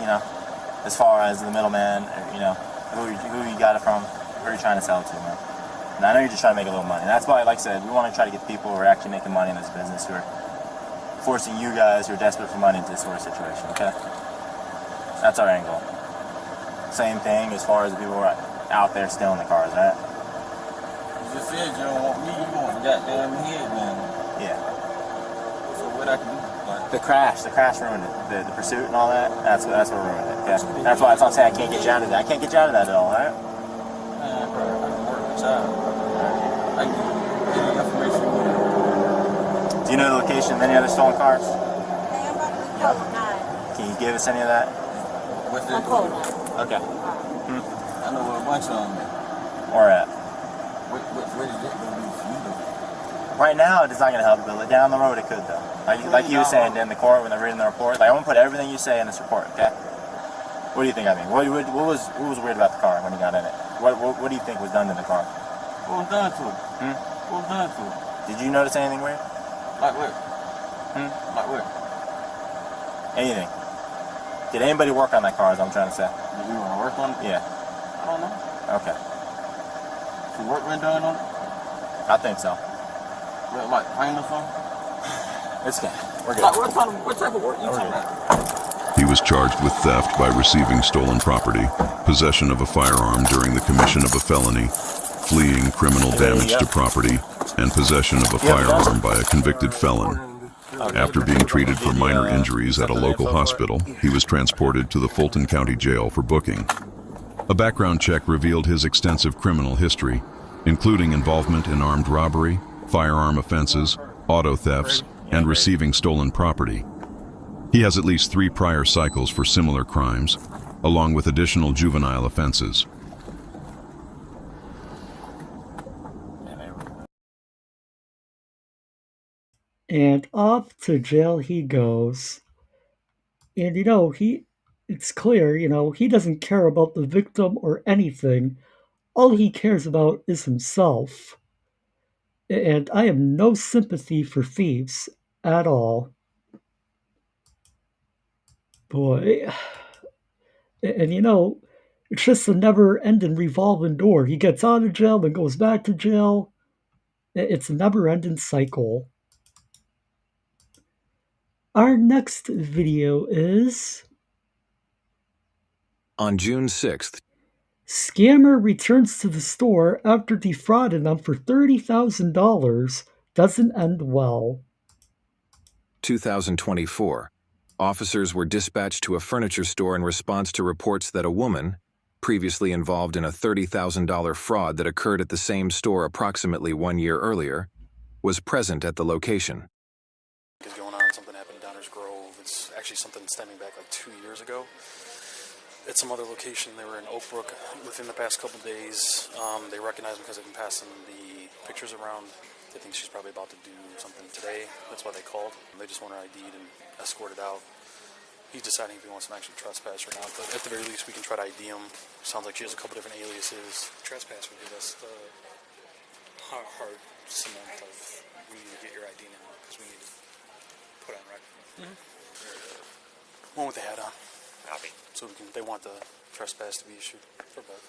you know, as far as the middleman, or, you know, who you got it from, who you're trying to sell it to, man. And I know you're just trying to make a little money. And that's why, like I said, we want to try to get people who are actually making money in this business, who are forcing you guys who are desperate for money into this sort of situation, okay? That's our end goal. Same thing as far as the people who are out there stealing the cars, right? You just said you don't want me, you want the goddamn head, man. Yeah. So what I can do? The crash ruined it. The pursuit and all that, that's what ruined it. Okay? That's why I'm saying I can't get you out of that. I can't get you out of that at all, right? Man, bro, I can work with y'all. I can get the information. Do you know the location of any other stolen cars? Can you give us any of that? What's that? Okay. I know where a bunch of them. Where at? What is it going to be for you? Right now, it's not going to help, but down the road it could, though. Like you were saying in the court when they're reading the report. Like, I'm going to put everything you say in this report, okay? What do you think I mean? What was weird about the car when you got in it? What do you think was done to the car? What was done to it? What was done to it? Did you notice anything weird? Like where? Like where? Anything. Did anybody work on that car, as I'm trying to say? Did we want to work on it? Yeah. I don't know. Okay. Some work been done on it? I think so. Like paint or something? It's good. We're good. Like, what type of work you talking about? He was charged with theft by receiving stolen property, possession of a firearm during the commission of a felony, fleeing criminal damage to property, and possession of a firearm by a convicted felon. After being treated for minor injuries at a local hospital, he was transported to the Fulton County Jail for booking. A background check revealed his extensive criminal history, including involvement in armed robbery, firearm offenses, auto thefts, and receiving stolen property. He has at least 3 prior cycles for similar crimes, along with additional juvenile offenses. And off to jail he goes. And it's clear, he doesn't care about the victim or anything. All he cares about is himself. And I have no sympathy for thieves at all. Boy. And it's just a never-ending revolving door. He gets out of jail, then goes back to jail. It's a never-ending cycle. Our next video is... On June 6th, Scammer returns to the store after defrauding them for $30,000. Doesn't end well. 2024, officers were dispatched to a furniture store in response to reports that a woman, previously involved in a $30,000 fraud that occurred at the same store approximately 1 year earlier, was present at the location. Is going on. Something happened in Downers Grove. It's actually something stemming back like 2 years ago. At some other location, they were in Oak Brook within the past couple days. They recognized him because they've been passing the pictures around. They think she's probably about to do something today. That's why they called. They just want her ID'd and escorted out. He's deciding if he wants to actually trespass or not, but at the very least, we can try to ID him. Sounds like she has a couple different aliases. Trespass would give us the hard cement of we need to get your ID now because we need to put on record. One with the hat on. Copy. So they want the trespass to be issued for both.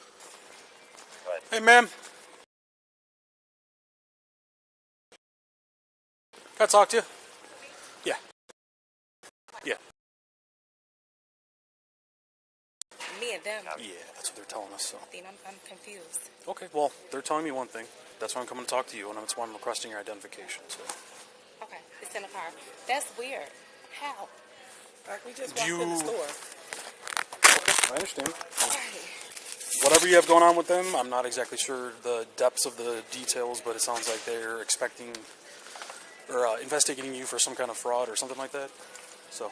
Hey, ma'am. Can I talk to you? Yeah. Yeah. Me and them? Yeah, that's what they're telling us, so. Then I'm confused. Okay, well, they're telling me one thing. That's why I'm coming to talk to you, and that's why I'm requesting your identification, so. Okay, it's in the car. That's weird. How? Like, we just walked in the store. I understand. Whatever you have going on with them, I'm not exactly sure the depths of the details, but it sounds like they're expecting or investigating you for some kind of fraud or something like that. So,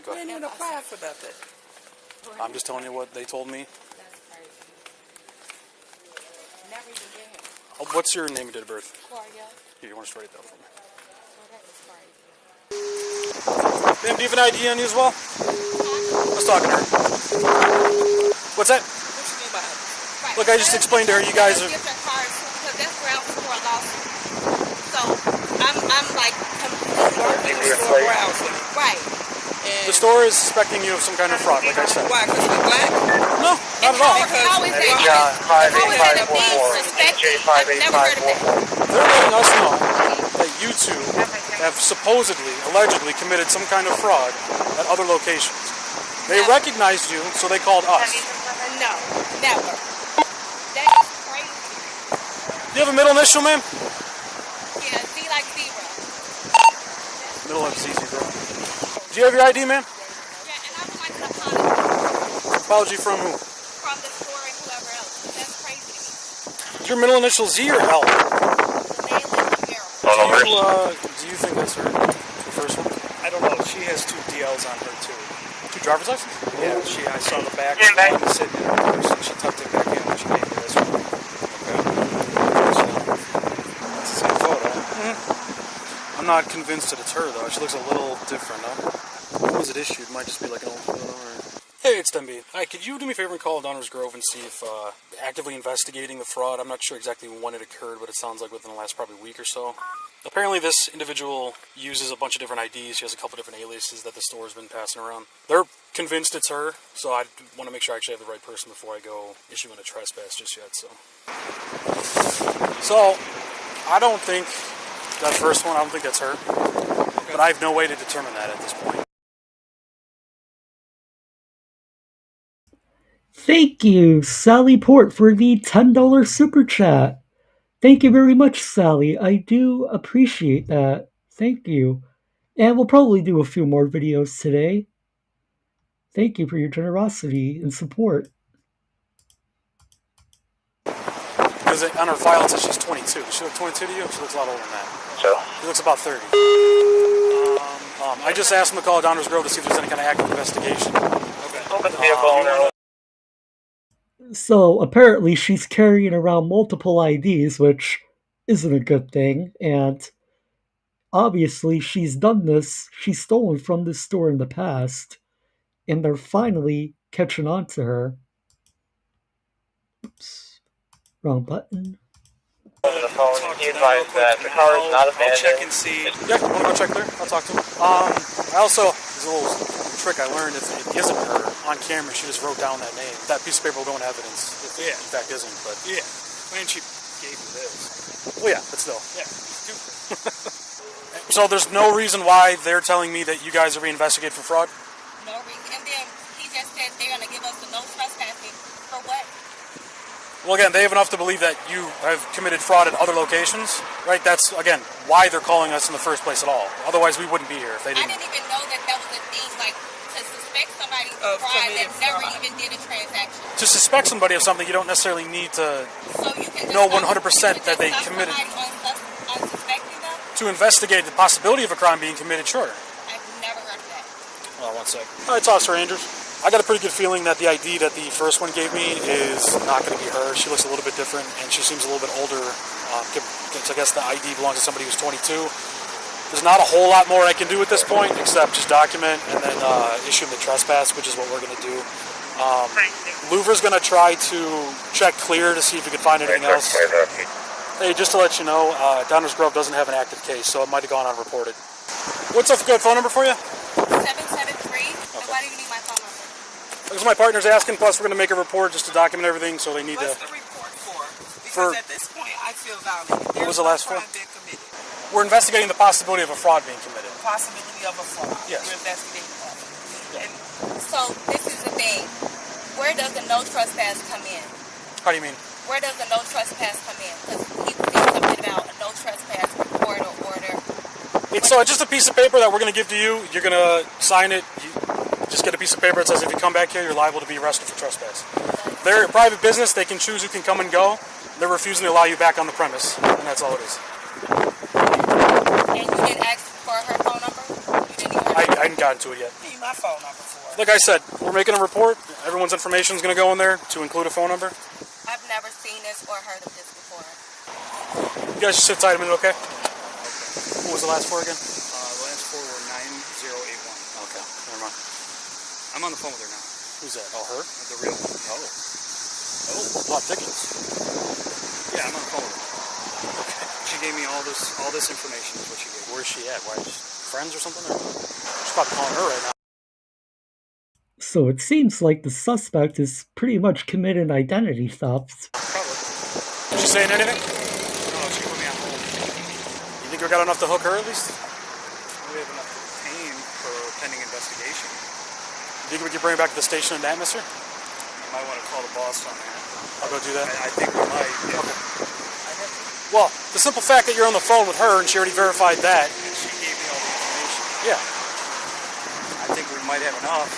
go We ahead. didn't even apply for nothing. I'm just telling you what they told me. Never even been here. Oh, what's your name and date of birth? Claudia. Here, you want to write it down for me? Oh, that is crazy. Ma'am, do you have an ID on you as well? I was talking to her. What's that? Right. Look, I just explained to her you guys are... Get your card, because that's where I was for a lawsuit. So, I'm like completely browsing. Right. The store is suspecting you of some kind of fraud, like I said. Why? Because we're black? No, not at all. How is that a being suspected? I've never heard of that. They're letting us know that you two have supposedly, allegedly committed some kind of fraud at other locations. They recognized you, so they called us. No, never. That is crazy. Do you have a middle initial, ma'am? Yeah, Z like zero. Middle of ZZ, bro. Do you have your ID, ma'am? Yeah, and I would like to apologize. Apology from who? From the store and whoever else. That's crazy to me. Is your middle initial Z or L? Do you think that's her? The first one? I don't know. She has 2 DLs on her too. 2 driver's licenses? Yeah, I saw the back one sitting in her purse and she tucked it back in when she gave me this one. Okay. That's the same photo. I'm not convinced that it's her, though. She looks a little different, huh? When was it issued? Might just be like an old photo or... Hey, it's Demby. Hi, could you do me a favor and call Downers Grove and see if actively investigating the fraud? I'm not sure exactly when it occurred, but it sounds like within the last probably week or so. Apparently this individual uses a bunch of different IDs. She has a couple different aliases that the store's been passing around. They're convinced it's her, so I want to make sure I actually have the right person before I go issuing a trespass just yet, so... So, I don't think that first one, I don't think that's her. But I have no way to determine that at this point. Thank you, Sally Port, for the $10 super chat. Thank you very much, Sally. I do appreciate that. Thank you. And we'll probably do a few more videos today. Thank you for your generosity and support. Because on her file it says she's 22. Does she look 22 to you? She looks a lot older than that. So? She looks about 30. I just asked him to call Downers Grove to see if there's any kind of active investigation. Open the vehicle. So apparently she's carrying around multiple IDs, which isn't a good thing, and obviously she's done this, she's stolen from this store in the past, and they're finally catching on to her. Oops. Wrong button. The phone, he advised that the car is not abandoned. I'll check and see. Yeah, you want to go check there? I'll talk to him. I also, there's a little trick I learned. If it isn't her on camera, she just wrote down that name. That piece of paper will go in evidence. If it in fact isn't, but yeah. I mean, she gave you this. Well, yeah, but still. Yeah. So there's no reason why they're telling me that you guys are being investigated for fraud? No reason. And then he just said they're going to give us the no trespassing for what? Well, again, they have enough to believe that you have committed fraud at other locations, right? That's, again, why they're calling us in the first place at all. Otherwise, we wouldn't be here if they didn't. I didn't even know that that was a thing, like, to suspect somebody of fraud that never even did a transaction. To suspect somebody of something, you don't necessarily need to know 100% that they committed. Unsuspecting them? To investigate the possibility of a crime being committed, sure. I've never heard of that. Oh, one sec. All right, Officer Andrews. I got a pretty good feeling that the ID that the first one gave me is not going to be her. She looks a little bit different, and she seems a little bit older. So I guess the ID belongs to somebody who's 22. There's not a whole lot more I can do at this point, except just document and then issue the trespass, which is what we're going to do. Louver's going to try to check clear to see if he can find anything else. Hey, just to let you know, Downers Grove doesn't have an active case, so it might have gone unreported. What's a good phone number for you? 773. Why do you need my phone number? Because my partner's asking, plus we're going to make a report just to document everything, so they need What's the report for? Because at this point, I feel violated. What was the last one? Been committed. We're investigating the possibility of a fraud being committed. Possibility of a fraud. Yes. We're investigating fraud. And so this is the thing. Where does the no trespass come in? How do you mean? Where does the no trespass come in? Because he said something about a no trespass report or order. It's just a piece of paper that we're going to give to you. You're going to sign it. You just get a piece of paper that says if you come back here, you're liable to be arrested for trespass. They're a private business. They can choose who can come and go. They're refusing to allow you back on the premise, and that's all it is. And you didn't ask for her phone number? You didn't even I hadn't gotten to it yet. Need my phone number for her. Like I said, we're making a report. Everyone's information is going to go in there to include a phone number. I've never seen this or heard of this before. You guys just sit tight a minute, okay? What was the last four again? The last four were 9081. Okay, never mind. I'm on the phone with her now. Who's that? Oh, her? The real one. Oh, plot thickens. Yeah, I'm on the phone with her. Okay. She gave me all this information is what she gave me. Where's she at? Why? Friends or something? Or? She's probably calling her right now. So it seems like the suspect is pretty much committed identity theft. Probably. Is she saying anything? No, she put me on hold. You think we got enough to hook her at least? We have enough to detain for pending investigation. You think we could bring her back to the station and that, mister? You might want to call the boss on that. I'll go do that. I think we might. Yeah. Okay. Well, the simple fact that you're on the phone with her and she already verified that. And she gave me all the information. Yeah. I think we might have enough.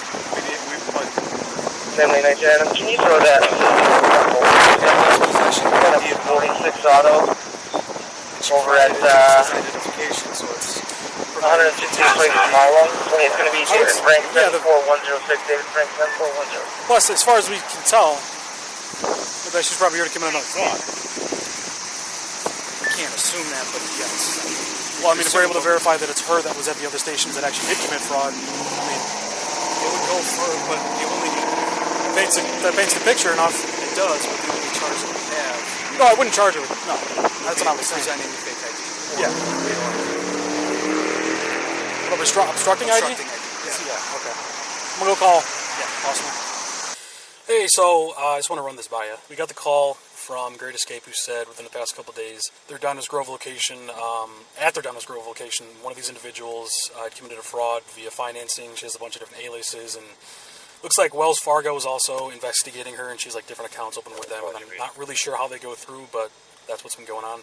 But 79 Adam, can you throw that? possession of 46 auto over at identification, so it's 115 place Marlow. It's going to be David Frank 14106, David Frank 14106. Plus, as far as we can tell, I bet she's probably here to commit another fraud. Can't assume that, but yes. Well, I mean, if we're able to verify that it's her that was at the other stations that actually did commit fraud, I mean, it would go for, but the only that paints the picture enough. It does, but the only charge that we have. No, I wouldn't charge her with. No, that's what I was saying. Presenting the fake ID. Yeah. What, obstructing ID? Obstructing ID. Yeah. Okay. I'm gonna go call. Yeah. Awesome. Hey, so I just want to run this by you. We got the call from Great Escape who said within the past couple of days, their Downers Grove location, at their Downers Grove location, one of these individuals had committed a fraud via financing. She has a bunch of different aliases, and looks like Wells Fargo is also investigating her, and she's like different accounts open with them, and I'm not really sure how they go through, but that's what's been going on.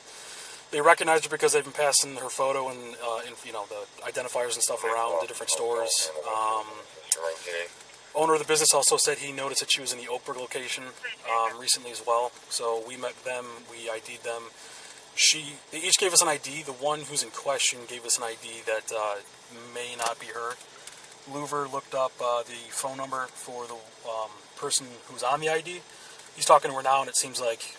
They recognized her because they've been passing her photo and you know, the identifiers and stuff around the different stores. Owner of the business also said he noticed that she was in the Oak Brook location recently as well. So we met them, we ID'd them. They each gave us an ID. The one who's in question gave us an ID that may not be her. Louver looked up the phone number for the person who's on the ID. He's talking to her now, and it seems like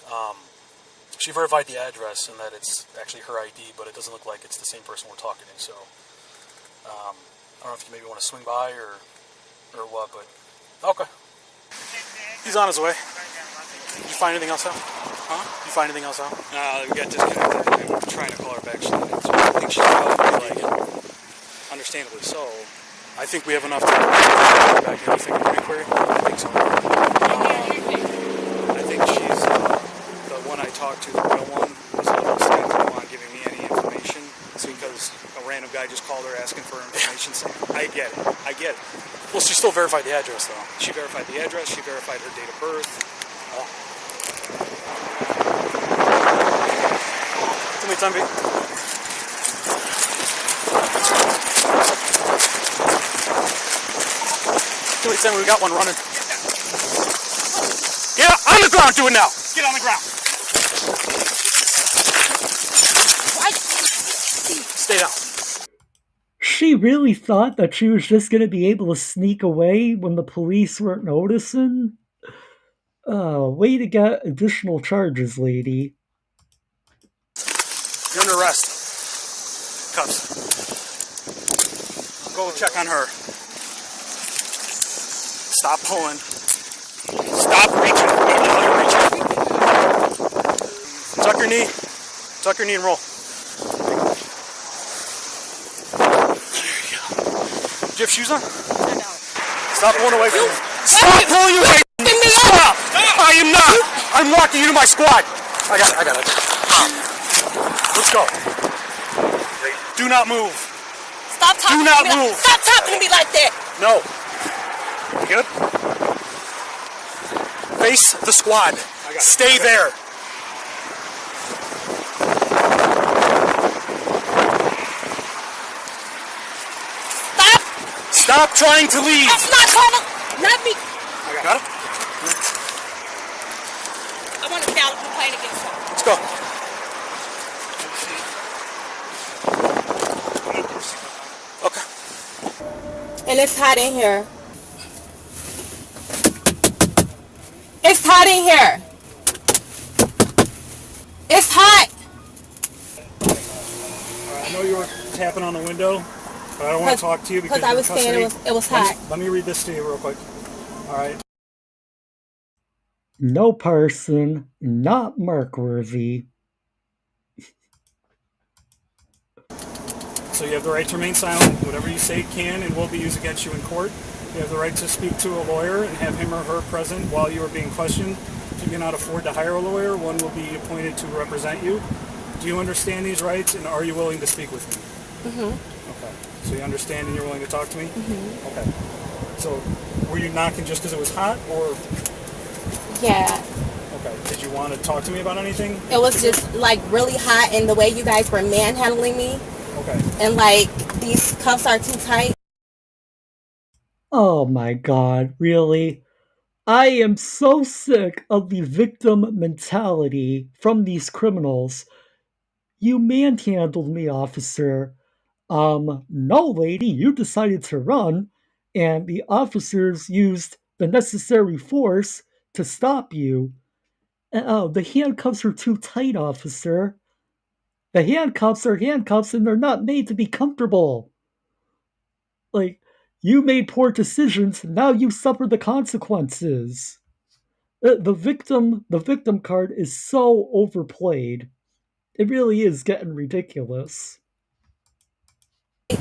she verified the address and that it's actually her ID, but it doesn't look like it's the same person we're talking to. So I don't know if you maybe want to swing by or what, but okay. He's on his way. Did you find anything else out? Huh? You find anything else out? We got disconnected. I'm trying to call her back. So I think she's probably like, understandably so. I think we have enough to call her back into fingerprint inquiry. I think so. I think she's the one I talked to, the real one, was a little skeptical on giving me any information because a random guy just called her asking for information. So I get it. Well, she still verified the address, though. She verified the address. She verified her date of birth. Tell me, Tommy. Tell me, we got one running. Get on the ground. Do it now. Get on the ground. Stay down. She really thought that she was just going to be able to sneak away when the police weren't noticing? Way to get additional charges, lady. You're under arrest. Cuffs. Go check on her. Stop pulling. Stop reaching. Tuck your knee. Tuck your knee and roll. Do you have shoes on? I don't. Stop pulling away from me. Stop pulling you away from me! Stop! I am not! I'm walking you to my squad! I got it. Let's go. Do not move. Stop talking Do not to me. move. Stop talking to me like that. No. Good? Face the squad. Stay there. Stop trying to leave. That's not trying to. Let me. Got it? I want to file a complaint against her. Let's go. Okay. And it's hot in here. It's hot in here. It's hot. I know you were tapping on the window, but I don't want to talk to you because I was saying it was hot. Let me read this to you real quick. All right. No person, not Mark-worthy. So you have the right to remain silent. Whatever you say can and will be used against you in court. You have the right to speak to a lawyer and have him or her present while you are being questioned. If you cannot afford to hire a lawyer, one will be appointed to represent you. Do you understand these rights, and are you willing to speak with me? Mm-hmm. Okay. So you understand and you're willing to talk to me? Mm-hmm. Okay. So were you knocking just because it was hot, or? Yeah. Okay. Did you want to talk to me about anything? It was just like really hot, and the way you guys were manhandling me. Okay. And like these cuffs are too tight. Oh my god, really? I am so sick of the victim mentality from these criminals. You manhandled me, officer. No, lady, you decided to run, and the officers used the necessary force to stop you. Oh, the handcuffs are too tight, officer. The handcuffs are handcuffs and they're not made to be comfortable. Like, you made poor decisions, now you suffer the consequences. The victim card is so overplayed. It really is getting ridiculous. And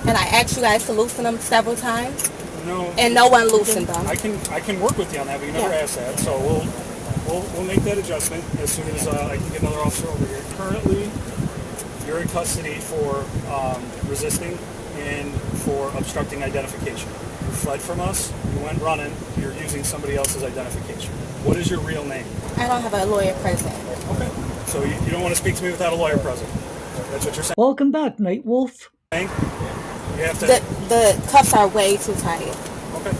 I asked you guys to loosen them several times. No, and no one loosened them. I can work with you on that, but you never asked that. So we'll make that adjustment as soon as I can get another officer over here. Currently, you're in custody for resisting and for obstructing identification. You fled from us. You went running. You're using somebody else's identification. What is your real name? I don't have a lawyer present. Okay. So you don't want to speak to me without a lawyer present. That's what you're saying. Welcome back, Nightwolf. You have to. The cuffs are way too tight. Okay.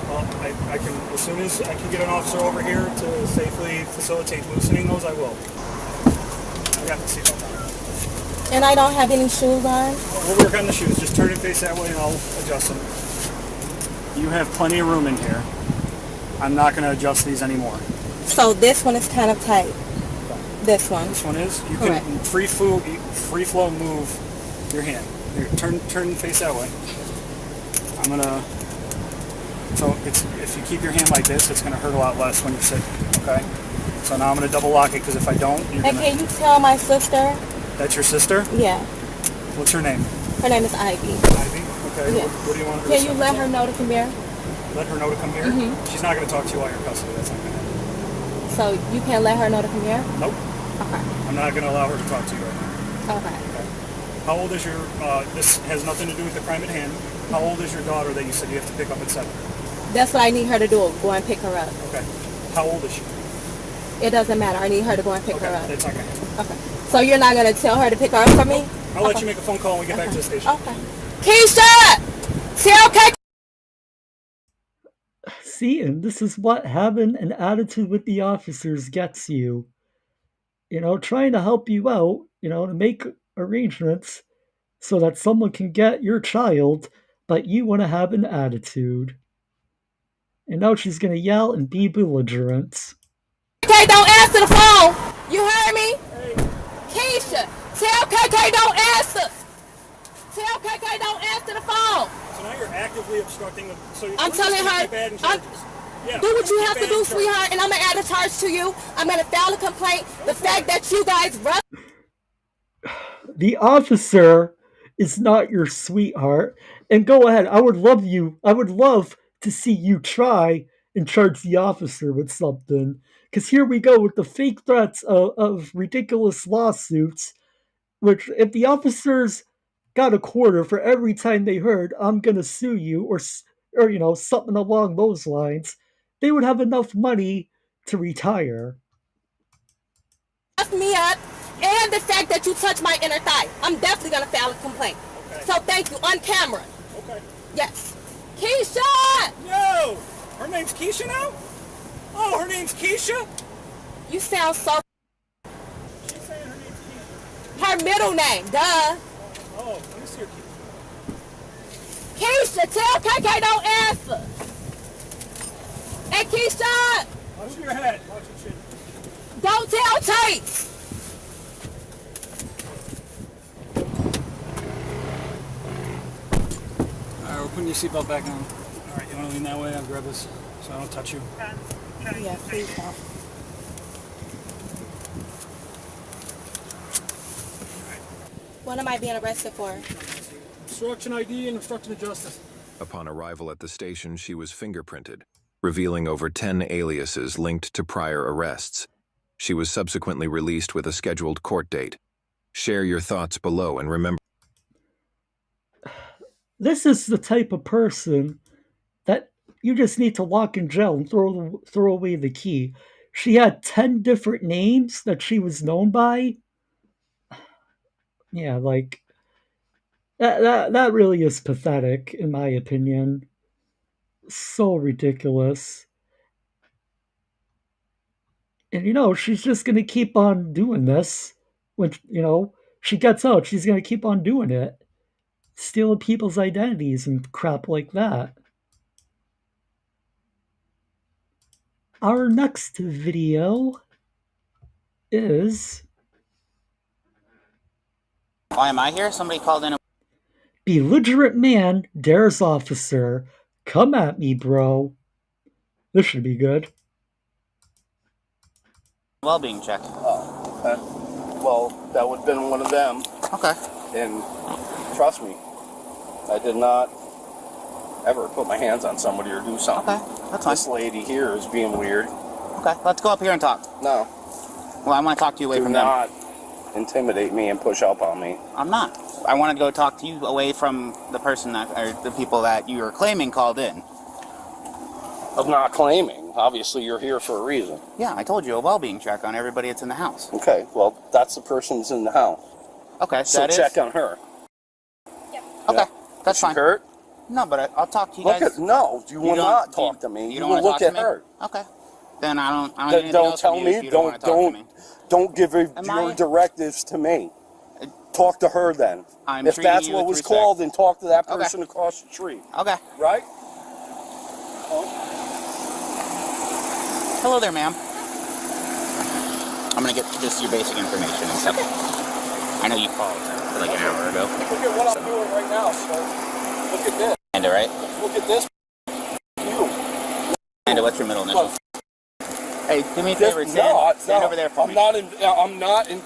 Well, I can, as soon as I can get an officer over here to safely facilitate loosening those, I will. I got the seatbelt on. And I don't have any shoes on? We'll work on the shoes. Just turn and face that way and I'll adjust them. You have plenty of room in here. I'm not going to adjust these anymore. So this one is kind of tight. This one. This one is? You Correct. can free flow move your hand. Here, turn and face that way. I'm going to... So if you keep your hand like this, it's going to hurt a lot less when you're sitting, okay? So now I'm going to double lock it because if I don't, you're going to... Can you tell my sister? That's your sister? Yeah. What's her name? Her name is Ivy. Ivy? Okay. Yeah. What do you want her to Can say? you let her know to come here? Let her know to come here? Mm-hmm. She's not going to talk to you while you're in custody. That's not going to happen. So you can't let her know to come here? Nope. Okay. I'm not going to allow her to talk to you right now. Okay. How old is your... this has nothing to do with the crime at hand. How old is your daughter that you said you have to pick up at 7? That's what I need her to do. Go and pick her up. Okay. How old is she? It doesn't matter. I need her to go and pick her up. That's not going to happen. Okay. So you're not going to tell her to pick her up for me? I'll let you make a phone call when we get back to the station. Okay. Keisha! See, okay? See, and this is what having an attitude with the officers gets you. You know, trying to help you out, you know, to make arrangements so that someone can get your child, but you want to have an attitude. And now she's going to yell and be belligerent. KK, don't answer the phone! You heard me? Keisha, tell KK don't answer! Tell KK don't answer the phone! So now you're actively obstructing the... So I'm telling her... do what you have to do, sweetheart, and I'm going to add a charge to you. I'm going to file a complaint. The fact that you guys... The officer is not your sweetheart. And go ahead. I would love to see you try and charge the officer with something. Because here we go with the fake threats of ridiculous lawsuits, which if the officers got a quarter for every time they heard, I'm going to sue you, or, you know, something along those lines, they would have enough money to retire. Me up, and the fact that you touched my inner thigh. I'm definitely going to file a complaint. Okay. So thank you, on camera. Okay. Yes. Keisha! No! Her name's Keisha now? Oh, her name's Keisha? You sound so... She's saying her name's Keisha. Her middle name, duh. Oh, let me see her Keisha. Keisha, tell KK don't answer. Hey, Keisha! Watch your head. Watch your chin. Don't tell Tate! Alright, we're putting your seatbelt back on. Alright, you want to lean that way? I'll grab this so I don't touch you. Yeah, please don't. What am I being arrested for? Obstruction ID and obstruction of justice. Upon arrival at the station, she was fingerprinted, revealing over 10 aliases linked to prior arrests. She was subsequently released with a scheduled court date. Share your thoughts below and remember... This is the type of person that you just need to lock in jail and throw away the key. She had 10 different names that she was known by. Yeah, like that really is pathetic, in my opinion. So ridiculous. And you know, she's just gonna keep on doing this. When, you know, she gets out, she's gonna keep on doing it. Stealing people's identities and crap like that. Our next video is Why am I here? Somebody called in a Belligerent man dares officer. Come at me, bro. This should be good. well-being check. Oh, okay. Well, that would have been one of them. Okay. And trust me, I did not ever put my hands on somebody or do something. Okay, that's fine. This lady here is being weird. Okay, let's go up here and talk. No. Well, I want to talk to you away from them. Do not intimidate me and push up on me. I'm not. I want to go talk to you away from the person that, or the people that you are claiming called in. I'm not claiming. Obviously, you're here for a reason. Yeah, I told you, a well-being check on everybody that's in the house. Okay, well, that's the person that's in the house. Okay, so check on her. Okay, Yeah. that's fine. Hurt? No, but I'll talk to you Look guys. at, no, you will not talk to me. You You don't will wanna look talk at to me? her. Okay. Then I don't need anything Don't else tell from you me. if you don't wanna talk to me. Don't give your I- directives to me. Talk to her then. I'm If treating that's you what with was called, then talk to that Okay. person across the street. Okay. Right? Hello there, ma'am. I'm gonna get just your basic information and stuff. I know you called like an hour ago. Look at what I'm doing right now, sir. Look at this. Amanda, right? Look at this. You. Amanda, what's your middle initial? Hey, do me a favor. Stand over there for me. I'm not in.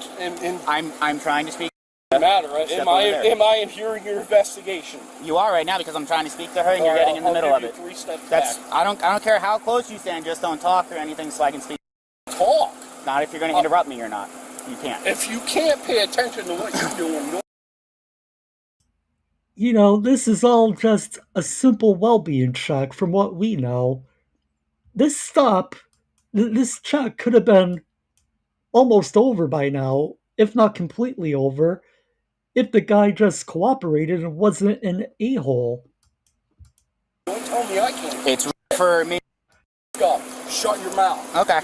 I'm trying to speak. Matter. Step Am over there. I in hearing your investigation? You are right now because I'm trying to speak to her and you're getting in the middle of it. 3 steps That's back. I don't care how close you stand. Just don't talk or anything so I can speak. Talk. Not if you're going to interrupt me or not. You can't. If you can't pay attention to what you're doing. You know, this is all just a simple well-being check from what we know. This this check could have been almost over by now, if not completely over, if the guy just cooperated and wasn't an a-hole. Don't tell me I can't. It's for me. Go. Shut your mouth. Okay.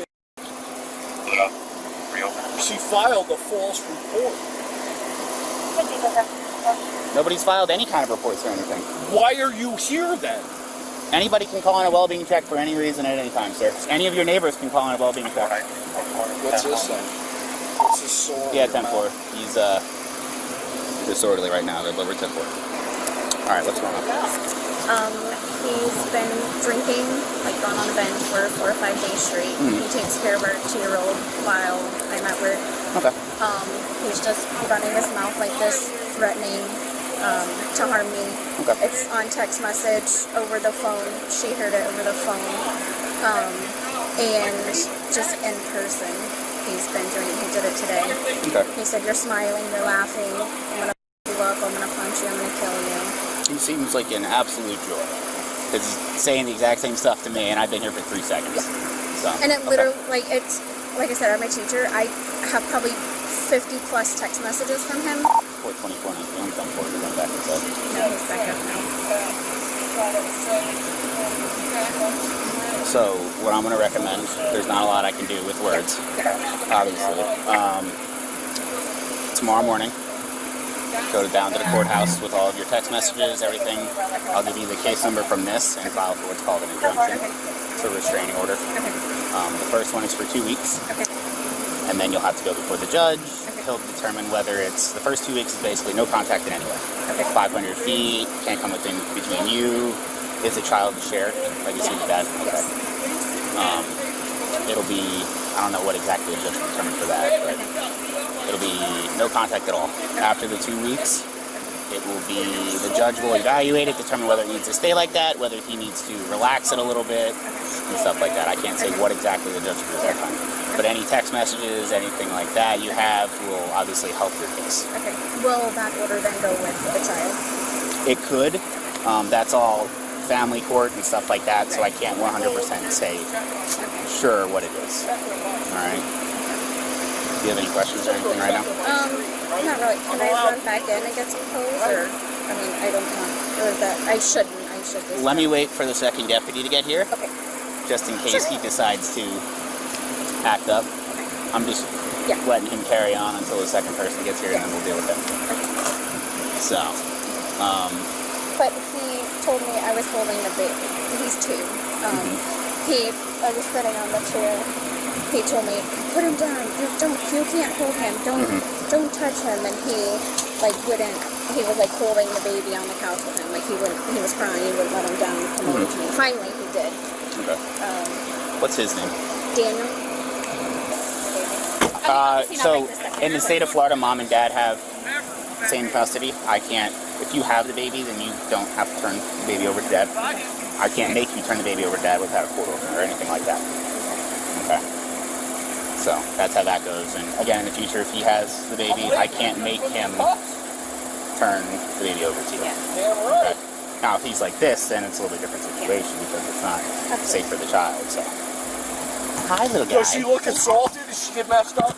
She filed a false report. Nobody's filed any kind of reports or anything. Why are you here then? Anybody can call in a well-being check for any reason at any time, sir. Any of your neighbors can call in a well-being check. What's this then? What's this sore? Yeah, 10-4. He's disorderly right now. They're delivered 10-4. All right, what's going on? He's been drinking, like gone on the bench for 4 or 5 days straight. He takes care of our 2-year-old while I'm at work. Okay. He's just running his mouth like this, threatening to harm me. Okay. It's on text message, over the phone. She heard it over the phone. And just in person, he's been doing it. He did it today. Okay. He said, "You're smiling, you're laughing. I'm going to f*** you up, I'm going to punch you, I'm going to kill you." He seems like an absolute joy. Because he's saying the exact same stuff to me, and I've been here for 3 seconds. So, And it literally, like, it's, like I said, I'm a teacher. I have probably 50 plus text messages from him. 42020. He's on 4. He's on back inside. No, he's back up now. So, what I'm going to recommend, there's not a lot I can do with words, obviously. Tomorrow morning, go down to the courthouse with all of your text messages, everything. I'll give you the case number from this and file for what's called an injunction. It's a restraining order. The first one is for 2 weeks. And then you'll have to go before the judge. He'll determine whether it's, the first 2 weeks is basically no contact in any way. 500 feet, can't come within between you. Is the child shared? Like you see your dad? Okay. It'll be, I don't know what exactly the judge will determine for that, but it'll be no contact at all. After the 2 weeks, it will be, the judge will evaluate it, determine whether it needs to stay like that, whether he needs to relax it a little bit, and stuff like that. I can't say what exactly the judge will do at that time. But any text messages, anything like that you have will obviously help your case. Okay. Will that order then go with the child? It could. That's all family court and stuff like that, so I can't 100% say sure what it is. Alright? Do you have any questions or anything right now? Not really. Can I run back in and get some clothes, or, I mean, I don't know, or that, I should just... Let me wait for the second deputy to get here. Okay. Just in case he decides to act up. I'm just letting him carry on until the second person gets here, and then we'll deal with him. So, But he told me I was holding the baby. He's 2. I was sitting on the chair. He told me, "Put him down. You can't hold him. Don't touch him." And he like wouldn't, he was like holding the baby on the couch with him, like he was crying, he wouldn't let him down, come over to me. Finally he did. Okay. What's his name? Daniel. So in the state of Florida, mom and dad have same custody. I can't, if you have the baby, then you don't have to turn the baby over to dad. I can't make you turn the baby over to dad without a court order or anything like that. Okay. So that's how that goes. And again, in the future, if he has the baby, I can't make him turn the baby over to you. Okay. Now, if he's like this, then it's a little bit different situation because it's not safe for the child. So, hi, little guy. Does she look assaulted? Did she get messed up?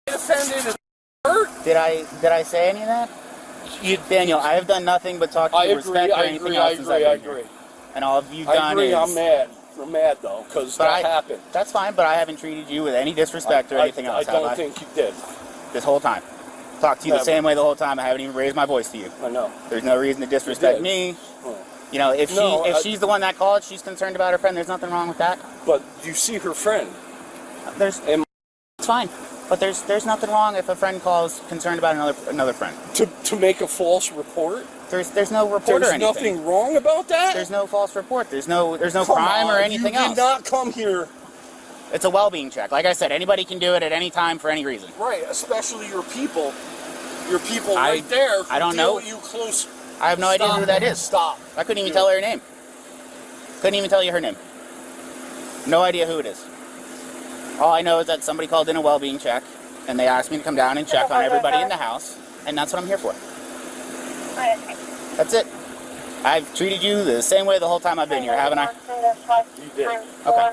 Offended and hurt? Did I say any of that? Daniel, I have done nothing but talk to you with respect or anything else since I've been here. And all of you done is... I'm mad. I'm mad, though, because that happened. That's fine, but I haven't treated you with any disrespect or anything else, I don't think you did. This whole time. Talked to you the same way the whole time. I haven't even raised my voice to you. I know. There's no reason to disrespect me. You know, if she's the one that called, she's concerned about her friend, there's nothing wrong with that. But you see her friend. It's fine. But there's nothing wrong if a friend calls concerned about another friend. To make a false report? There's no report or anything. There's nothing wrong about that? There's no false report. There's no crime or anything else. You did not come here. It's a well-being check. Like I said, anybody can do it at any time for any reason. Right, especially your people. Your people right there. I don't know. With you close. I have no idea who that is. Stop. I couldn't even tell her name. Couldn't even tell you her name. No idea who it is. All I know is that somebody called in a well-being check, and they asked me to come down and check on everybody in the house, and that's what I'm here for. That's it. I've treated you the same way the whole time I've been here, haven't I? You did. Okay.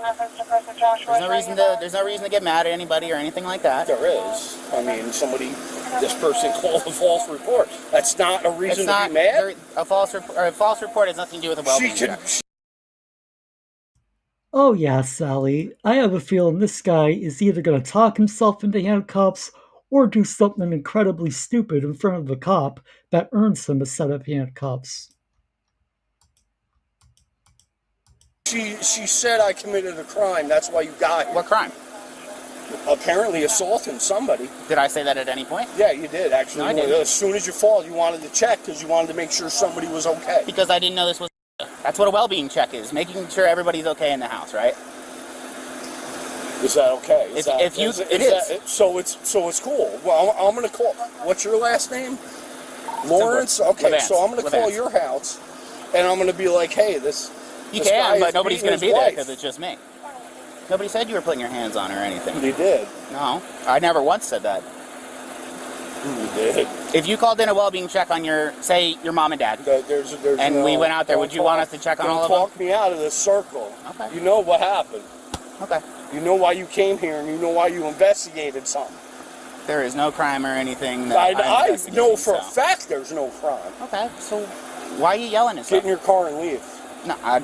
There's no reason to get mad at anybody or anything like that. There is. I mean, this person called a false report. That's not a reason to be mad? A false report has nothing to do with a well-being check. Oh yeah, Sally. I have a feeling this guy is either going to talk himself into handcuffs or do something incredibly stupid in front of a cop that earns him a set of handcuffs. She said I committed a crime. That's why you got here. What crime? Apparently assaulting somebody. Did I say that at any point? Yeah, you did, actually. No, I didn't. As soon as you fall, you wanted to check because you wanted to make sure somebody was okay. Because I didn't know this was... That's what a well-being check is, making sure everybody's okay in the house, right? Is that okay? So it's cool. Well, I'm going to call... What's your last name? Lawrence? Okay, Levance. So I'm going to call your house, and I'm going to be like, hey, this... You can, but nobody's going to be there because it's just me. Nobody said you were putting your hands on her or anything. You did. No, I never once said that. You did. If you called in a well-being check on your mom and dad, we went out there, would you want us to check on all of them? Don't talk me out of this circle. Okay. You know what happened. Okay. You know why you came here, and you know why you investigated something. There is no crime or anything. I know for a fact there's no crime. Okay, so why are you yelling at us? Get in your car and leave.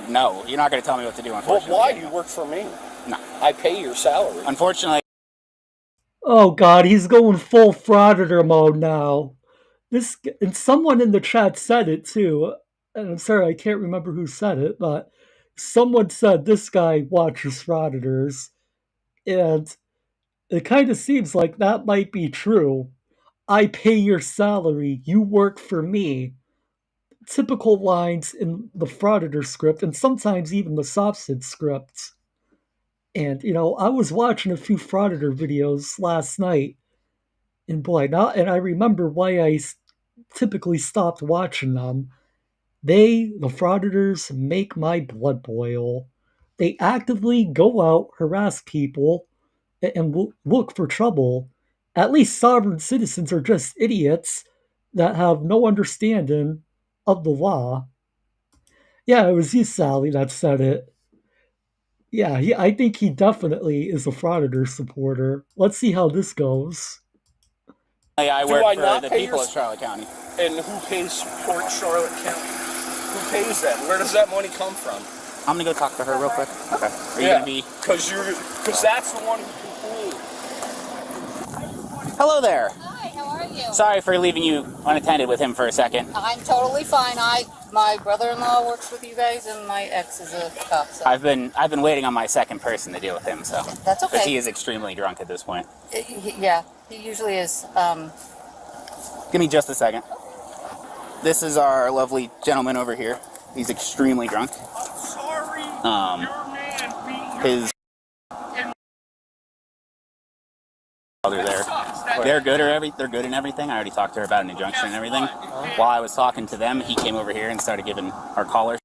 No, you're not going to tell me what to do, unfortunately. Well, why? You work for me. No. I pay your salary. Unfortunately. Oh god, he's going full frauditor mode now. And someone in the chat said it too. And I'm sorry, I can't remember who said it, but someone said this guy watches frauditors. And it kind of seems like that might be true. I pay your salary, you work for me. Typical lines in the frauditor script, and sometimes even the Tased scripts. And, I was watching a few frauditor videos last night, and boy, and I remember why I typically stopped watching them. The frauditors, make my blood boil. They actively go out, harass people, and look for trouble. At least sovereign citizens are just idiots that have no understanding of the law. Yeah, it was you, Sally, that said it. Yeah, I think he definitely is a frauditor supporter. Let's see how this goes. I work for the people of Charlotte County. And who pays Port Charlotte County? Who pays that? Where does that money come from? I'm going to go talk to her real quick. Okay. Are you going to be... Because that's the one who can Hello there. Hi, how are you? Sorry for leaving you unattended with him for a second. I'm totally fine. My brother-in-law works with you guys, and my ex is a cop. So. I've been waiting on my second person to deal with him, so that's okay. Because he is extremely drunk at this point. Yeah, he usually is. Give me just a second. This is our lovely gentleman over here. He's extremely drunk. His they're there. They're good and everything. I already talked to her about an injunction and everything. While I was talking to them, he came over here and started giving our caller.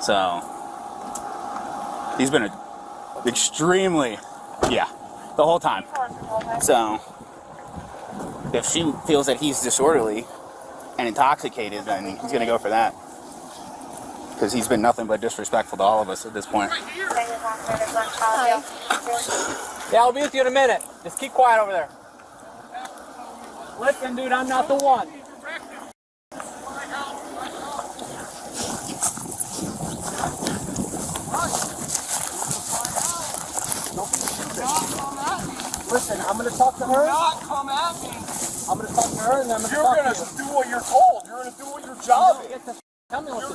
So he's been extremely, the whole time. So if she feels that he's disorderly and intoxicated, then he's gonna go for that. Because he's been nothing but disrespectful to all of us at this point. Hi. Yeah, I'll be with you in a minute. Just keep quiet over there. Listen, dude, I'm not the one. Listen, I'm going to talk to her. Do not come at me. I'm going to talk to her and then I'm going to You're going to do what you're told. You're going to do what your job is. Tell me what to.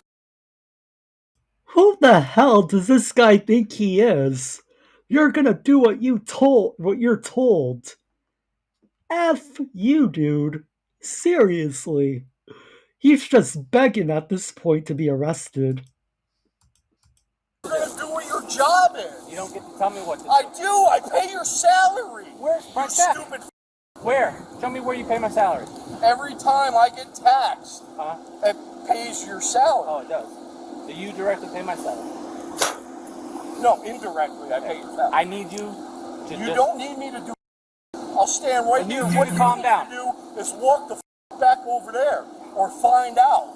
Who the hell does this guy think he is? You're gonna do what you're told. F you, dude. Seriously. He's just begging at this point to be arrested. You're going to do what your job is. You don't get to tell me what to do. I do. I pay your salary. Where's my stupid? Where? Show me where you pay my salary. Every time I get taxed, it pays your salary. Oh, it does. Do you directly pay my salary? No, indirectly I pay your salary. I need you to You don't need me to do. I'll stand right here. What you calm need down. to do is walk the back over there, or find out.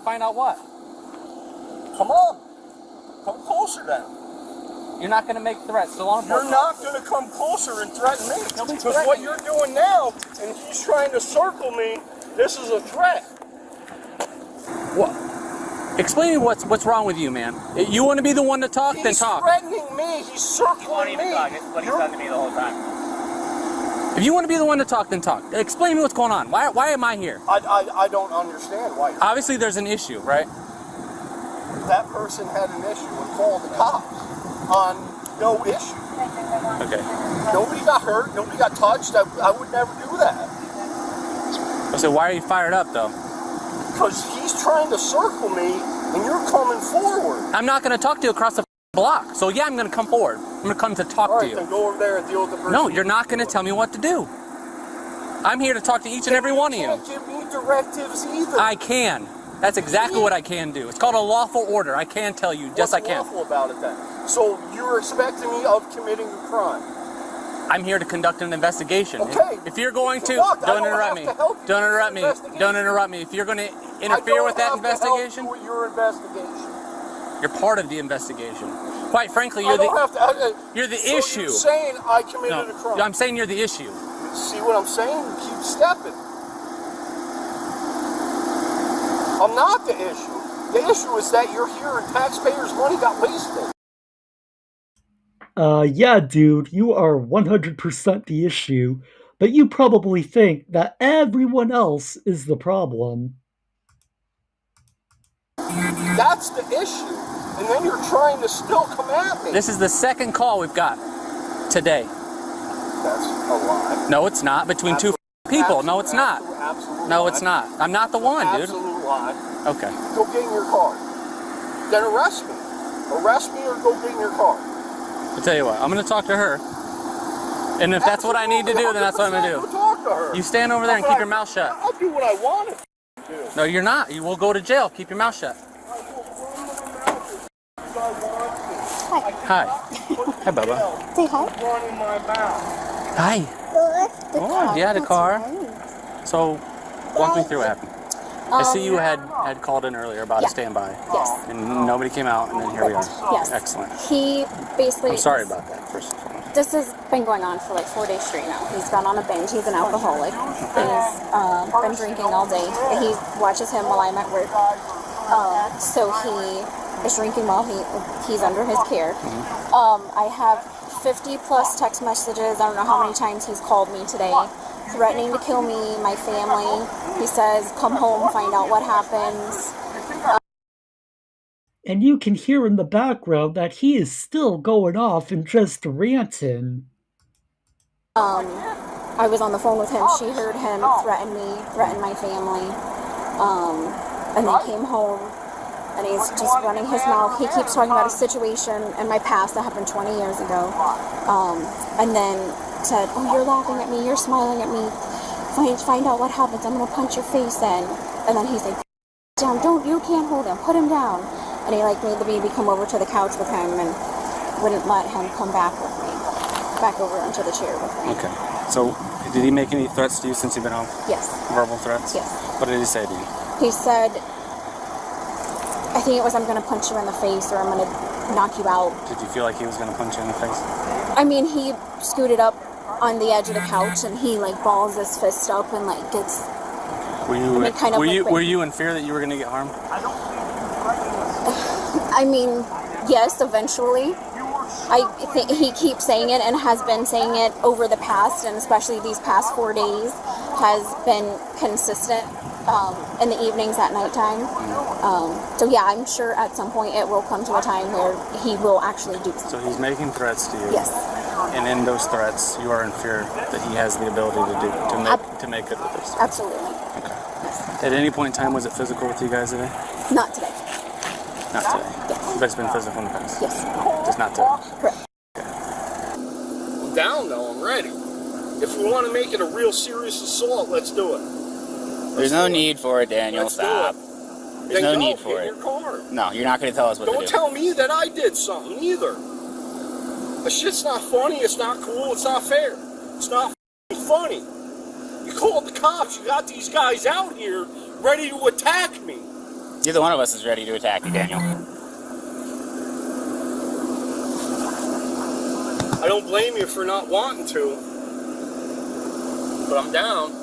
Find out what? Come on. Come closer then. You're not going to make threats. So long. You're not going to come closer and threaten me. Because what you're doing now, and he's trying to circle me, this is a threat. What? Explain what's wrong with you, man. You want to be the one to talk, then talk. He's threatening me. He's circling me. It's what he's done to me the whole time. If you want to be the one to talk, then talk. Explain to me what's going on. Why am I here? I don't understand why. Obviously, there's an issue, right? That person had an issue and called the cops on no issue. Okay. Nobody got hurt. Nobody got touched. I would never do that. So why are you fired up, though? Because he's trying to circle me, and you're coming forward. I'm not going to talk to you across the block. So yeah, I'm going to come forward. I'm going to come to talk to you. Then go over there and deal with the person. No, you're not going to tell me what to do. I'm here to talk to each and every one of you. You can't give me directives either. I can. That's exactly what I can do. It's called a lawful order. I can tell you. Yes, I can. What's lawful about it then? So you're expecting me of committing a crime? I'm here to conduct an investigation. Okay. If you're going to, don't interrupt me. Don't interrupt me. Don't interrupt me. If you're going to interfere with that investigation, your investigation. You're part of the investigation. Quite frankly, you're the so issue. You're saying I committed a crime. I'm saying you're the issue. See what I'm saying? Keep stepping. I'm not the issue. The issue is that you're here and taxpayers' money got wasted. Yeah, dude, you are 100% the issue, but you probably think that everyone else is the problem. That's the issue. And then you're trying to still come at me. This is the second call we've got today. That's a lie. No, it's not. Between two people. No, it's not. No, it's not. I'm not the one, dude. Absolute lie. Okay. Go get in your car. Then arrest me. Arrest me or go get in your car. I'll tell you what. I'm going to talk to her. And if that's what I need to do, then that's what I'm going to do. Talk to her. You stand over there and keep your mouth shut. I'll do what I want to do. No, you're not. You will go to jail. Keep your mouth shut. Hi. Hi, Bubba. Say hi. Running my mouth. Hi. Oh, yeah, the car. So, walk me through what happened. I see you had called in earlier about a standby. Yes. And nobody came out, and then here we are. Yes. Excellent. He basically... I'm sorry about that, first and foremost. This has been going on for like 4 days straight now. He's gone on a binge. He's an alcoholic. He's been drinking all day. He watches him while I'm at work. So he is drinking while he's under his care. I have 50 plus text messages. I don't know how many times he's called me today, threatening to kill me, my family. He says, come home, find out what happens. And you can hear in the background that he is still going off and just ranting. I was on the phone with him. She heard him threaten me, threaten my family, and then came home, and he's just running his mouth. He keeps talking about a situation in my past that happened 20 years ago, and then said, "Oh, you're laughing at me, you're smiling at me. Find out what happens. I'm gonna punch your face in." And then he's like, "Down, you can't hold him. Put him down." And he like made the baby come over to the couch with him and wouldn't let him come back with me, back over onto the chair with me. Okay. So, did he make any threats to you since you've been home? Yes. Verbal threats? Yes. What did he say to you? He said, I think it was, "I'm going to punch you in the face or I'm going to knock you out." Did you feel like he was going to punch you in the face? I mean, he scooted up on the edge of the couch and he like balls his fist up and like gets... Were you in fear that you were going to get harmed? I mean, yes, eventually. I think he keeps saying it and has been saying it over the past, and especially these past 4 days has been consistent in the evenings at nighttime. So yeah, I'm sure at some point it will come to a time where he will actually do something. So he's making threats to you. Yes. And in those threats, you are in fear that he has the ability to make good with this. Absolutely. Okay. At any point in time, was it physical with you guys today? Not today. Not today. Yes. But it's been physical in the past. Yes. Just not today. Correct. I'm down though, I'm ready. If we want to make it a real serious assault, let's do it. There's no need for it, Daniel. Let's Stop. There's no need for it. Get in your car. No, you're not going to tell us what to do. Don't tell me that I did something either. That shit's not funny, it's not cool, it's not fair. It's not funny. You called the cops, you got these guys out here ready to attack me. Neither one of us is ready to attack you, Daniel. I don't blame you for not wanting to, but I'm down.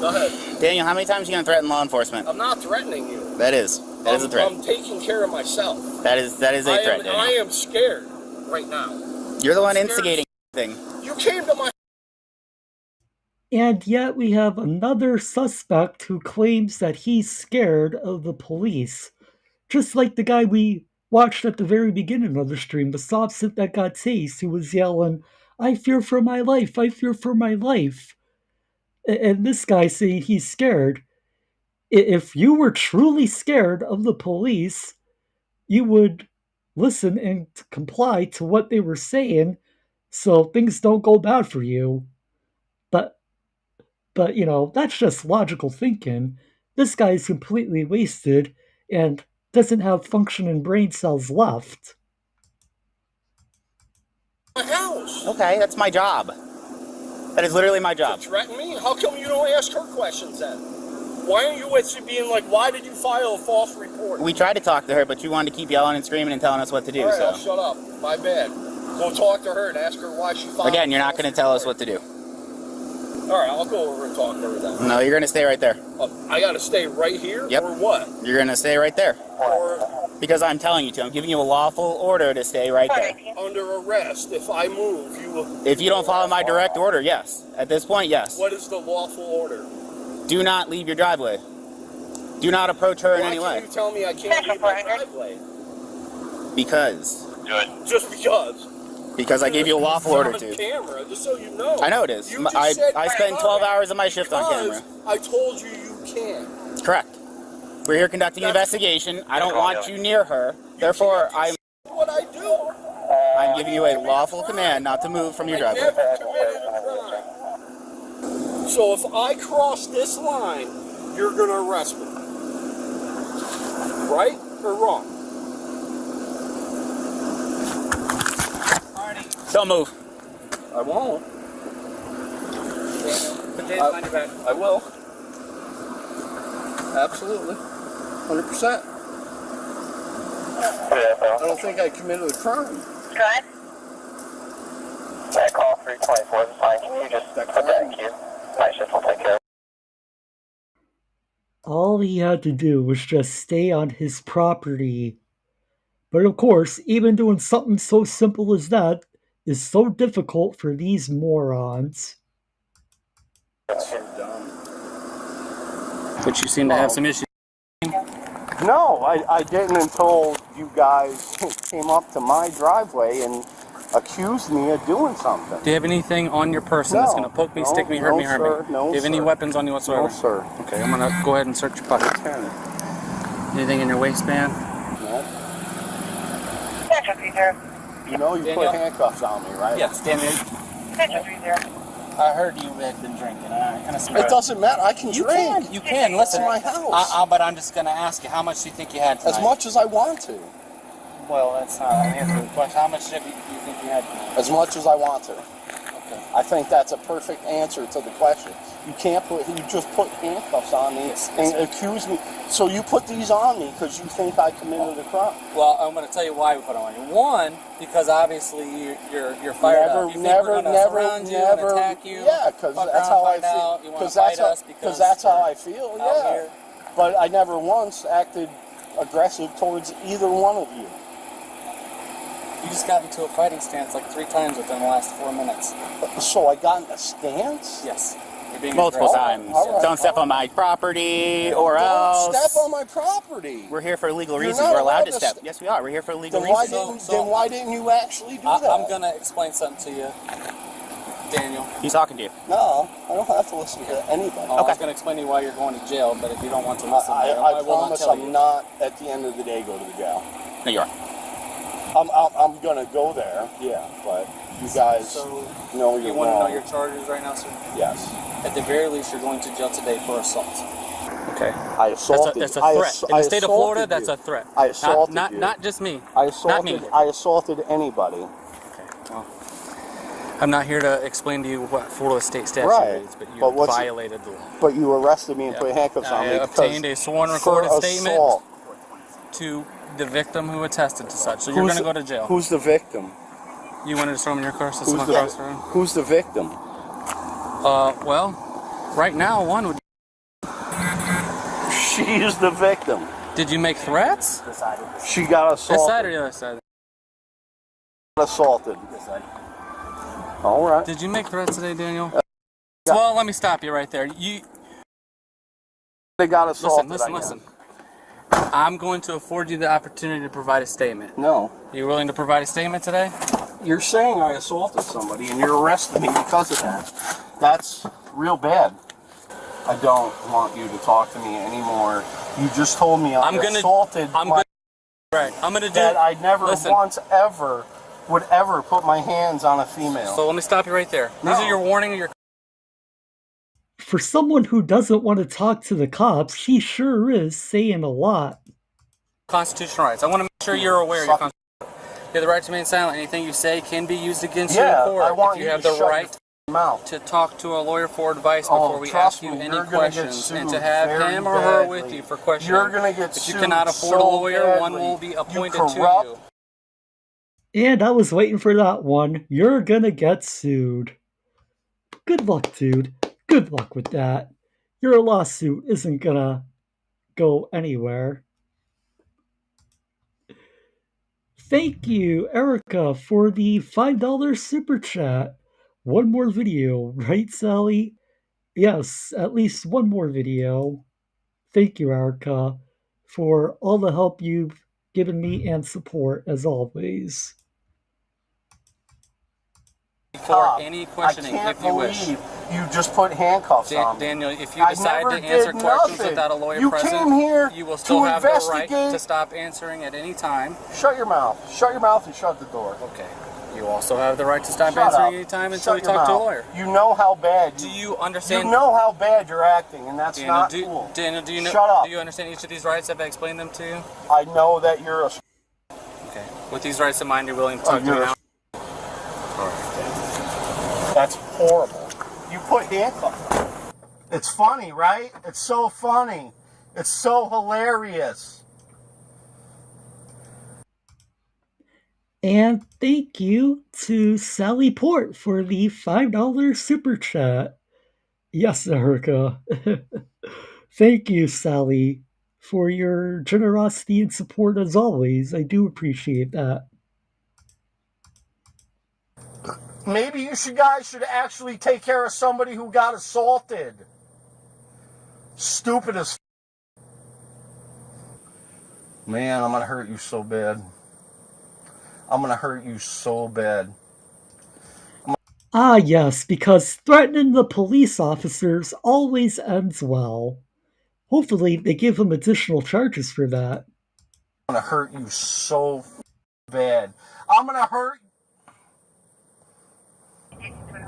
Go ahead. Daniel, how many times are you going to threaten law enforcement? I'm not threatening you. That is a threat. I'm taking care of myself. That is a threat, Daniel. I am scared right now. You're the one instigating thing. You came to my... And yet we have another suspect who claims that he's scared of the police. Just like the guy we watched at the very beginning of the stream, the soft that got tased, who was yelling, "I fear for my life, I fear for my life." And this guy saying he's scared. If you were truly scared of the police, you would listen and comply to what they were saying so things don't go bad for you. But you know, that's just logical thinking. This guy is completely wasted and doesn't have functioning brain cells left. My house. Okay, that's my job. That is literally my job. To threaten me? How come you don't ask her questions then? Why aren't you with being like, why did you file a false report? We tried to talk to her, but you wanted to keep yelling and screaming and telling us what to do. All right, so I'll shut up. My bad. Go talk to her and ask her why she filed. Again, you're not going to tell us what to do. All right, I'll go over and talk to her then. No, you're going to stay right there. I got to stay right here? Yep. Or what? You're going to stay right there. Or... Because I'm telling you to. I'm giving you a lawful order to stay right there. Under arrest. If I move, you will... If you don't follow my direct order, yes. At this point, yes. What is the lawful order? Do not leave your driveway. Do not approach her in any way. Why can't you tell me I can't leave my driveway? Because. Good. Just because. Because I gave you a lawful order to. On camera, just so you know. I know it is. I spend 12 hours of my shift on camera. I told you can't. Correct. We're here conducting an investigation. I don't want you near her. Therefore, what I do. I'm giving you a lawful command not to move from your driveway. Never committed a crime. So if I cross this line, you're going to arrest me. Right or wrong? Don't move. I won't. Put the hands behind your back. I will. Absolutely. 100%. I don't think I committed a crime. Go ahead. That call 324 is fine. Can you just put that in queue? My shift will take care of it. All he had to do was just stay on his property. But of course, even doing something so simple as that is so difficult for these morons. That's so dumb. But you seem to have some issues. No, I didn't until you guys came up to my driveway and accused me of doing something. Do you have anything on your person that's going to poke me, stick me, hurt me, hurt me? No, Do you have any weapons on you whatsoever? No, sir. Okay, I'm going to go ahead and search your pockets. Anything in your waistband? No. You know you put handcuffs on me, right? Yes, Daniel. I heard you had been drinking. It doesn't matter. I can drink. You can. Listen, in my house. But I'm just going to ask you, how much do you think you had tonight? As much as I want to. Well, that's not an answer to the question. How much do you think you had tonight? As much as I want to. Okay. I think that's a perfect answer to the question. You can't put. You just put handcuffs on me and accuse me. So you put these on me because you think I committed a crime. Well, I'm going to tell you why we put them on you. One, because obviously you're fired up. You think we're going to surround you and attack you? Yeah, because that's how I feel. Because that's how I feel. Yeah. But I never once acted aggressive towards either one of you. You just got into a fighting stance like 3 times within the last 4 minutes. So I got in a stance? Yes. Multiple times. Right. Don't step on my property or else. Don't step on my property. We're here for legal reasons. We're allowed to step. Yes, we are. We're here for legal reasons. Then why didn't you actually do that? I'm going to explain something to you, Daniel. He's talking to you. No, I don't have to listen to anybody. I was going to explain to you why you're going to jail, but if you don't want to listen, I promise I'm not, at the end of the day, go to the jail. No, you are. I'm going to go there, yeah, but you guys know you're You want to know your charges right now, sir? Yes. At the very least, you're going to jail today for assault. Okay. I assaulted. That's a threat. In the state of Florida, that's a threat. I assaulted you. Not just me. Not me. I assaulted anybody. Okay. Well, I'm not here to explain to you what Florida state statute is, but you violated the law. But you arrested me and put handcuffs on me. I obtained a sworn recorded statement to the victim who attested to such. So you're going to go to jail. Who's the victim? You wanted to storm in your car? Who's the victim? Well, right now, one would. She is the victim. Did you make threats? She got assaulted. This side or the other side? Assaulted. All right. Did you make threats today, Daniel? Well, let me stop you right there. They got assaulted. Listen. I'm going to afford you the opportunity to provide a statement. No. You willing to provide a statement today? You're saying I assaulted somebody and you're arresting me because of that. That's real bad. I don't want you to talk to me anymore. You just told me I assaulted I'm going to do that. I never once ever would ever put my hands on a female. So let me stop you right there. These are your warning. For someone who doesn't want to talk to the cops, he sure is saying a lot. Constitutional rights. I want to make sure you're aware of your constitution. You have the right to remain silent. Anything you say can be used against you in court. I want you have the right to talk to a lawyer for advice before we ask you any questions, and to have him or her with you for questioning. You're going to get sued. If you cannot afford a lawyer, one will be appointed to you. And I was waiting for that one. You're gonna get sued. Good luck, dude. Good luck with that. Your lawsuit isn't gonna go anywhere. Thank you, Erica, for the $5 super chat. One more video, right, Sally? Yes, at least one more video. Thank you, Erica, for all the help you've given me and support, as always. For any questioning, if you wish. You just put handcuffs on me. Daniel, if you decide to answer questions without a lawyer present, you will still have the right to stop answering at any time. Shut your mouth. Shut your mouth and shut the door. Okay. You also have the right to stop answering any time until we talk to a lawyer. You know how bad. Do you understand? You know how bad you're acting, and that's not cool. Daniel, do you know? Shut up. Do you understand each of these rights? Have I explained them to you? I know that you're a. Okay. With these rights in mind, you're willing to talk to me now? That's horrible. You put handcuffs. It's funny, right? It's so funny. It's so hilarious. And thank you to Sally Port for the $5 super chat. Yes, Erica. Thank you, Sally, for your generosity and support as always. I do appreciate that. Maybe you guys should actually take care of somebody who got assaulted. Stupid as Man, I'm gonna hurt you so bad. I'm gonna hurt you so bad. Ah, yes, because threatening the police officers always ends well. Hopefully, they give him additional charges for that. I'm gonna hurt you so bad. I'm gonna hurt.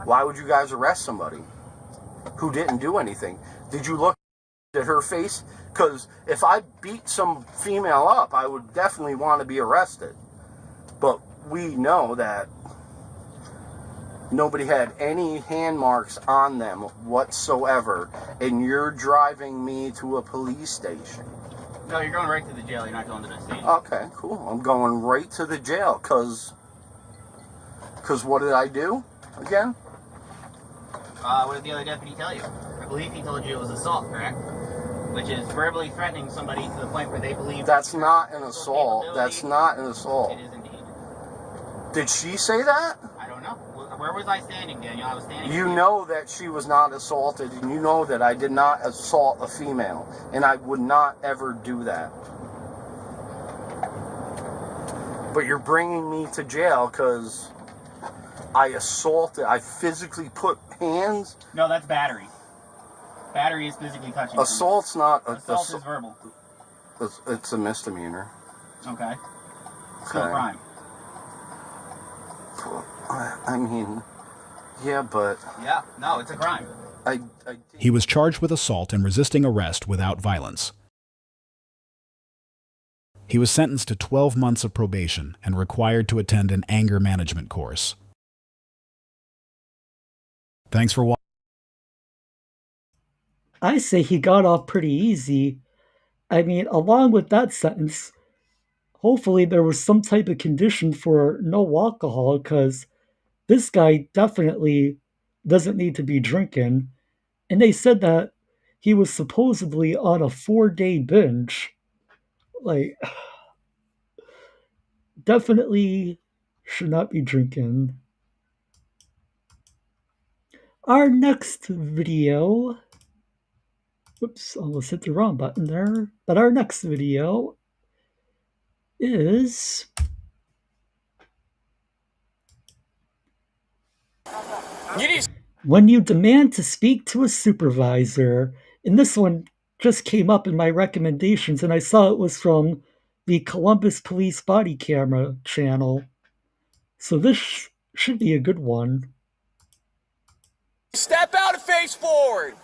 Why would you guys arrest somebody who didn't do anything? Did you look at her face? Because if I beat some female up, I would definitely want to be arrested. But we know that nobody had any hand marks on them whatsoever, and you're driving me to a police station. No, you're going right to the jail. You're not going to the station. Okay, cool. I'm going right to the jail, because what did I do again? What did the other deputy tell you? I believe he told you it was assault, correct? Which is verbally threatening somebody to the point where they believe... That's not an assault. That's not an assault. It is indeed. Did she say that? I don't know. Where was I standing, Daniel? I was standing... You know that she was not assaulted, and you know that I did not assault a female, and I would not ever do that. But you're bringing me to jail because I assaulted, I physically put hands... No, that's battery. Battery is physically touching. Assault's not... Assault is verbal. It's a misdemeanor. Okay. Still a crime. I mean, yeah, but... Yeah, no, it's a crime. He was charged with assault and resisting arrest without violence. He was sentenced to 12 months of probation and required to attend an anger management course. Thanks for watching. I say he got off pretty easy. I mean, along with that sentence, hopefully there was some type of condition for no alcohol, because this guy definitely doesn't need to be drinking. And they said that he was supposedly on a 4-day binge. Like, definitely should not be drinking. Our next video... Whoops, almost hit the wrong button there. But our next video is... when you demand to speak to a supervisor. And this one just came up in my recommendations, and I saw it was from the Columbus Police Body Camera channel. So this should be a good one. Step out and face forward.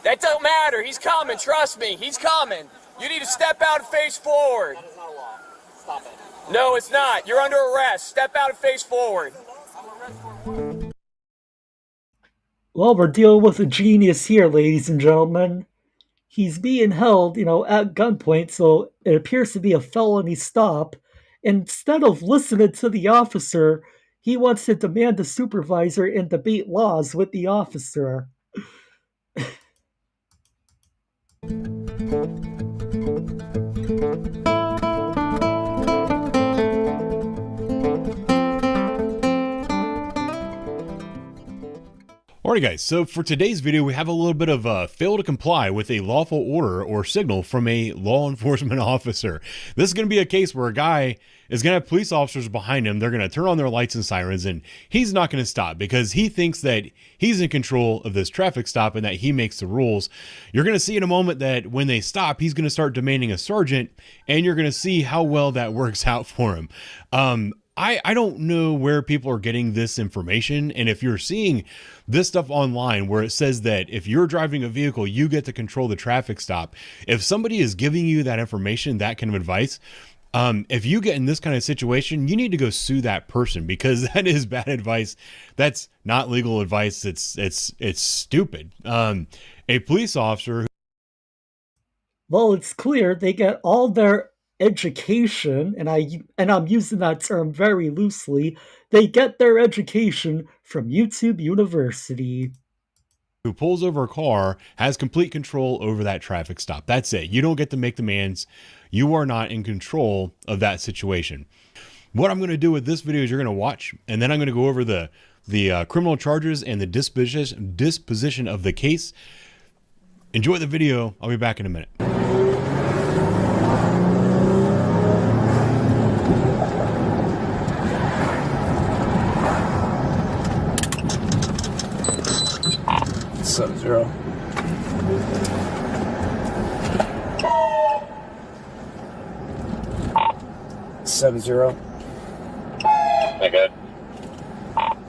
That don't matter. He's coming. Trust me. He's coming. You need to step out and face forward. That is not a law. Stop it. No, it's not. You're under arrest. Step out and face forward. Well, we're dealing with a genius here, ladies and gentlemen. He's being held, at gunpoint, so it appears to be a felony stop. Instead of listening to the officer, he wants to demand a supervisor and debate laws with the officer. Alright guys, so for today's video we have a little bit of fail to comply with a lawful order or signal from a law enforcement officer. This is going to be a case where a guy is going to have police officers behind him. They're going to turn on their lights and sirens, and he's not going to stop because he thinks that he's in control of this traffic stop and that he makes the rules. You're going to see in a moment that when they stop, he's going to start demanding a sergeant, and you're going to see how well that works out for him. I don't know where people are getting this information, and if you're seeing this stuff online where it says that if you're driving a vehicle, you get to control the traffic stop. If somebody is giving you that information, that kind of advice, if you get in this kind of situation, you need to go sue that person because that is bad advice. That's not legal advice. It's stupid. A police officer. Well, it's clear they get all their education, and I'm using that term very loosely, they get their education from YouTube University. Who pulls over a car has complete control over that traffic stop. That's it. You don't get to make demands. You are not in control of that situation. What I'm going to do with this video is you're going to watch, and then I'm going to go over the criminal charges and the disposition of the case. Enjoy the video. I'll be back in a minute. 0. Seven zero. Okay.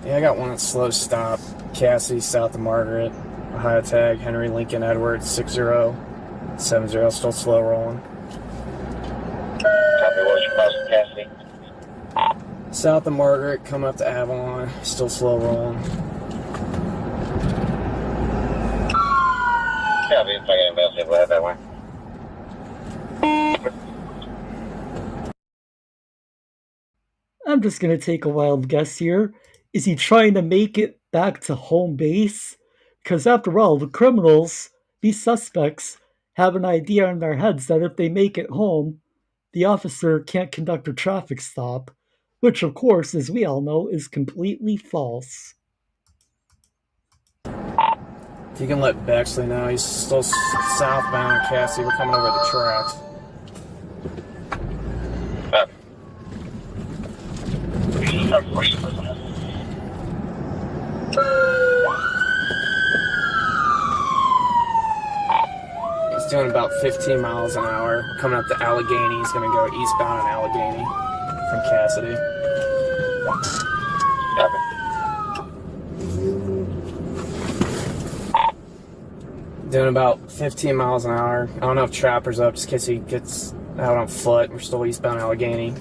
Yeah, I got one at slow stop. Cassidy, south of Margaret. Ohio tag, Henry Lincoln Edwards, 6070. Still slow rolling. Copy, what's your crossing, Cassidy? South of Margaret, coming up to Avalon, still slow rolling. Copy, if I get anybody else, we'll head that way. I'm just gonna take a wild guess here. Is he trying to make it back to home base? Because after all, the criminals, these suspects, have an idea in their heads that if they make it home, the officer can't conduct a traffic stop, which, of course, as we all know, is completely false. If you can let Bexley know, he's still southbound, Cassidy. We're coming over the tracks. He's doing about 15 miles an hour. We're coming up to Allegheny. He's going to go eastbound on Allegheny from Cassidy. Doing about 15 miles an hour. I don't know if Trapper's up just in case he gets out on foot. We're still eastbound Allegheny.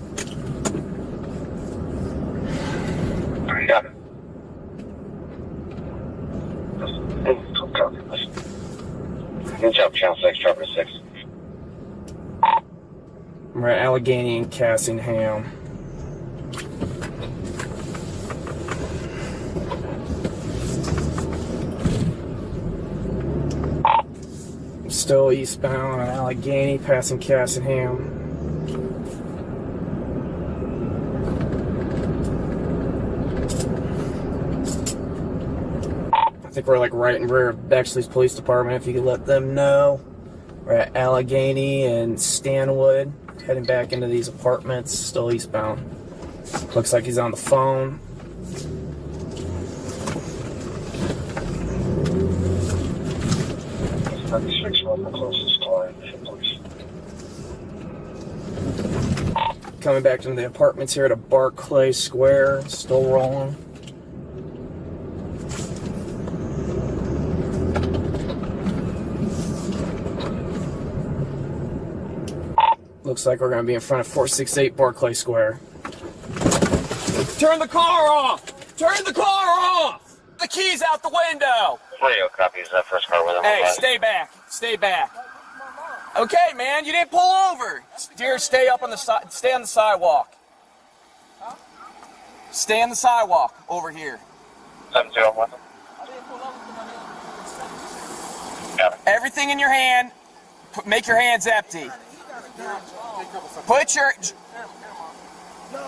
Got it. Good job, Channel 6, Trapper 6. We're at Allegheny and Cassingham. Still eastbound on Allegheny, passing Cassingham. I think we're like right in rear of Bexley's police department, if you could let them know. We're at Allegheny and Stanwood, heading back into these apartments, still eastbound. Looks like he's on the phone. Coming back into the apartments here at Barclay Square, still rolling. Looks like we're going to be in front of 468 Barclay Square. Turn the car off! Turn the car off! The key's out the window! Radio copies that first car with him. Hey, stay back. Stay back. Okay, man, you didn't pull over. Dear, stay up on the side. Stay on the sidewalk. Stay on the sidewalk over here. 7-0 with him. Everything in your hand, make your hands empty. Put your...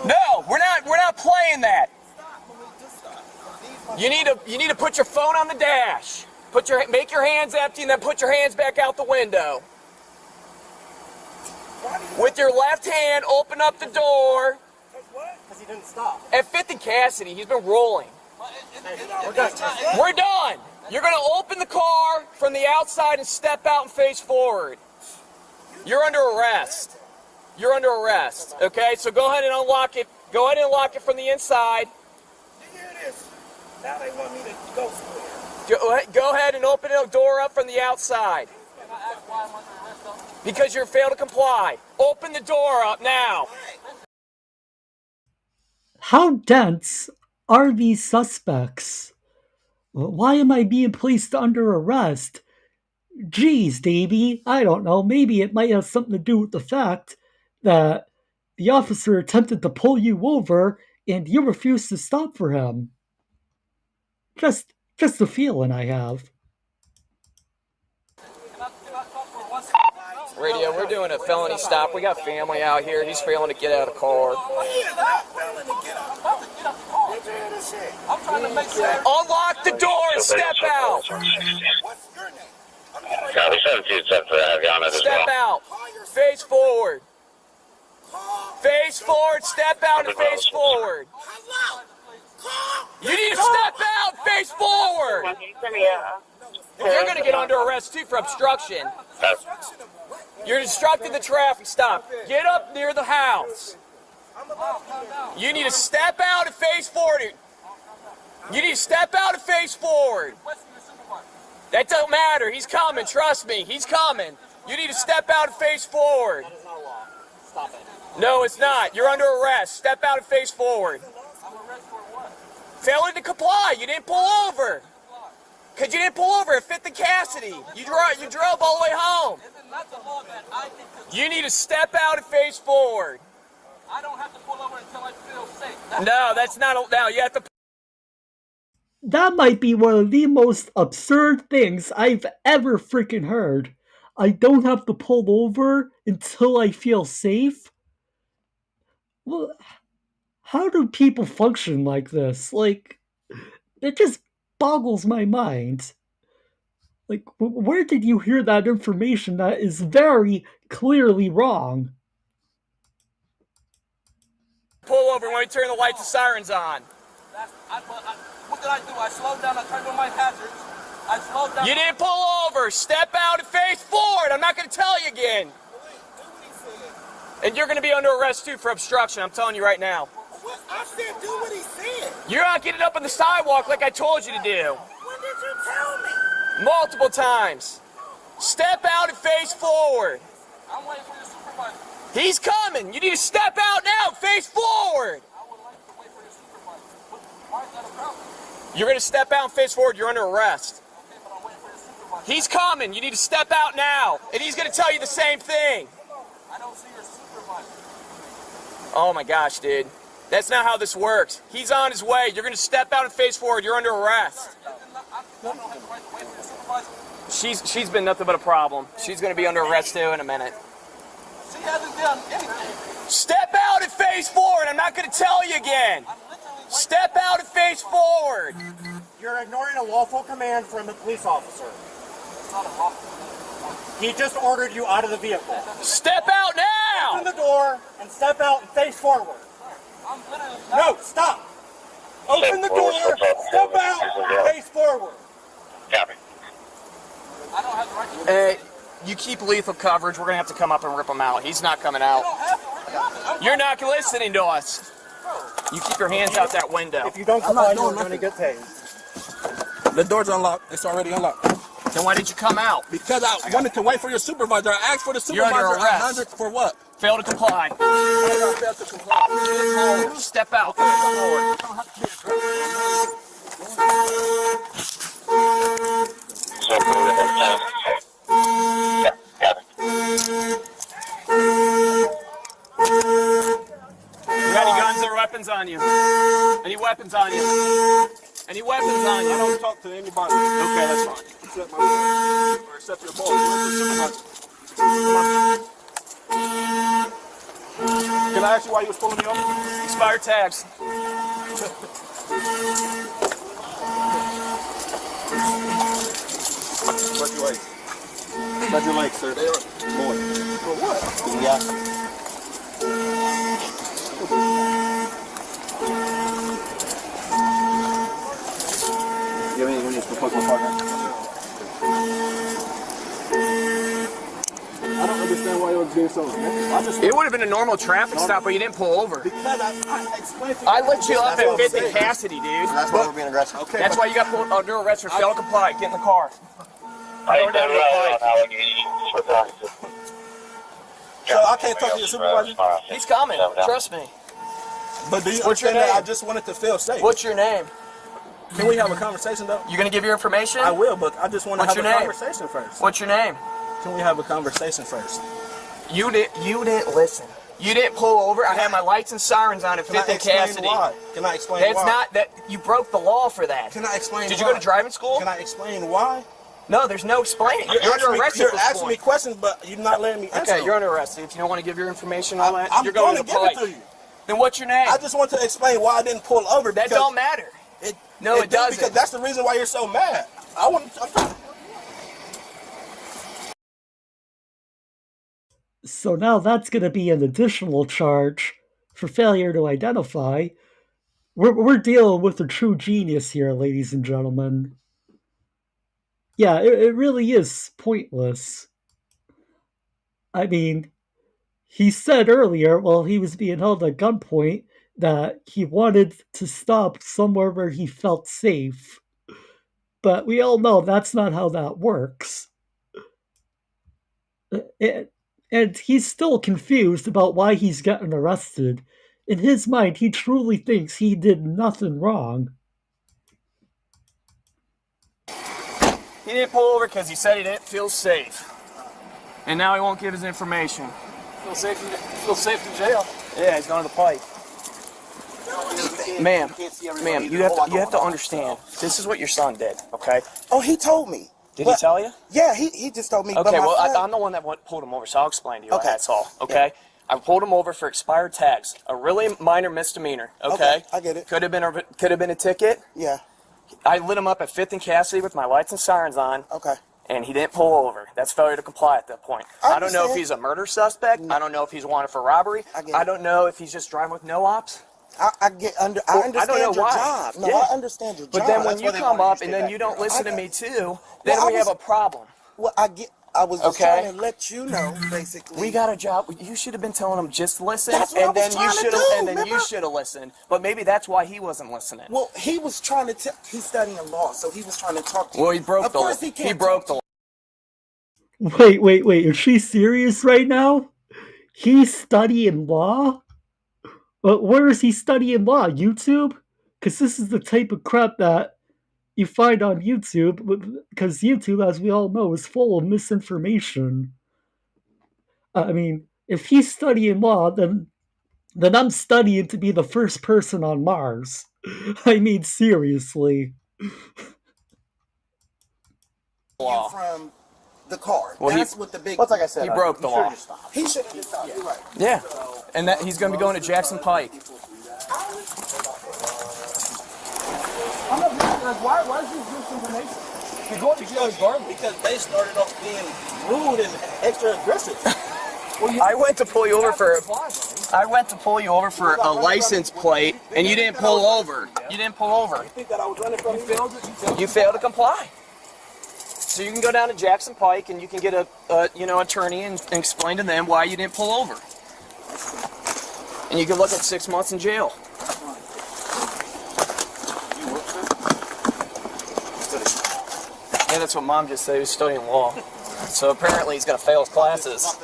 No, we're not playing that. You need to put your phone on the dash. Make your hands empty and then put your hands back out the window. With your left hand, open up the door. Because he didn't stop. At 5th and Cassidy, he's been rolling. We're done. You're going to open the car from the outside and step out and face forward. You're under arrest. You're under arrest. Okay, so go ahead and unlock it. Go ahead and unlock it from the inside. You hear this? Now they want me to go somewhere. Go ahead and open the door up from the outside. Because you failed to comply. Open the door up now. How dense are these suspects? Why am I being placed under arrest? Geez, Davey, I don't know. Maybe it might have something to do with the fact that the officer attempted to pull you over and you refused to stop for him. Just a feeling I have. Radio, we're doing a felony stop. We got family out here. He's failing to get out of the car. Unlock the door and step out. Copy 727 for that. Step out. Face forward. Face forward. Step out and face forward. You need to step out and face forward. You're going to get under arrest too for obstruction. You're obstructing the traffic stop. Get up near the house. You need to step out and face forward. You need to step out and face forward. That don't matter. He's coming. Trust me. He's coming. You need to step out and face forward. That is not law. Stop it. No, it's not. You're under arrest. Step out and face forward. I'm arrested for what? Failing to comply. You didn't pull over. Because you didn't pull over at 5th and Cassidy. You drove all the way home. That's the law that I think You need to step out and face forward. I don't have to pull over until I feel safe. No, that's not. Now you have to. That might be one of the most absurd things I've ever freaking heard. I don't have to pull over until I feel safe? Well, how do people function like this? Like, it just boggles my mind. Like, where did you hear that information that is very clearly wrong? Pull over when we turn the lights and sirens on. What did I do? I slowed down. I turned on my hazards. I slowed down. You didn't pull over. Step out and face forward. I'm not going to tell you again. And you're going to be under arrest too for obstruction. I'm telling you right now. What? I said do what he said. You're not getting up on the sidewalk like I told you to do. When did you tell me? Multiple times. Step out and face forward. I'm waiting for your supervisor. He's coming. You need to step out now and face forward. I would like to wait for your supervisor. Why is that a problem? You're going to step out and face forward. You're under arrest. Okay, but I'm waiting for your supervisor. He's coming. You need to step out now. And he's going to tell you the same thing. I don't see your supervisor. Oh my gosh, dude. That's not how this works. He's on his way. You're going to step out and face forward. You're under arrest. She's been nothing but a problem. She's going to be under arrest too in a minute. She hasn't done anything. Step out and face forward. I'm not going to tell you again. Step out and face forward. You're ignoring a lawful command from a police officer. It's not a lawful command. He just ordered you out of the vehicle. Step out now! Open the door and step out and face forward. No, stop! Open the door, step out, and face forward. Copy. I don't have the right to... Hey, you keep lethal coverage. We're going to have to come up and rip him out. He's not coming out. You're not listening to us. You keep your hands out that window. If you don't comply, you're going to get tased. The door's unlocked. It's already unlocked. Then why did you come out? Because I wanted to wait for your supervisor. I asked for the You're supervisor. under arrest. For what? Fail to comply. I failed to comply. Step out. Forward. You got any guns or weapons on you? Any weapons on you? Any weapons on you? I don't talk to anybody. Okay, that's fine. Except my or except your boss. Where's your supervisor? Come on. Can I ask you why you was pulling me over? Expired tags. Spread your legs. Spread your legs, sir. They are more. For what? Yeah. You have any proposal partner? I don't understand why you was being so. It would have been a normal traffic stop, but you didn't pull over. Because I explained to you. I let you up at 5th and Cassidy, dude. So that's why we're being aggressive. Okay. That's why you got pulled under arrest for fail to comply. Get in the car. I down on allegations for that. So I can't talk to your supervisor? He's coming. Trust me. But do you What's your understand that name? I just wanted to feel safe? What's your name? Can we have a conversation though? You gonna give your information? I will, but I just want to What's have a your name? conversation first. What's your name? Can we have a conversation first? You didn't listen. You didn't pull over. I had my lights and sirens on at Can I 5th and explain Cassidy. why? Can I explain That's why? not that you broke the law for that. Can I explain Did why? you go to driving school? Can I explain why? No, there's no explaining. You're under arrest at You're this asking point. me questions, but you're not letting me answer. Okay, you're under arrest. If you don't want to give your information, all that, I'm you're going to to give the it pike. to you. Then what's your name? I just want to explain why I didn't pull over. That don't matter. It doesn't. Because that's the reason why you're so mad. So now that's going to be an additional charge for failure to identify. We're dealing with a true genius here, ladies and gentlemen. yeah, it really is pointless. I mean, he said earlier, while he was being held at gunpoint, that he wanted to stop somewhere where he felt safe. But we all know that's not how that works. And he's still confused about why he's gotten arrested. In his mind, he truly thinks he did nothing wrong. He didn't pull over because he said he didn't feel safe. And now he won't give his information. Feel safe in jail. Yeah, he's going to the pike. Ma'am, you have to understand, this is what your son did, okay? Oh, he told me. Did he tell you? Yeah, he just told me. Okay, well, I'm the one that pulled him over, so I'll explain to you. Okay. That's all, okay? Yeah. I pulled him over for expired tags, a really minor misdemeanor, okay? I get it. Could have been a ticket. Yeah. I lit him up at 5th and Cassidy with my lights and sirens on. Okay. And he didn't pull over. That's failure to comply at that point. I don't know if he's a murder suspect. I don't know if he's wanted for robbery. I don't know if he's just driving with no ops. I understand your job. No, yeah. I understand your job. But then when you come up and then you don't listen to me too, then we have a problem. Well, I was just trying to let you know, basically. We got a job. You should have been telling him just listen, That's what and I then was you trying to should do, have, and then you should have listened. But maybe that's why he wasn't listening. Well, he was trying to. He's studying law, so he was trying to talk to you. Well, he broke the law. He broke the law. Wait, is she serious right now? He's studying law? But where is he studying law? YouTube? Because this is the type of crap that you find on YouTube, because YouTube, as we all know, is full of misinformation. I mean, if he's studying law, then I'm studying to be the first person on Mars. I mean, seriously. You from the car. Well, That's what the big. Like I said, he broke the law. He should have just stopped. You're right. Yeah, and that he's going to be going to Jackson Pike. I'm not like, why is this misinformation? You're going to jail regardless. Because they started off being rude and extra aggressive. I went to pull you over for a license plate, and you didn't pull over. You didn't pull over. You think that I was running from you? You failed to comply. So you can go down to Jackson Pike, and you can get a attorney and explain to them why you didn't pull over. And you can look at 6 months in jail. Yeah, that's what Mom just said. He was studying law. So apparently he's going to fail his classes.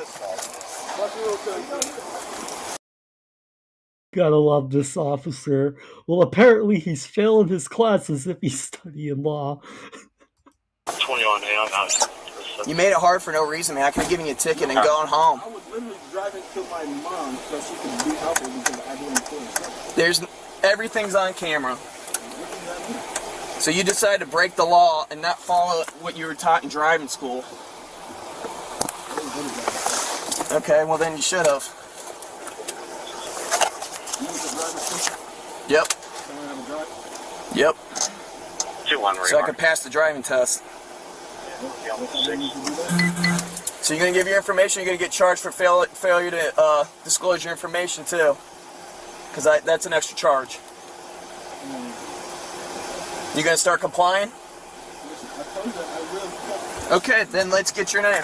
Gotta love this officer. Well, apparently he's failing his classes if he's studying law. 21, You made it hard for no reason, man. I could have given you a ticket and gone home. I was literally driving to my mom so she could be helpful because I didn't pull. Everything's on camera. So you decided to break the law and not follow what you were taught in driving school. Okay, well then you should have. Yep. Yep. So I could pass the driving test. So you're going to give your information, you're going to get charged for failure to disclose your information too. Because that's an extra charge. You going to start complying? Okay, then let's get your name.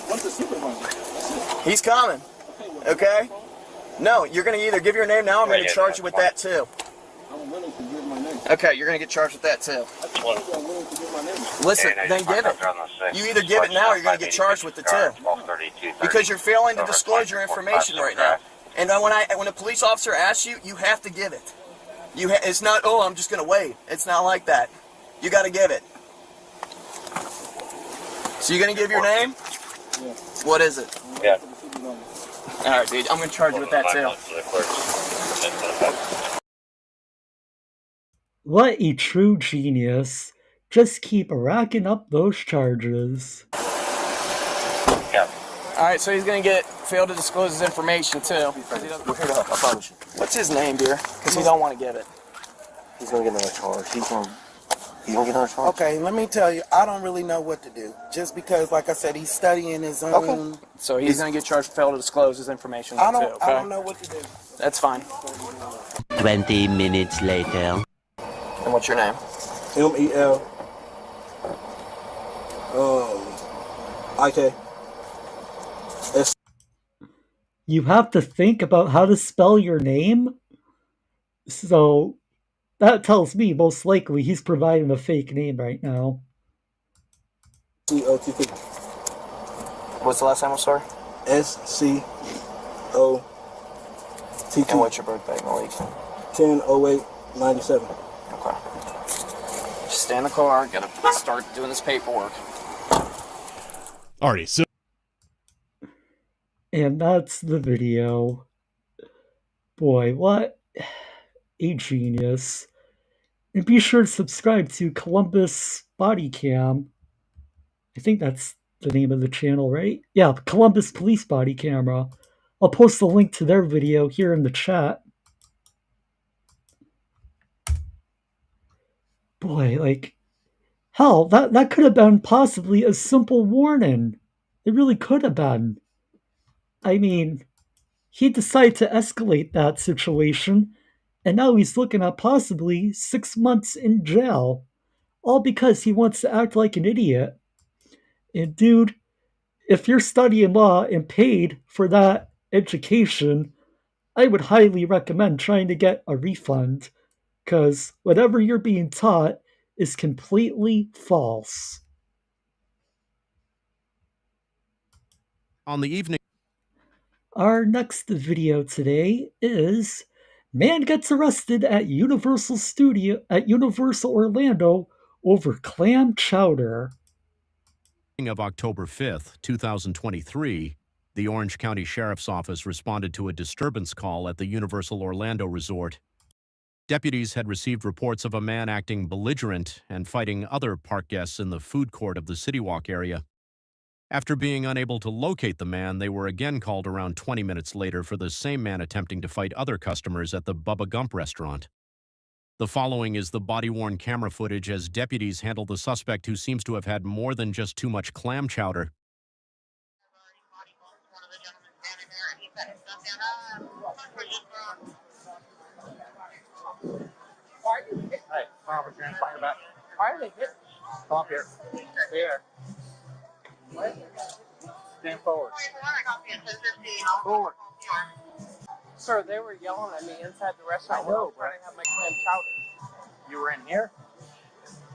What's the supervisor? He's coming. Okay? No, you're going to either give your name now, or I'm going to charge you with that too. I'm willing to give my name. Okay, you're going to get charged with that too. I'm willing to give my name. Listen, then give it. You either give it now, or you're going to get charged with the two. Because you're failing to disclose your information right now. And when a police officer asks you, you have to give it. It's not, oh, I'm just going to wait. It's not like that. You got to give it. So you're going to give your name? Yeah. What is it? Yeah. Alright, dude, I'm going to charge you with that too. What a true genius. Just keep racking up those charges. Yeah. Alright, so he's going to get failed to disclose his information too. I promise you. What's his name, dear? Because he don't want to give it. He's going to get another charge. He's going to get another charge. Okay, let me tell you, I don't really know what to do. Just because, like I said, he's studying his own. Okay. So he's going to get charged for failure to disclose his information too, okay? I don't know what to do. That's fine. 20 minutes later. And what's your name? M-E-L IK. You have to think about how to spell your name? So that tells me most likely he's providing a fake name right now. SCOTT. What's the last time, I'm sorry? SCOTT. And what's your birthday, Malik? 10/08/97. Okay. Just stay in the car, gotta start doing this paperwork. Alrighty, so. And that's the video. Boy, what a genius. And be sure to subscribe to Columbus Body Cam. I think that's the name of the channel, right? Yeah, Columbus Police Body Camera. I'll post a link to their video here in the chat. Boy, like, hell, that could have been possibly a simple warning. It really could have been. I mean, he decided to escalate that situation, and now he's looking at possibly 6 months in jail, all because he wants to act like an idiot. And dude, if you're studying law and paid for that education, I would highly recommend trying to get a refund, because whatever you're being taught is completely false. On the evening. Our next video today is man gets arrested at Universal Orlando over clam chowder. Of October 5th, 2023, the Orange County Sheriff's Office responded to a disturbance call at the Universal Orlando Resort. Deputies had received reports of a man acting belligerent and fighting other park guests in the food court of the City Walk area. After being unable to locate the man, they were again called around 20 minutes later for the same man attempting to fight other customers at the Bubba Gump restaurant. The following is the body-worn camera footage as deputies handle the suspect who seems to have had more than just too much clam chowder. Hey, Robert, you're in back. Why are they hitting? Come up here. Stay there. Stand forward. Forward. Sir, they were yelling at me inside the restaurant when I was trying to have my clam chowder. You were in here?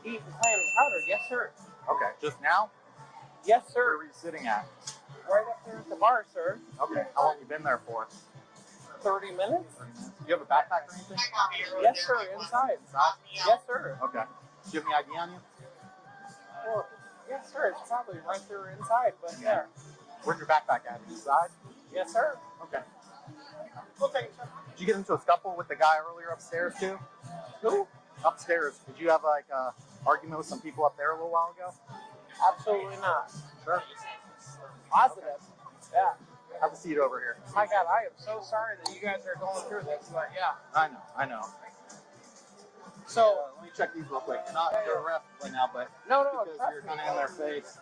Eating clam chowder, yes, sir. Okay, just now? Yes, sir. Where were you sitting at? Right up there at the bar, sir. Okay, how long you been there for? 30 minutes? Do you have a backpack or anything? Yes, sir, inside. Yes, sir. Okay. Do you have any ID on you? Well, yes, sir, it's probably right there inside, but yeah. Where's your backpack at? Inside? Yes, sir. Okay. Okay. Did you get into a scuffle with the guy earlier upstairs too? Who? Upstairs. Did you have like a argument with some people up there a little while ago? Absolutely not. Sure. Positive. Yeah. Have a seat over here. My God, I am so sorry that you guys are going through this, but yeah. I know. So, let me check these real quick. You're not under arrest right now, but no, because you're kind of in their face.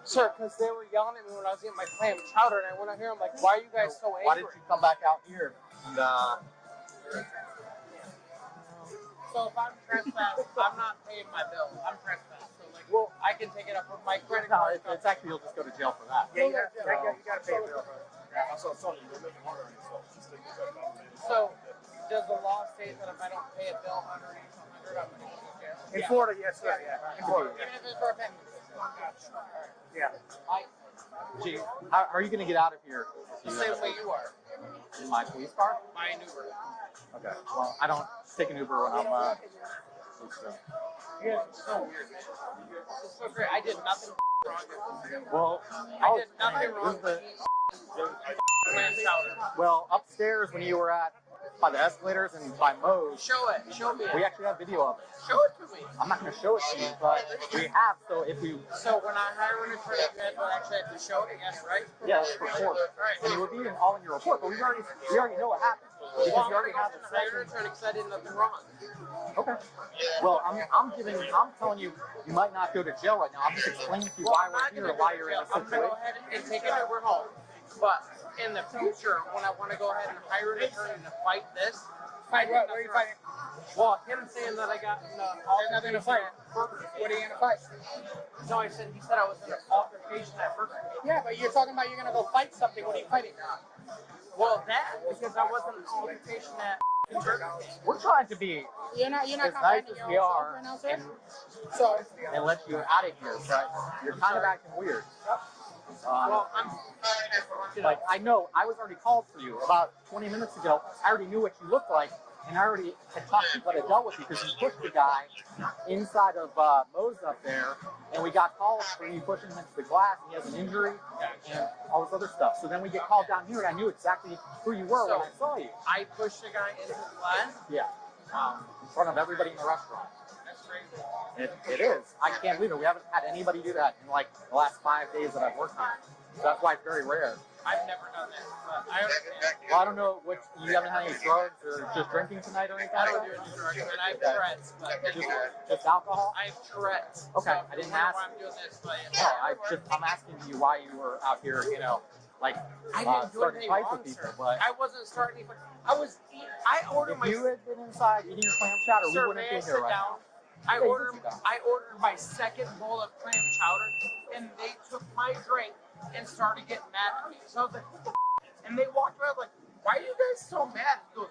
Sir, because they were yelling at me when I was eating my clam chowder, and I went out here, I'm like, why are you guys so angry? Why did you come back out here? And so if I'm trespassed, I'm not paying my bill. I'm trespassed. So like, well, I can take it up with my credit card. No, it's actually you'll just go to jail for that. Yeah, you gotta pay a bill. So does the law state that if I don't pay a bill underneath 100, I'm going to go to jail? In Florida, yes, sir. Yeah. In Florida. Even if it's for a penny. Yeah. Gee, how are you going to get out of here? The same way you are. In my police car? Buy an Uber. Okay. Well, I don't take an Uber when I'm. You guys are so weird, man. This is so great. I did nothing wrong. Well, I did nothing wrong. Well, upstairs when you were at by the escalators and by Moe's. Show it. Show me. We actually have video of it. Show it to me. I'm not going to show it to you, but we have. So if you. So when I hire an attorney, you guys will actually have to show it. Yes, right? Yes, report. And it would be all in your report, but we already know what happened. Because you already have the hire an attorney because I did nothing wrong. Okay. Well, I'm telling you, you might not go to jail right now. I'm just explaining to you why we're here, why you're in a situation. I'm going to go ahead and take an Uber home. But in the future, when I want to go ahead and hire an attorney to fight this, Fight what? What are you fighting? Well, him saying that I got in nothing to fight. What are you gonna fight? No, he said I was in an altercation at first. Yeah, but you're talking about you're gonna go fight something. What are you fighting? Well, that because I wasn't in an altercation at. We're trying to be as nice as we are and let you out of here, but you're kind of acting weird. Well, like I know I was already called for you about 20 minutes ago. I already knew what you looked like, and I already had talked to you, but I dealt with you because you pushed the guy inside of Moe's up there, and we got calls for you pushing him into the glass, and he has an injury and all this other stuff. So then we get called down here, and I knew exactly who you were when I saw you. I pushed the guy into the glass? Yeah, in front of everybody in the restaurant. That's crazy. It is. I can't believe it. We haven't had anybody do that in like the last 5 days that I've worked here. So that's why it's very rare. I've never done that, but I understand. Well, I don't know what you haven't had any drugs or just drinking tonight or anything. I don't do any drugs, and I have Tourette's, but just alcohol. I have Tourette's. Okay, so I didn't ask. Why I'm doing this, but no, I'm asking you why you were out here. You know, like starting fights with people. But I wasn't starting. I ordered my. If you had been inside eating your clam chowder, we wouldn't be here right now. I ordered my second bowl of clam chowder, and they took my drink and started getting mad at me. So I was like, what the f-? And they walked away. I was like, why are you guys so mad? He goes,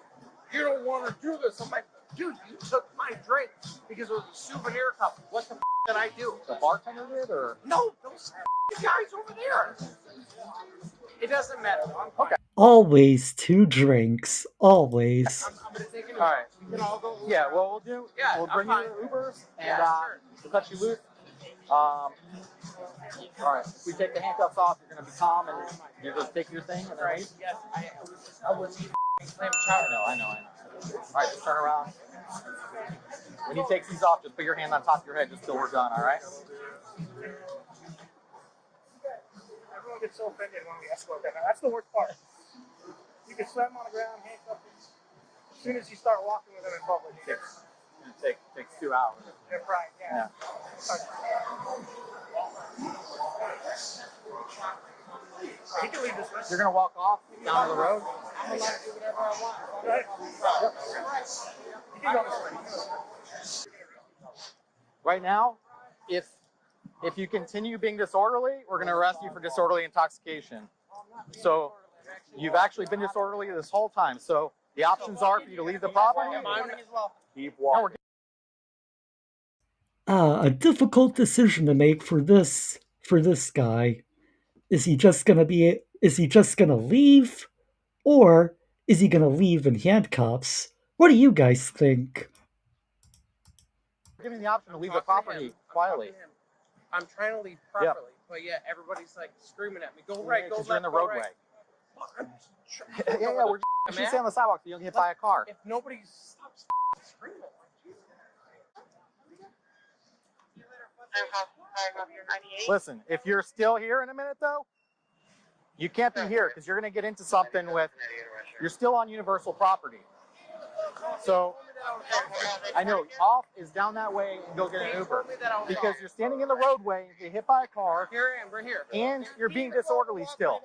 you don't want to do this. I'm like, dude, you took my drink because it was a souvenir cup. What the f- did I do? The bartender did, or? No, those guys over there. It doesn't matter. Okay. Always 2 drinks. Always. I'm gonna take it. All right. We can all go. Yeah, well, we'll do. Yeah, we'll bring you the Ubers, and we'll cut you loose. All right. If we take the handcuffs off, you're gonna be calm, and you just take your thing, and then leave. Yes, I was eating clam chowder. I know. All right, just turn around. When he takes these off, just put your hand on top of your head just till we're done. All right. Everyone gets so offended when we escort them. That's the worst part. You can slam on the ground, handcuff them. As soon as you start walking with them in public, It takes 2 hours. they're crying. Yeah. He can leave this restaurant. You're gonna walk off down to the road. I'm allowed to do whatever I want. Right? Yep. You can go this way. Right now, if you continue being disorderly, we're going to arrest you for disorderly intoxication. So you've actually been disorderly this whole time. So the options are for you to leave the property. Keep walking. A difficult decision to make for this guy. Is he just gonna leave? Or is he gonna leave in handcuffs? What do you guys think? We're giving the option to leave the property quietly. I'm trying to leave properly, but yeah, everybody's like screaming at me. Go right, go left, you're in the roadway. Right. Yeah, we're just stay on the sidewalk so you don't get hit by a car. If nobody stops screaming, Listen, if you're still here in a minute though, you can't be here because you're going to get into something with. You're still on Universal property. So I know off is down that way and go get an Uber because you're standing in the roadway and get hit by a car. Here I am, right here. And you're being disorderly still.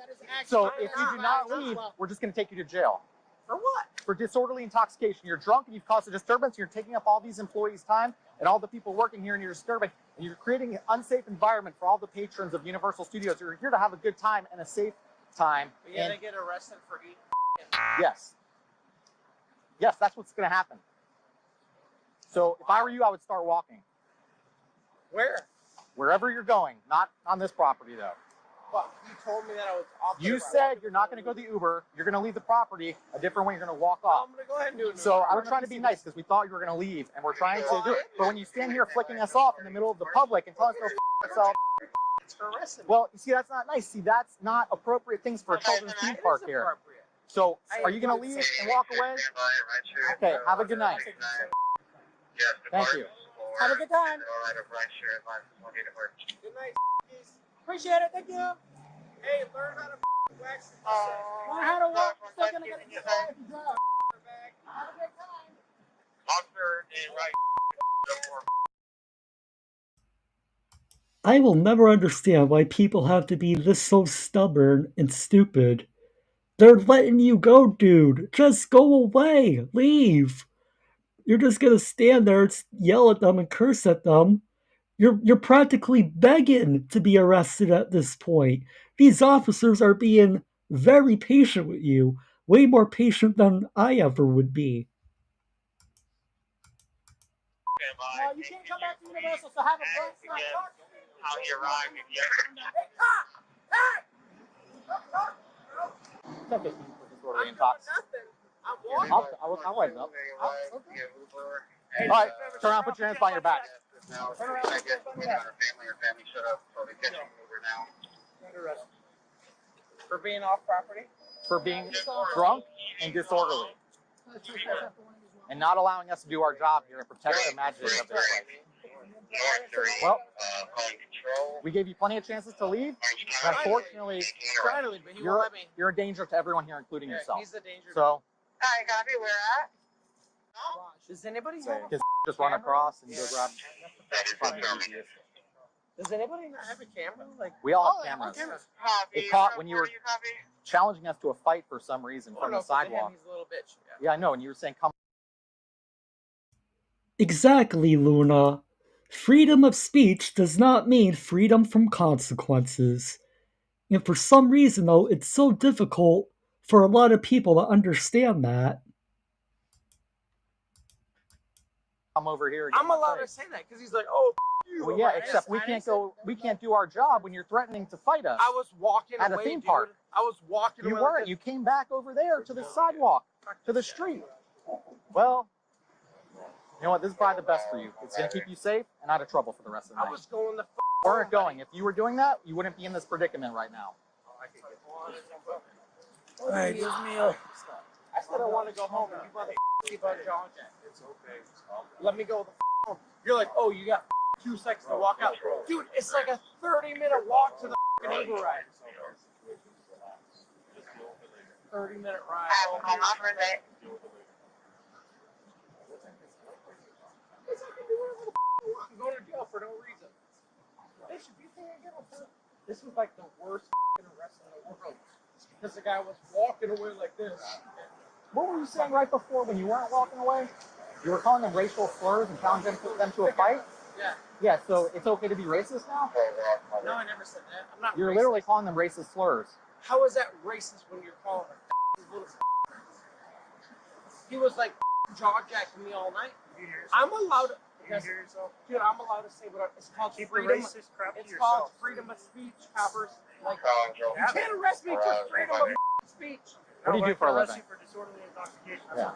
So if you do not leave, we're just going to take you to jail. For what? For disorderly intoxication. You're drunk and you've caused a disturbance. You're taking up all these employees' time and all the people working here, and you're disturbing. And you're creating an unsafe environment for all the patrons of Universal Studios. You're here to have a good time and a safe time. You're gonna get arrested for eating. Yes. Yes, that's what's going to happen. So if I were you, I would start walking. Where? Wherever you're going. Not on this property, though. Well, you told me that I was off. You said you're not going to go the Uber. You're going to leave the property a different way. You're going to walk off. I'm going to go ahead and do it. So we're trying to be nice because we thought you were going to leave, and we're trying to do it. But when you stand here flicking us off in the middle of the public and telling us to go yourself, it's harassing. Well, you see, that's not nice. See, that's not appropriate things for a children's theme park here. So, are you going to leave and walk away? Okay, have a good night. Thank you. Have a good time. Good night. Appreciate it. Thank you. Hey, learn how to wax. Learn how to walk. Still going to get a good time. Have a good time. I will never understand why people have to be this so stubborn and stupid. They're letting you go, dude. Just go away. Leave. You're just gonna stand there and yell at them and curse at them. You're practically begging to be arrested at this point. These officers are being very patient with you, way more patient than I ever would be. No, you can't come back to Universal, so have a break. How he arrived. Disorderly and talks. I'll write it up. All right, turn around, put your hands behind your back. Turn around. For being off property? For being drunk and disorderly. And not allowing us to do our job here and protect the magistrate of this place. Well, we gave you plenty of chances to leave. And unfortunately, you're a danger to everyone here, including yourself. He's a danger. So, Alright, copy, where at? Does anybody have just run across and go grab. Does anybody not have a camera? Like we all have cameras. It caught when you were challenging us to a fight for some reason from the sidewalk. He's a little bitch. Yeah, I know, and you were saying come. Exactly, Luna. Freedom of speech does not mean freedom from consequences. And for some reason, though, it's so difficult for a lot of people to understand that. Come over here. I'm allowed to say that because he's like, oh, you. Well, yeah, except we can't do our job when you're threatening to fight us. I was walking at away, a theme park. Dude. I was walking away. You weren't. You came back over there to the sidewalk, to the street. Well, you know what? This is probably the best for you. It's going to keep you safe and out of trouble for the rest of the night. I was going the weren't going. If you were doing that, you wouldn't be in this predicament right now. Hey, give me a... I said I want to go home, and you motherfuckers keep on jogging. It's okay. Let me go home. You're like, oh, you got 2 seconds to walk out. Dude, it's like a 30-minute walk to the Uber ride. 30-minute ride. I'm going to jail for no reason. This was like the worst arrest in the world. Because the guy was walking away like this. What were you saying right before when you weren't walking away? You were calling them racial slurs and challenging them to a fight? Yeah. Yeah, so it's okay to be racist now? No, I never said that. I'm not You're racist. literally calling them racist slurs. How is that racist when you're calling them little? He was like jaw-jacking me all night. I'm allowed to... Dude, I'm allowed to say what it's called. Freedom. It's called freedom of speech, coppers. Like, you can't arrest me for freedom of speech. What do you do for a living? For disorderly intoxication. Yeah.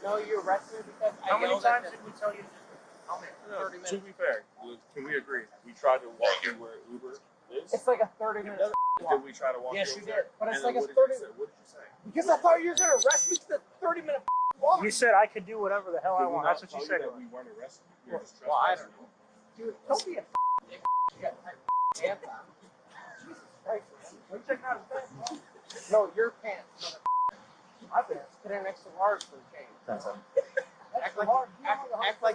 No, you arrested me because How many times did we tell you? How many? 30 minutes. To be fair, can we agree? We tried to walk you where Uber is. It's like a 30-minute walk. Did we try to walk you? Yes, you did. But it's And like a what 30. What did you say? Because I thought you were gonna arrest me to the 30-minute walk. You said I could do whatever the hell I want. That's what you said. We weren't arrested. We were just Well, I don't know. Dude, don't be a dick. You got pants on. Jesus Christ. Are you checking out his pants? No, your pants. My pants. Put in extra large for the change. That's it. Act like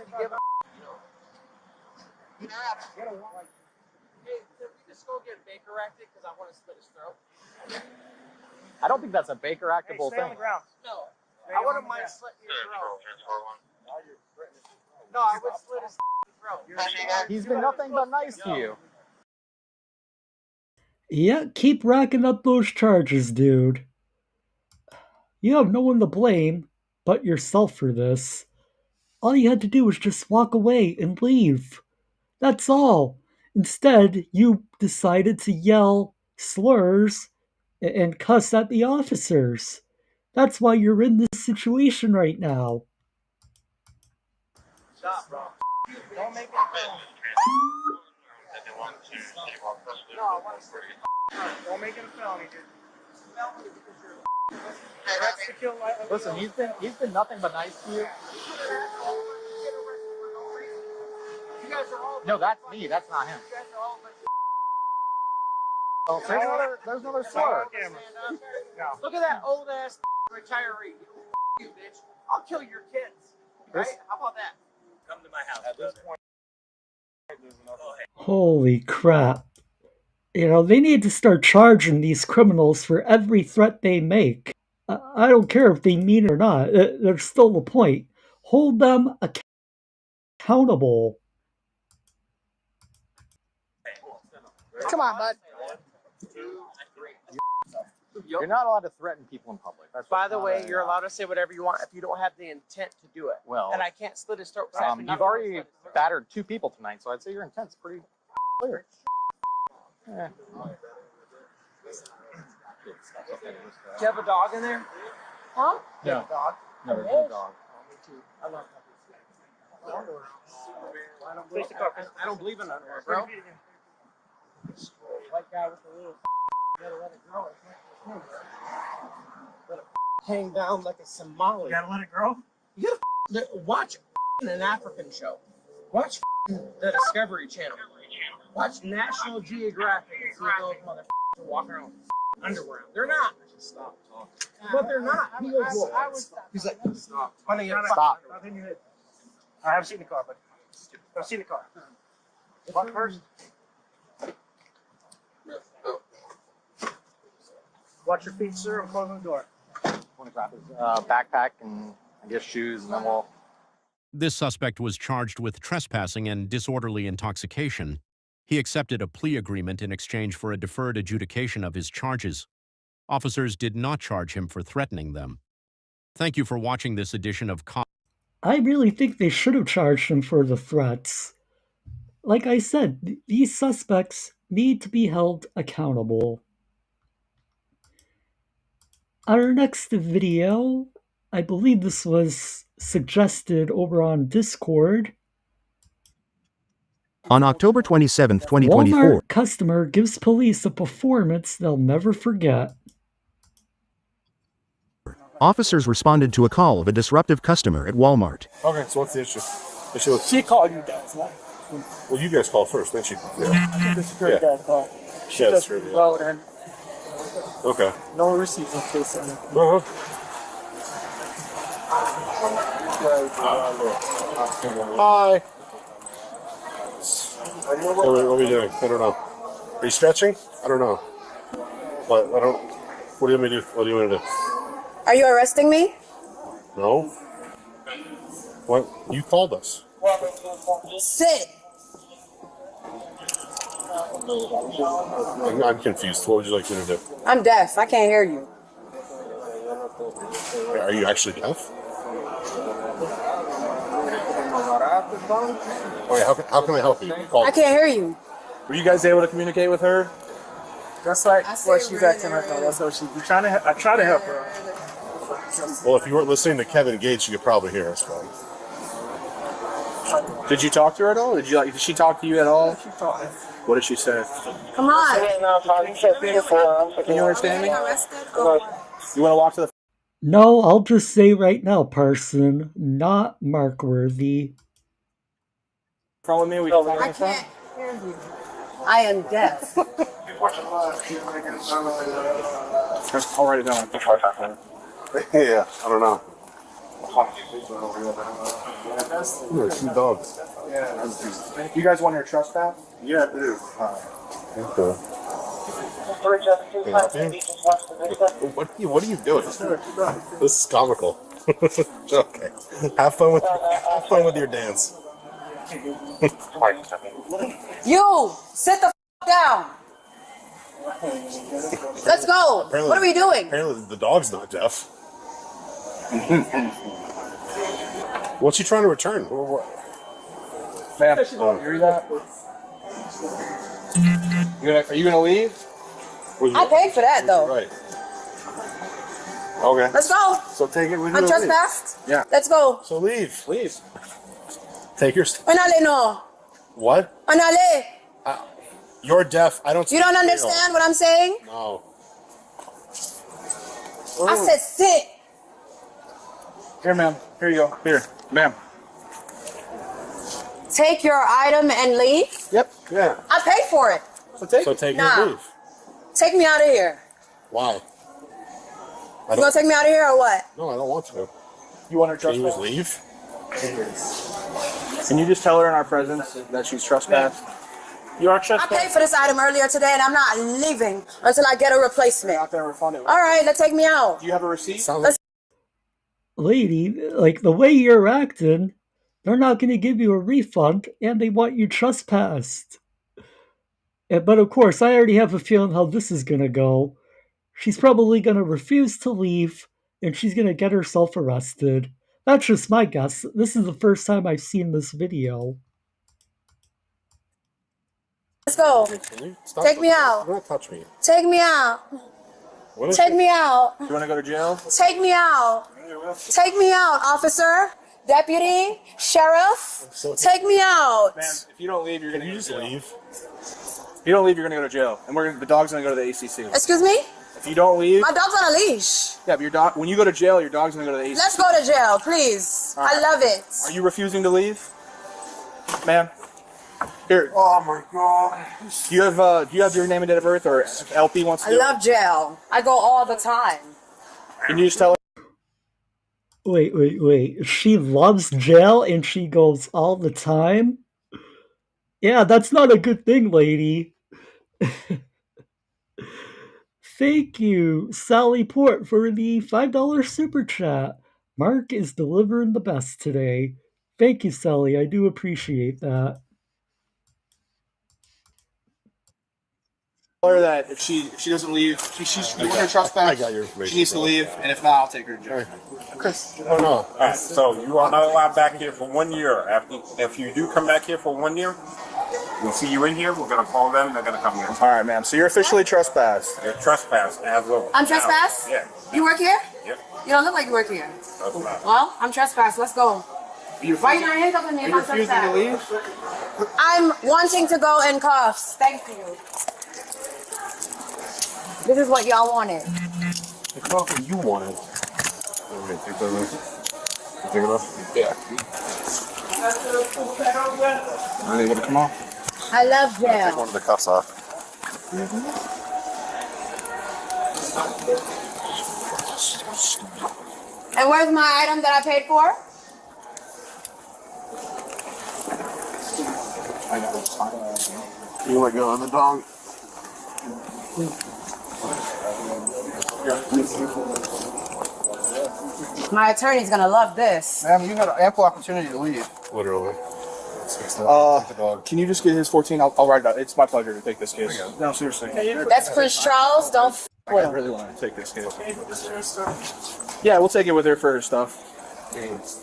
you give a Hey, can we just go get Baker acted because I want to slit his throat? I don't think that's a Baker-actable Stay on thing. the ground. No. I wouldn't mind slitting your throat. No, I would slit his throat. He's been nothing but nice to you. Yeah, keep racking up those charges, dude. You have no one to blame but yourself for this. All you had to do was just walk away and leave. That's all. Instead, you decided to yell slurs and cuss at the officers. That's why you're in this situation right now. Stop, bro. Don't make it fun. No, I want to slit your Don't make it a felony, dude. Listen, he's been nothing but nice to you. No, that's me. That's not him. Oh, there's another slur. Look at that old ass retiree. You bitch. I'll kill your kids. Right? How about that? Come to my house. At this point, Holy crap. You know, they need to start charging these criminals for every threat they make. I don't care if they mean it or not. There's still the point. Hold them accountable. Come on, bud. You're not allowed to threaten people in public. By the way, you're allowed to say whatever you want if you don't have the intent to do it. Well, and I can't slit his throat. You've already battered 2 people tonight, so I'd say your intent's pretty clear. Yeah. Do you have a dog in there? Huh? No. A dog? No, there's no dog. I love puppies. I don't believe in underwear, bro. White guy with the little gotta let it grow. Let it hang down like a Somali. You gotta let it grow? You gotta watch an African show. Watch the Discovery Channel. Watch National Geographic and see those motherfuckers are walking around with underwear. They're not. Stop talking. But they're not. He goes, whoa. He's like, stop. Honey, stop. I haven't seen the car, but I've seen the car. What first? Watch your feet, sir. I'm closing the door. I want to grab his backpack and I guess shoes, and then we'll. This suspect was charged with trespassing and disorderly intoxication. He accepted a plea agreement in exchange for a deferred adjudication of his charges. Officers did not charge him for threatening them. Thank you for watching this edition of I really think they should have charged him for the threats. Like I said, these suspects need to be held accountable. Our next video, I believe this was suggested over on Discord. On October 27, 2024, Walmart customer gives police a performance they'll never forget. officers responded to a call of a disruptive customer at Walmart. Okay, so what's the issue? She called you guys. Well, you guys called first, didn't you? Yeah. The security guy called. She Yeah, does security, pretty well, and Okay. no receipts in case of Hi. What are we doing? I don't know. Are you stretching? I don't know. What? I don't. What do you want me to do? What do you want me to do? Are you arresting me? No. What? You called us. Sit. I'm confused. What would you like me to do? I'm deaf. I can't hear you. Are you actually deaf? Okay, how can I help you? I can't hear you. Were you guys able to communicate with her? That's like what she's acting like. That's what she's trying to. I try to help her. Well, if you weren't listening to Kevin Gates, you could probably hear us. Did you talk to her at all? Did she talk to you at all? She talked. What did she say? Come on. Can you understand me? You want to walk to the? No, I'll just say right now, Parson, not Mark-worthy. Front with me. I can't hear you. I am deaf. I'll write it down. Yeah, I don't know. There are 2 dogs. You guys want your trespass? Yeah, I do. Okay. What are you doing? This is comical. Okay. Have fun with your dance. You sit the down. Let's go. What are we doing? Apparently the dog's not deaf. What's she trying to return? Ma'am, you read that? Are you gonna leave? I paid for that though. Right. Okay. Let's go. So take it with you. I'm trespassed. Yeah. Let's go. So leave. Leave. Take your. Anale no. What? Anale. You're deaf. I don't. You don't understand what I'm saying? No. I said sit. Here, ma'am. Here you go. Here, ma'am. Take your item and leave? Yep. Yeah. I paid for it. So take it and leave. Take me out of here. Why? You gonna take me out of here or what? No, I don't want to. You want her to trespass? Can you just leave? Can you just tell her in our presence that she's trespassed? You are I trespassing. paid for this item earlier today, and I'm not leaving until I get a replacement. Not gonna refund it. All right, let's take me out. Do you have a receipt? Lady, like the way you're acting, they're not going to give you a refund and they want you trespassed. But of course, I already have a feeling how this is going to go. She's probably going to refuse to leave and she's going to get herself arrested. That's just my guess. This is the first time I've seen this video. Let's go. Take me out. Do not touch me. Take me out. What is Take it? me out. You want to go to jail? Take me out. Take me out, officer, deputy, sheriff. Take me out. Man, if you don't leave, you're gonna just leave. If you don't leave, you're gonna go to jail, and the dog's gonna go to the ACC. Excuse me? If you don't leave, My dog's on a leash. yeah, but your dog. When you go to jail, your dog's gonna go to the ACC. Let's go to jail, please. All right. I love it. Are you refusing to leave, ma'am? Here. Oh my god. Do you have your name and date of birth, or LP wants to? I love jail. I go all the time. Can you just tell her? Wait. She loves jail and she goes all the time? Yeah, that's not a good thing, lady. Thank you, Sally Port, for the $5 super chat. Mark is delivering the best today. Thank you, Sally. I do appreciate that. Tell her that if she doesn't leave, she's doing her trespass. I got your information. She needs to leave, and if not, I'll take her to jail. Oh no. All right, so you are not allowed back here for 1 year. If you do come back here for 1 year, we'll see you in here. We're going to call them. They're going to come here. All right, ma'am. So you're officially trespassed. You're trespassed as well. I'm trespassed? Yeah. You work here? Yep. You don't look like you work here. Trespass. Well, I'm trespassed. Let's go. Why are you not handcuffing me if I'm refusing to trespassed? leave? I'm wanting to go in cuffs. Thank you. This is what y'all wanted. The coffee you wanted. Alright, take that off. Take it off? Yeah. Are they able to come off? I love Take jail. one of the cuffs off. And where's my item that I paid for? You let go of the dog. My attorney's gonna love this. Ma'am, you had an ample opportunity to leave. Literally. Can you just get his 14? I'll write it out. It's my pleasure to take this case. No, seriously. That's Prince Charles. Don't f with I him. really want to take this case. Yeah, we'll take it with her for her stuff.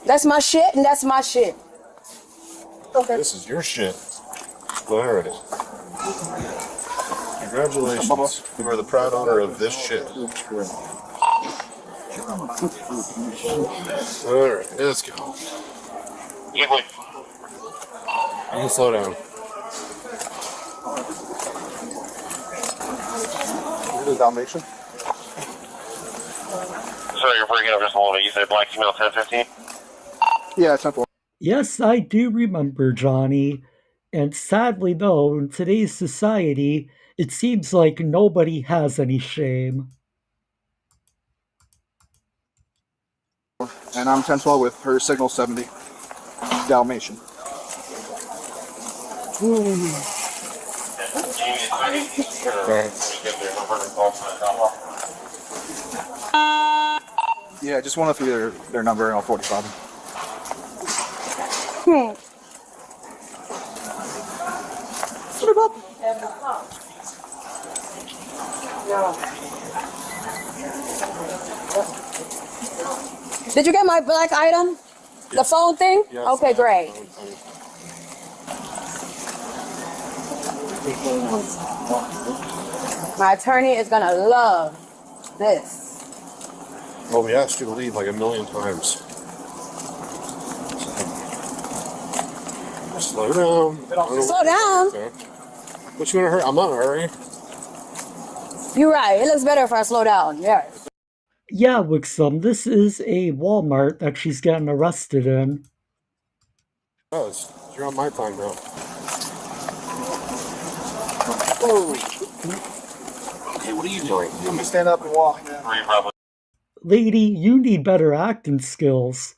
That's my shit, and that's my shit. Okay. This is your shit. Well, there it is. Congratulations. You are the proud owner of this shit. Alright, let's go. You can slow down. The Dalmatian. Sorry, you're breaking up just a little bit. You said black female 1015? Yeah, Temple. Yes, I do remember, Johnny. And sadly, though, in today's society, it seems like nobody has any shame. And I'm 1012 with her signal 70. Dalmatian. Yeah, just one of their number and I'll 45 them. Put it up. Did you get my black item? The phone thing? Yes. Okay, great. My attorney is gonna love this. Well, we asked you to leave like a million times. Slow down. Slow down. Okay. What you in a hurry? I'm not in a hurry. You're right. It looks better if I slow down. Yeah. Yeah, Wixom, this is a Walmart that she's getting arrested in. Oh, you're on my time now. Holy. Okay, what are you doing? You want me to stand up and walk? Lady, you need better acting skills.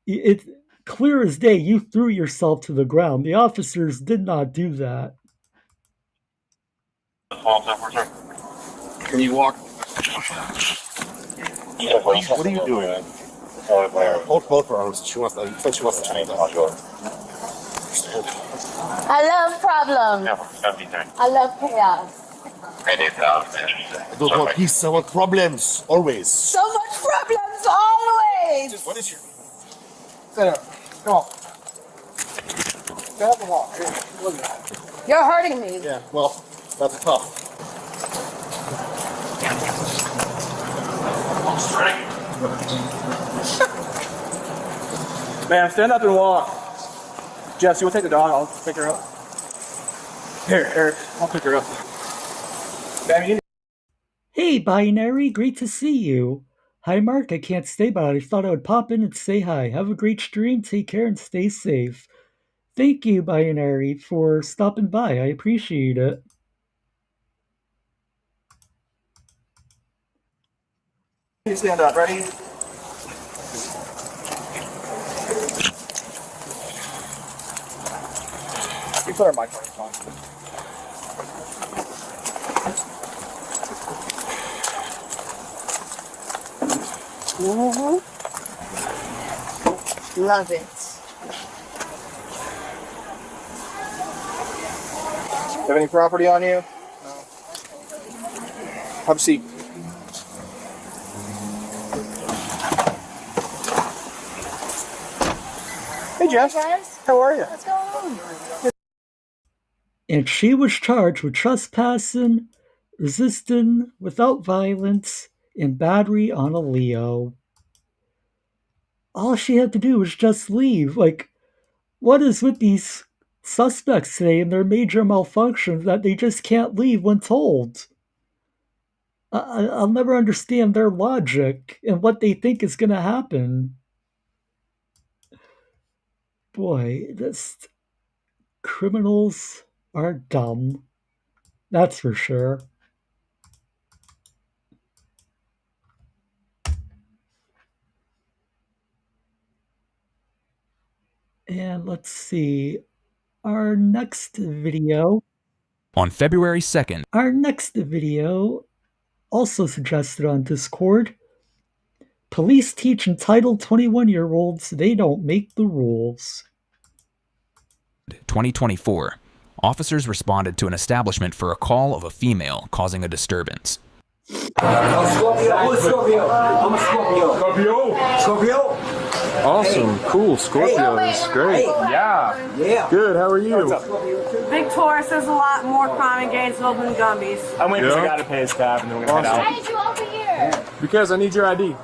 It's clear as day you threw yourself to the ground. The officers did not do that. Can you walk? What are you doing? Hold both her arms. She wants to change that. I love problems. I love chaos. I don't want peace. I want problems. Always. So much problems always. What is your... Sit down. Come on. Get up and walk. Here, look at that. You're hurting me. Yeah, well, that's tough. Man, stand up and walk. Jess, you want to take the dog? I'll pick her up. Here, Eric, I'll pick her up. Man, you Hey, Binary, great to see you. Hi, Mark, I can't stay, but I thought I would pop in and say hi. Have a great stream, take care, and stay safe. Thank you, Binary, for stopping by. I appreciate it. need to stand up. Ready? We put our mic on. Love it. Have any property on you? No. Have a seat. Hey, Jess. Hey guys. How are you? What's going on? And she was charged with trespassing, resisting without violence, and battery on a Leo. All she had to do was just leave. Like, what is with these suspects today and their major malfunctions that they just can't leave when told? I'll never understand their logic and what they think is going to happen. Boy, criminals are dumb. That's for sure. And let's see. Our next video. On February 2nd. Our next video, also suggested on Discord. Police teach entitled 21-year-olds they don't make the rules. 2024. Officers responded to an establishment for a call of a female causing a disturbance. Scorpio. Who's Scorpio? I'm a Scorpio. Scorpio? Awesome. Cool. Scorpio is great. Yeah. Yeah. Good. How are you? Big Taurus has a lot more crime in Gainesville than Gumby's. I'm waiting for the guy to pay his tab and then we're going to Why did you over here? Because I need your ID.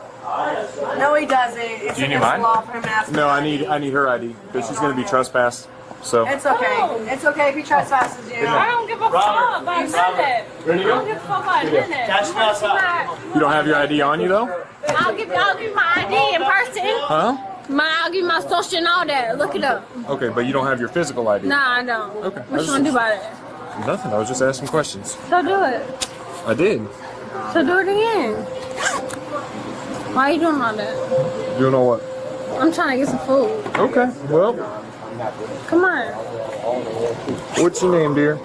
No, he doesn't. It's against the law for him to ask. No, I need her ID because she's going to be trespassed. So. It's okay. It's okay if he trespasses you. I don't give a fuck about a minute. I don't give a fuck about a minute. You don't have your ID on you though? I'll give you my ID in person. Huh? I'll give you my social and all that. Look it up. Okay, but you don't have your physical ID. Nah, I don't. Okay. What you gonna do about it? Nothing. I was just asking questions. So do it. I did. So do it again. Why are you doing all that? You know what? I'm trying to get some food. Okay. Well. Come on. What's your name, dear?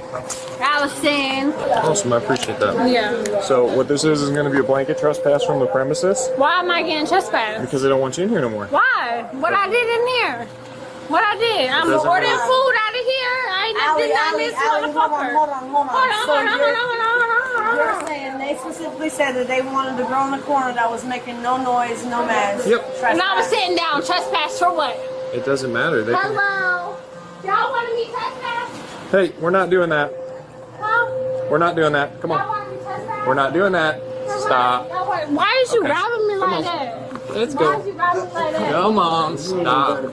Allison. Awesome. I appreciate that. Yeah. So what this is going to be a blanket trespass from the premises. Why am I getting trespassed? Because they don't want you in here no more. Why? What I did in there? What I did? I'm ordering food out of here. I did not miss motherfucker. Hold on. You're saying they specifically said that they wanted the girl in the corner that was making no noise, no mess. Yep. And I was sitting down. Trespass for what? It doesn't matter. They can... Hello. Y'all want me trespass? Hey, we're not doing that. Huh? We're not doing that. Come on. We're not doing that. Stop. Why is you grabbing me like that? Let's Why go. is you grabbing me like that? Come on. Stop.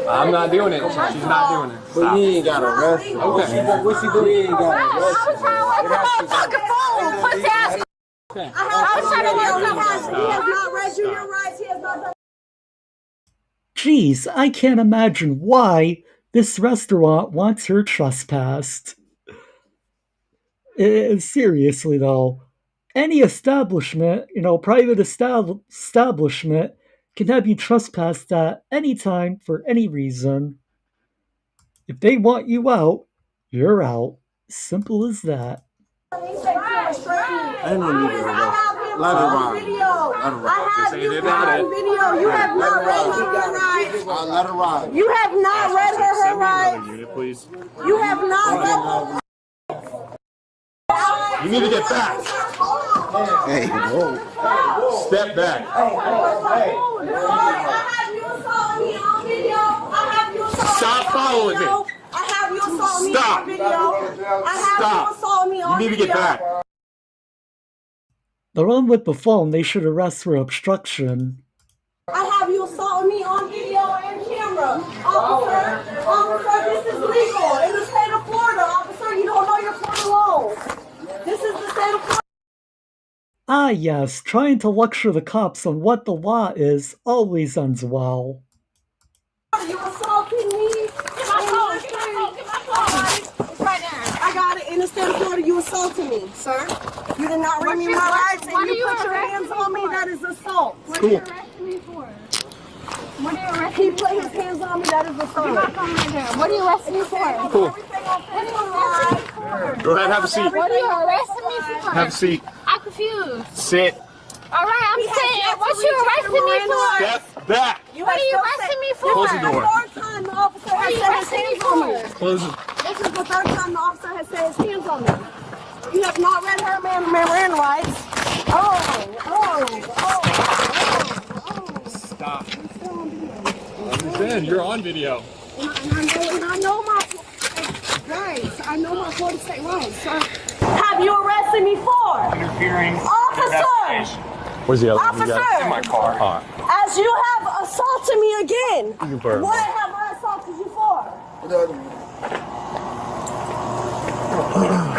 I'm not doing it. She's not doing it. Stop. But you ain't got arrested. Okay. What you do? You ain't got arrested. I was trying to wait for motherfucking phone. Pussy ass. I was trying to wait for He has not read you your rights. He has not done. Geez, I can't imagine why this restaurant wants her trespassed. Seriously, though, any establishment, private establishment, can have you trespassed at any time for any reason. If they want you out, you're out. Simple as that. I didn't know you were arrested. Let it ride. I have you on video. You have not read her rights. Let her ride. You have not read her rights. Please. You have not read You need to get back. Hey, whoa. Step back. Stop following me. I have you assaulting me Stop. on video. I have you assaulting me on You need to get back. The one with the phone, they should arrest for obstruction. I have you assaulting me on video and camera. Officer, this is legal. In the state of Florida, officer, you don't know your Florida laws. This is the state of Florida. Ah yes, trying to lecture the cops on what the law is always ends well. You assaulting me? I got it. In the state of Florida, you assaulted me, sir. You did not read me my rights, and you put your hands on me. That is assault. What are you arresting me for? What are you arresting He me put for? his hands on me. That is assault. You're not coming in there. What are you arresting me for? Cool. What are you arresting me for? Go ahead, have a seat. What are you arresting me for? Have a seat. I'm confused. Sit. All right, I'm saying, what you arresting me for? Step back. What are you arresting me for? Close the door. Third time the officer What are has you set his arresting me hands on me. for? Close it. This is the third time the officer has set his hands on me. You have not read her memorandum rights. Stop. Understand, you're on video. And I know my rights. I know my Florida state rights, sir. Have you arrested me for? Interfering. Officer! Where's the other one? Officer! In my car. All right. As you have assaulted me again. You can burn. What have I assaulted you for?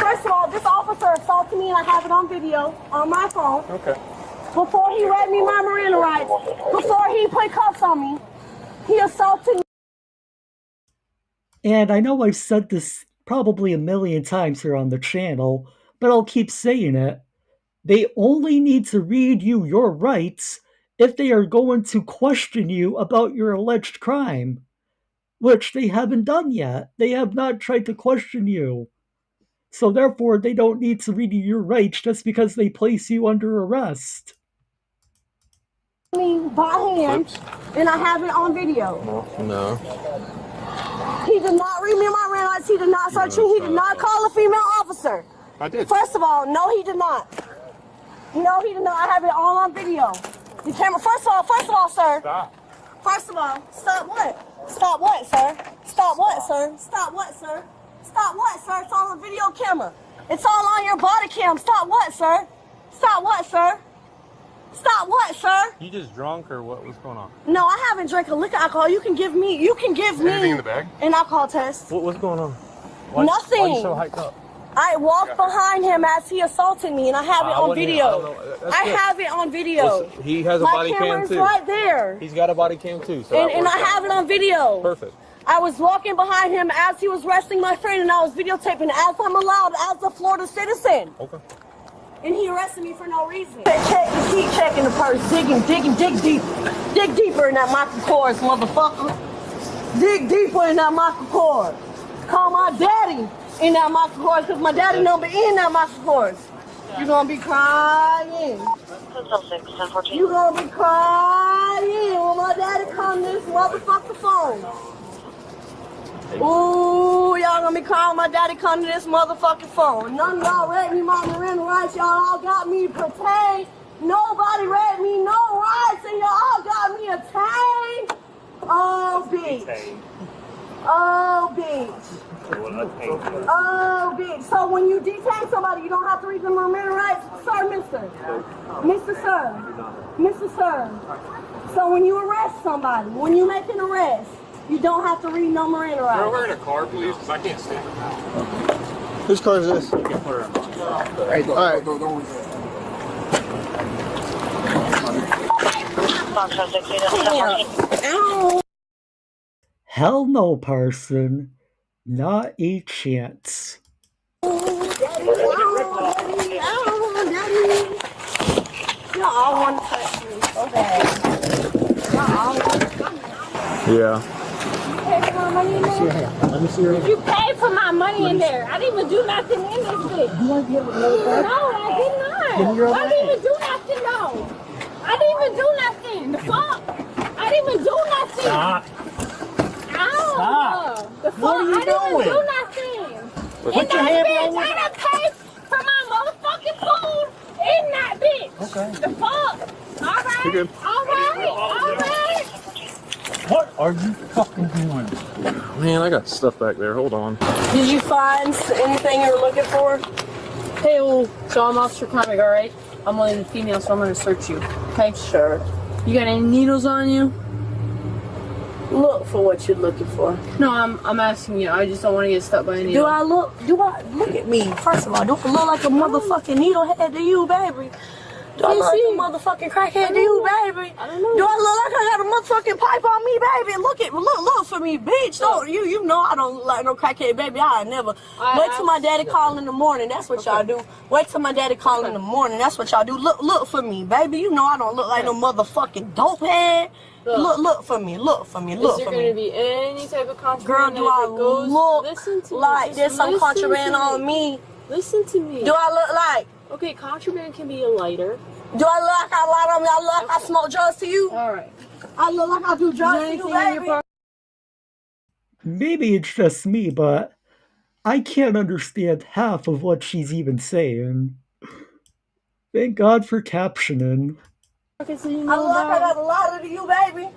First of all, this officer assaulted me and I have it on video on my phone. Okay. Before he read me my Miranda rights, before he put cuffs on me, he assaulted me. And I know I've said this probably a million times here on the channel, but I'll keep saying it. They only need to read you your rights if they are going to question you about your alleged crime, which they haven't done yet. They have not tried to question you. So therefore, they don't need to read you your rights just because they place you under arrest. Me by hand, and I have it on video. No. He did not read me my Miranda rights. He did not search me. He did not call a female officer. I did. First of all, no, he did not. No, he did not. I have it all on video. The camera. First of all, sir. Stop. First of all, stop what? Stop what, sir? Stop what, sir? Stop what, sir? Stop what, sir? It's all on video camera. It's all on your body cam. Stop what, sir? Stop what, sir? Stop what, sir? You just drunk or what? What's going on? No, I haven't drank a lick of alcohol. You can give me Anything in the bag? an alcohol test. What's going on? Nothing. Why are you so hyped up? I walked behind him as he assaulted me, and I have it on video. I good. have it on video. Listen, he has a My body cam camera's too. right there. He's got a body cam too. So And I have it on video. Perfect. I was walking behind him as he was arresting my friend, and I was videotaping as I'm allowed as a Florida citizen. Okay. And he arrested me for no reason. Keep checking the purse, dig deep. Dig deeper in that Michael Kors, motherfucker. Dig deeper in that Michael Kors. Call my daddy in that Michael Kors, because my daddy number in that Michael Kors. You're gonna be crying. You're gonna be crying when my daddy come this motherfucker phone. Ooh, y'all gonna be crying when my daddy come to this motherfucking phone. None of y'all read me my Miranda rights. Y'all all got me pertained. Nobody read me no rights, and y'all all got me attained. Oh, bitch. Oh, bitch. Oh, bitch. So when you detain somebody, you don't have to read them Miranda rights? Sir, mister. Mr. Sir. Mr. Sir. So when you arrest somebody, when you make an arrest, you don't have to read no Miranda rights. You're over in a car, please, because I can't stand it. Whose car is this? You can put her in mine. All right. Ow. Hell no, Parson. Not a chance. Daddy. Y'all all want to touch me so bad. Y'all all want to touch me. Yeah. Hey, money in there? Let me see your hand. You paid for my money in there. I didn't even do nothing in this bitch. You want to get another card? No, I did not. Give me your other I didn't even do nothing, no. I didn't even do nothing. The fuck? I didn't even do nothing. Stop. Ow. Stop. The fuck? What are you I didn't doing? even do nothing. Put In your that hand bitch, behind your- I done paid for my motherfucking food in that bitch. Okay. The fuck? All right. You're good. All right. All right. What are you fucking doing? Man, I got stuff back there. Hold on. Did you find anything you were looking for? Hey, well, so I'm Officer Comic, alright? I'm only the female, so I'm gonna search you. Okay? Sure. You got any needles on you? Look for what you're looking for. No, I'm asking you. I just don't want to get stuck by a needle. Do I look at me? First of all, do I look like a motherfucking needlehead to you, baby? Do I look like a motherfucking crackhead to you, baby? I don't know. Do I look like I got a motherfucking pipe on me, baby? Look for me, bitch. Don't you know I don't look like no crackhead, baby. I never. Wait till my daddy call in the morning. That's what y'all do. Wait till my daddy call in the morning. That's what y'all do. Look for me, baby. You know I don't look like no motherfucking dope head. Look for me. Look for me. Look Is for there going to me. be any type of contraband? Girl, do I look like there's some Listen contraband to on me. me? Listen to me. Do I look like? Okay, contraband can be a lighter. Do I look like I lie on me? I look like I smoke drugs to you? Alright. I look like I do drugs to you, baby? Maybe it's just me, but I can't understand half of what she's even saying. Thank God for captioning. Okay, so you I look like I got a lighter to you, baby.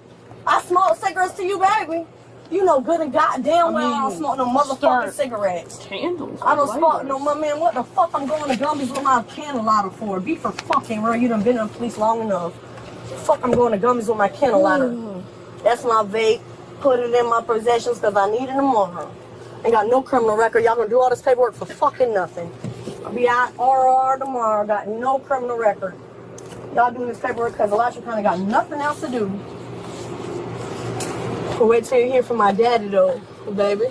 I smoke cigarettes to you, baby. You know good and goddamn well I don't smoke no motherfucking cigarettes. Candles. I don't smoke no, man, what the fuck I'm going to Gumby's with my candle lighter for? Be for fucking real, you done been in the police long enough. Fuck I'm going to Gumby's with my candle lighter. That's my vape. Put it in my possessions because I need it tomorrow. Ain't got no criminal record. Y'all gonna do all this paperwork for fucking nothing. I'll be out RR tomorrow. Got no criminal record. Y'all doing this paperwork because Elisha kind of got nothing else to do. But wait till you hear from my daddy though, baby.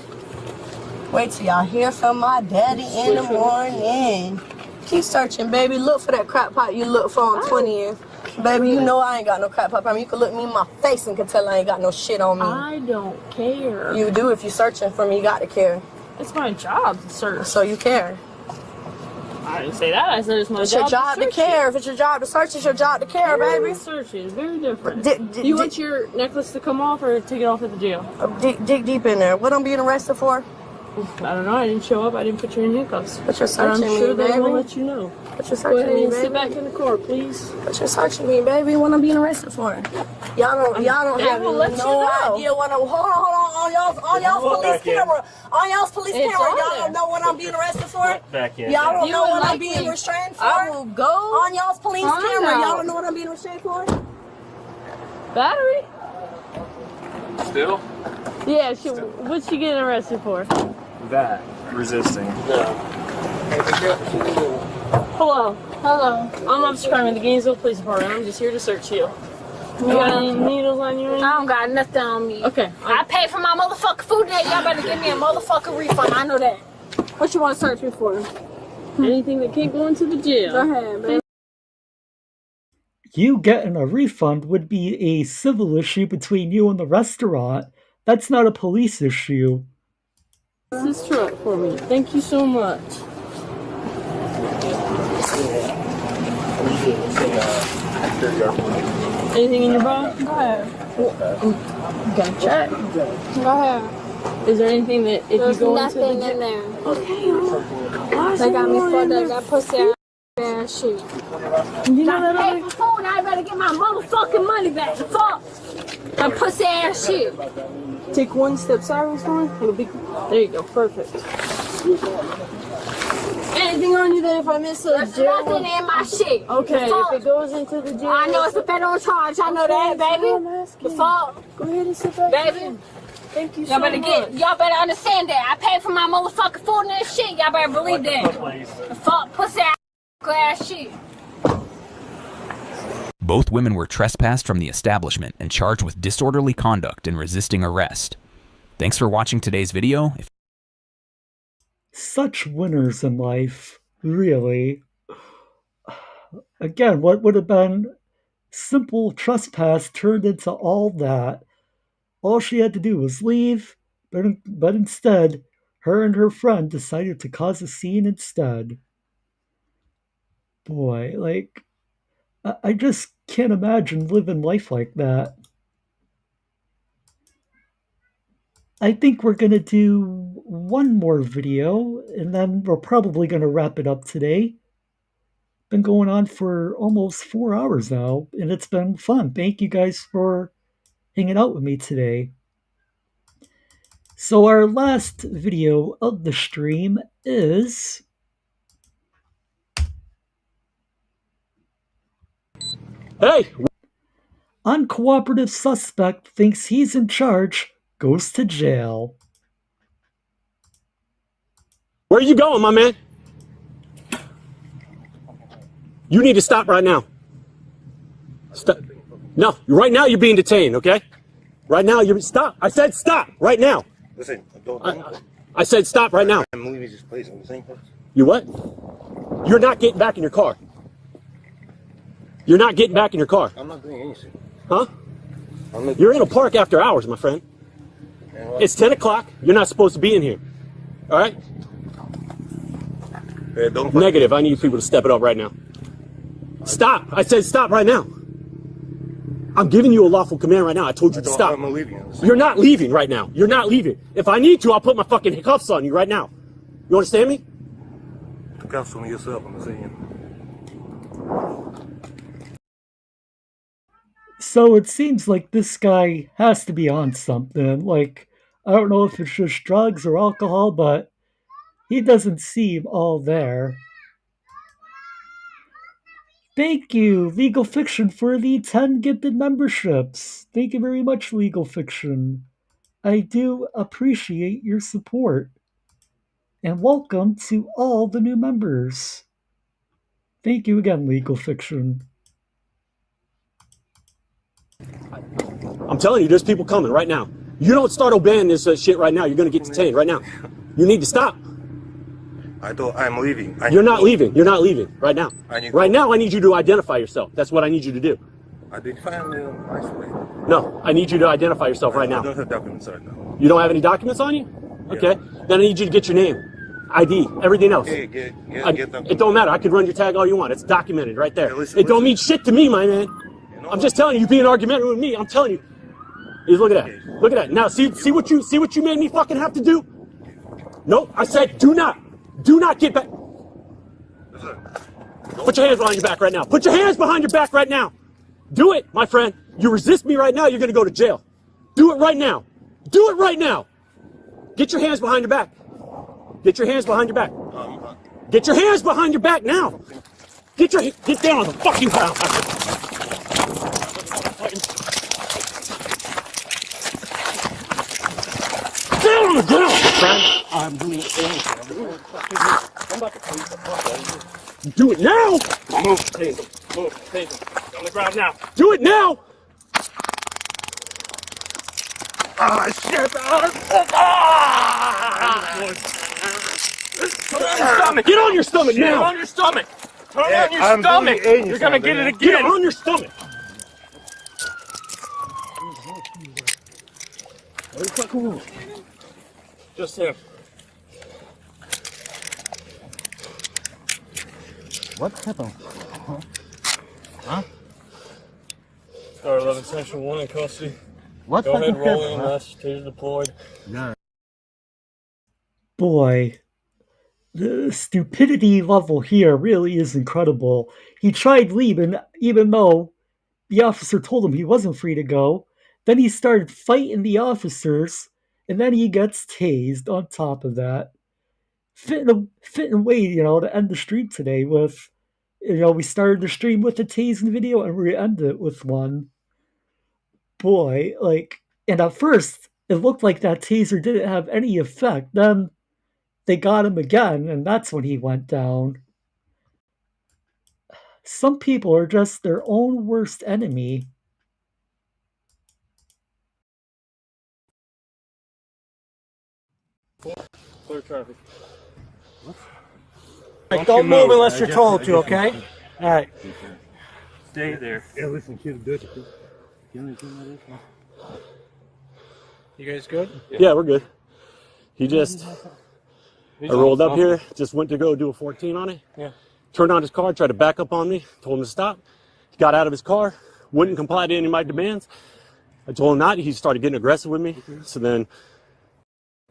Wait till y'all hear from my daddy in the morning. Keep searching, baby. Look for that crack pipe you look for on 20th. Baby, you know I ain't got no crack pipe on me. You can look me in my face and can tell I ain't got no shit on me. I don't care. You do if you're searching for me. You got to care. It's my job to search. So you care. I didn't say that. I said it's my It's job your job to care. If it's your job to search, it's your job to care, baby. Searching is very different. You want your necklace to come off or take it off at the jail? Dig deep in there. What I'm being arrested for? I don't know. I didn't show up. I didn't put you in handcuffs. But you're searching I'm sure me, they will baby. let you know. But you're Go searching ahead me, and baby. sit back in the car, please. But you're searching me, baby. What I'm being arrested for? Y'all don't They have will let you no know. idea what I'm. Hold on. On y'all's police camera. On y'all's police It's camera. on Y'all there. don't know what I'm being arrested for. Back in. Y'all don't You know would what I'm like being me. restrained for. I will go on y'all's police find camera. Y'all out. don't know what I'm being restrained for. Battery? Still? Yeah, what's she getting arrested for? That. Resisting. Hello. I'm Officer Carmen with the Gainesville Police Department. I'm just here to search you. You got any needles on you? I don't got nothing on me. Okay. I paid for my motherfucking food today. Y'all better give me a motherfucking refund. I know that. What you want to search me for? Anything that can't go into the jail. Go ahead, baby. You getting a refund would be a civil issue between you and the restaurant. That's not a police issue. This truck for me. Thank you so much. Anything in your bag? Go ahead. You got a check. Go ahead. Is there anything that if There's you go nothing into the in there. Okay. They got me fucked up. That pussy ass shit. You know I that paid for food. I better get my motherfucking money back. Fuck. That pussy ass shit. Take one step sideways for me. It'll be. There you go. Perfect. Anything on you that if I miss a There's jail? nothing in my shit. Okay, The fuck? if it goes into the jail. I know it's a federal charge. I know that, baby. The fuck? Go ahead and sit back. Baby. Thank you so Y'all better much. y'all better understand that. I paid for my motherfucking food and that shit. Y'all better believe that. The fuck, pussy ass shit. Both women were trespassed from the establishment and charged with disorderly conduct and resisting arrest. Thanks for watching today's video. Such winners in life, really. Again, what would have been simple trespass turned into all that. All she had to do was leave, but instead, her and her friend decided to cause a scene instead. Boy, like, I just can't imagine living life like that. I think we're going to do one more video, and then we're probably going to wrap it up today. Been going on for almost 4 hours now, and it's been fun. Thank you guys for hanging out with me today. So our last video of the stream is... Hey! Uncooperative suspect thinks he's in charge, goes to jail. Where are you going, my man? You need to stop right now. Stop. No, right now you're being detained, okay? Right now you're... Stop! I said stop! Right now! Listen, I said stop right now. I'm leaving this place. I'm the same place. You what? You're not getting back in your car. You're not getting back in your car. I'm not doing anything. Huh? You're in a park after hours, my friend. It's 10 o'clock. You're not supposed to be in here. All right? Negative. I need people to step it up right now. Stop. I said stop right now. I'm giving you a lawful command right now. I told you to stop. I'm leaving. You're not leaving right now. You're not leaving. If I need to, I'll put my fucking cuffs on you right now. You understand me? The cuffs on yourself. I'm saying. So it seems like this guy has to be on something. Like, I don't know if it's just drugs or alcohol, but he doesn't seem all there. Thank you, Legal Fiction, for the 10 gifted memberships. Thank you very much, Legal Fiction. I do appreciate your support. And welcome to all the new members. Thank you again, Legal Fiction. I'm telling you, there's people coming right now. You don't start obeying this shit right now, you're going to get detained right now. You need to stop. I'm leaving. You're not leaving. You're not leaving right now. Right now, I need you to identify yourself. That's what I need you to do. Identify me in a nice way. No, I need you to identify yourself right now. I don't have documents right now. You don't have any documents on you? Okay. Then I need you to get your name, ID, everything else. Get It don't matter. I could run your tag all you want. It's documented right there. It don't mean shit to me, my man. I'm just telling you, you're being argumentative with me. I'm telling you. Look at that. Look at that. Now, see what you made me fucking have to do? Nope. I said do not get back. Put your hands behind your back right now. Put your hands behind your back right now. Do it, my friend. You resist me right now, you're going to go to jail. Do it right now. Do it right now. Get your hands behind your back. Get your hands behind your back. Get your hands behind your back now. Get down on the fucking ground. Down on the ground, my friend. I'm doing it. Do it now. Move, Tased. Move, Tased. On the ground now. Do it now. Ah, shit. Get on your stomach now. Get on your stomach. Turn on your stomach. You're gonna get it again. Get on your stomach. Just him. What happened? Huh? Star 11, Section 1 in custody. What Go ahead, fucking roll happened, in, taser deployed. No. Boy, the stupidity level here really is incredible. He tried leaving, even though the officer told him he wasn't free to go. Then he started fighting the officers, and then he gets tased on top of that. Fitting way, to end the stream today with, we started the stream with a tasing video, and we end it with one. Boy, and at first, it looked like that taser didn't have any effect. Then they got him again, and that's when he went down. Some people are just their own worst enemy. Clear traffic. Don't move unless you're told to, okay? All right. Stay there. Yeah, listen, kid, do it. You guys good? Yeah, we're good. He just, I rolled up here, just went to go do a 14 on it. Yeah. Turned on his car, tried to back up on me, told him to stop. He got out of his car, wouldn't comply to any of my demands. I told him not. He started getting aggressive with me. So then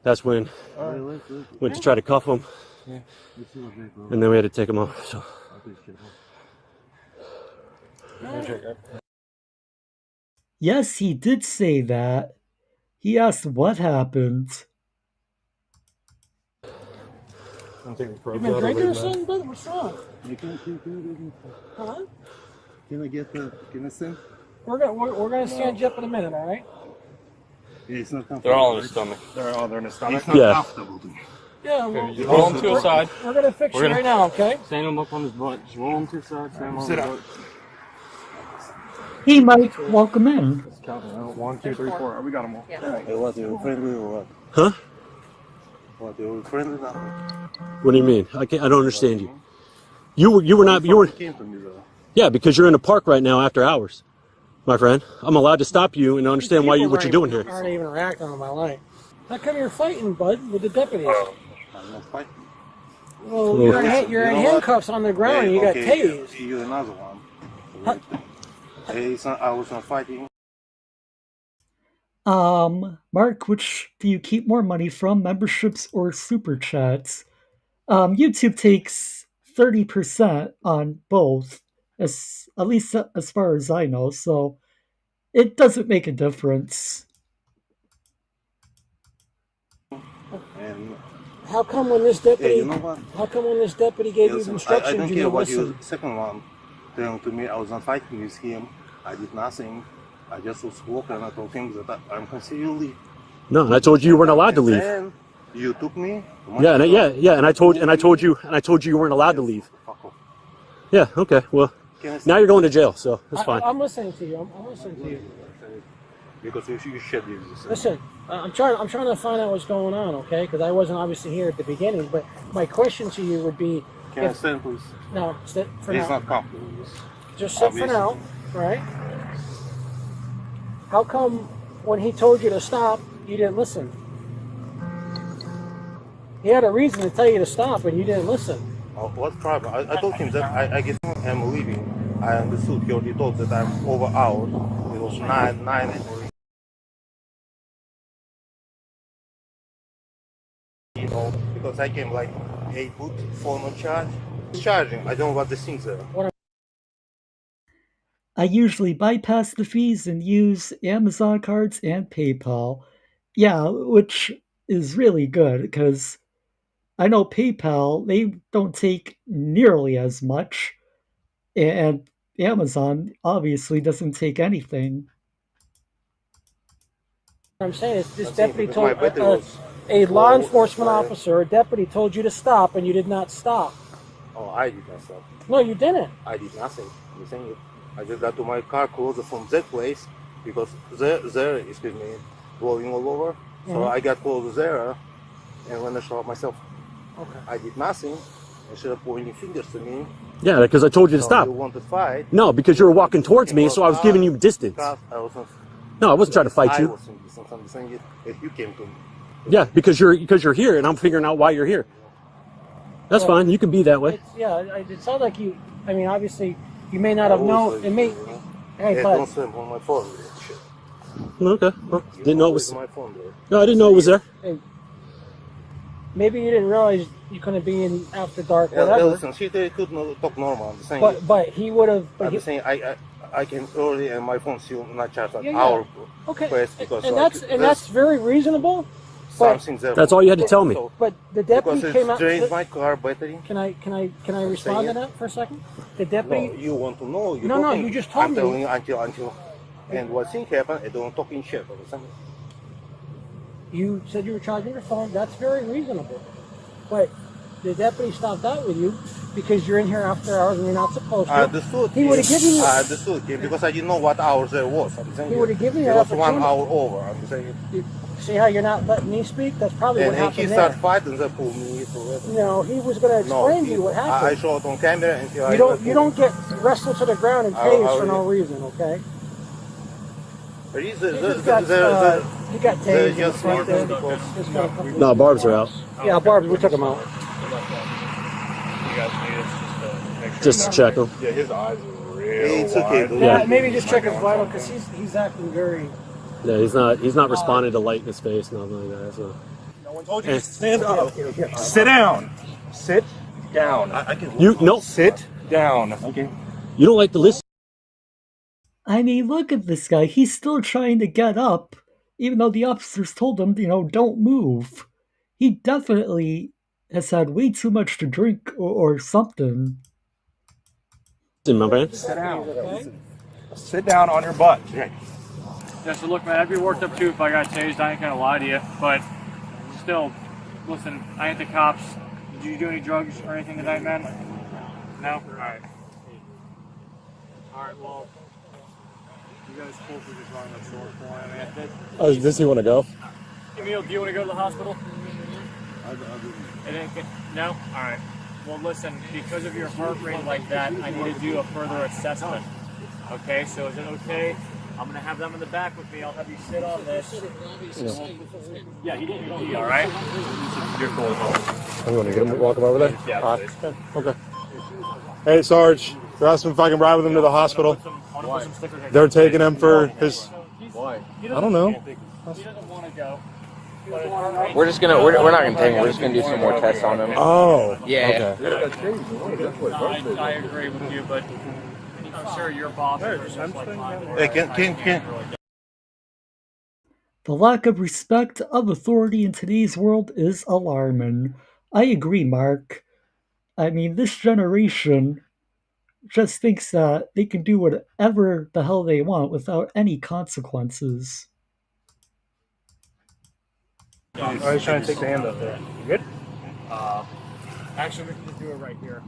that's when went to try to cuff him. Yeah. And then we had to take him off. So. Yes, he did say that. He asked what happened. You've been drinking or something, brother? What's wrong? You can't drink anything. Huh? Can I send? We're gonna stand you up in a minute, all right? Yeah, it's not comfortable. They're all in the stomach. They're in the stomach. It's not Yeah. comfortable. Yeah, well, You roll him to a side. We're gonna fix you right now, okay? Stand him up on his butt. Just roll him to the side. Stand him on Sit his up. butt. He might welcome in. Let's count it out. 1, 2, 3, 4. We got them all. Hey, what, you friendly or what? Huh? What, you friendly now? What do you mean? I don't understand you. You were not, you were, Came to me though. yeah, because you're in a park right now after hours, my friend. I'm allowed to stop you and understand what you're doing here. Aren't even reacting on my line. How come you're fighting, bud, with the deputies? I'm not fighting. Well, you're in handcuffs on the ground and you got tased. You're another one. Hey, I was not fighting. Mark, which do you keep more money from, memberships or super chats? YouTube takes 30% on both, at least as far as I know, so it doesn't make a difference. And How come when this deputy? hey, you know what? How come when this deputy gave you Listen, instructions, I don't you care didn't what listen? you second one telling to me. I was not fighting with him. I did nothing. I just was walking and I told him that I'm considering you leave. No, and I told you you weren't allowed to leave. Then you took me. Yeah, and I told you you weren't allowed to leave. Fuck off. Yeah, okay. Well, now you're going to jail, so that's fine. I'm listening to you. I'm listening to you. Because you should use this. Listen, I'm trying to find out what's going on, okay? Because I wasn't obviously here at the beginning. But my question to you would be, Can I stand, please? No, sit for It's now. not comfortable. Just sit for now, right? How come when he told you to stop, you didn't listen? He had a reason to tell you to stop, and you didn't listen. Oh, what problem? I told him that I guess I'm leaving. I understood. He already told that I'm over hours. It was 9. You know, because I came like, hey, put phone on charge. It's charging. I don't know what the things are. I usually bypass the fees and use Amazon cards and PayPal. Yeah, which is really good because I know PayPal, they don't take nearly as much, and Amazon obviously doesn't take anything. What I'm saying is this deputy told a law enforcement officer, a deputy told you to stop, and you did not stop. Oh, I did not stop. No, you didn't. I did nothing. I'm saying it. I just got to my car closer from that place because there, excuse me, blowing all over. So I got closer there and when I shot myself. Okay. I did nothing. Instead of pointing fingers to me. Yeah, because I told you to stop. You want to fight? No, because you were walking towards me, so I was giving you distance. No, I wasn't trying to fight you. I was in distance. I'm saying it. If you came to me. Yeah, because you're here, and I'm figuring out why you're here. That's fine. You can be that way. It sounds like you. I mean, obviously, you may not have known. It may. Hey, don't but swim on my phone. Shit. Okay. Well, didn't know it was. My phone there. No, I didn't know it was there. hey, maybe you didn't realize you couldn't be in after dark. Yeah, Whatever. listen, she could not talk normal. I'm saying. But he would have. I'm saying I can early and my phone still not charged at Yeah. our Okay, place because and that's very reasonable. But something there. That's all you had to tell me. But the deputy Because came it out. drains my car battery. Can I respond to that for a second? The deputy. No, you want to know? No, you just told I'm me. telling you until and what thing happened. I don't talking shit. You said you were charging your phone. That's very reasonable. But the deputy stopped out with you because you're in here after hours and you're not supposed to. I understood. He would have given you. I understood him because I didn't know what hours there was. I'm saying He would have given you it an was 1 opportunity. hour over. I'm saying. See how you're not letting me speak? That's probably what And happened he there. started fighting. They pulled me. No, he was going to explain to you what happened. I showed on camera until You don't get wrestled to the ground and tased for no reason, okay? He got tased in the front there. No, barbs are out. Yeah, Barbara, we took him out. Just to check them. Yeah, his eyes are real It's okay, wide. Yeah, maybe just check his vital because he's acting very. Yeah, he's not responding to light in his face, nothing like that. So. No one told you to stand up. Sit down. Sit down. Sit down. Okay. You don't like to listen. I mean, look at this guy. He's still trying to get up, even though the officers told him, don't move. He definitely has had way too much to drink or something. My man. Sit down. Okay? Sit down on your butt. Yeah, so look, man, I'd be worked up too if I got tased. I ain't gonna lie to you, but still, listen, I ain't the cops. Did you do any drugs or anything tonight, man? No? Alright. Alright, well, you guys cool for just running a short for me, man. Oh, does he want to go? Emil, do you want to go to the hospital? No? Alright. Well, listen, because of your heart rate like that, I need to do a further assessment. Okay, so is it okay? I'm going to have them in the back with me. I'll have you sit on this. Yeah, he didn't pee, all right? You're cool as well. I'm going to get him, walk him over there? Yeah, Okay. Hey, Sarge, they're asking if I can ride with him to the hospital. They're taking him for his... Why? I don't know. He doesn't want to go. We're just gonna we're not gonna take him. We're just gonna do some more tests on him. Oh. Yeah. Okay. I agree with you, but I'm sure your boss is just like mine. Hey, can. The lack of respect of authority in today's world is alarming. I agree, Mark. I mean, this generation just thinks that they can do whatever the hell they want without any consequences. I was trying to take the hand up there. You good? Actually, we can just do it right here.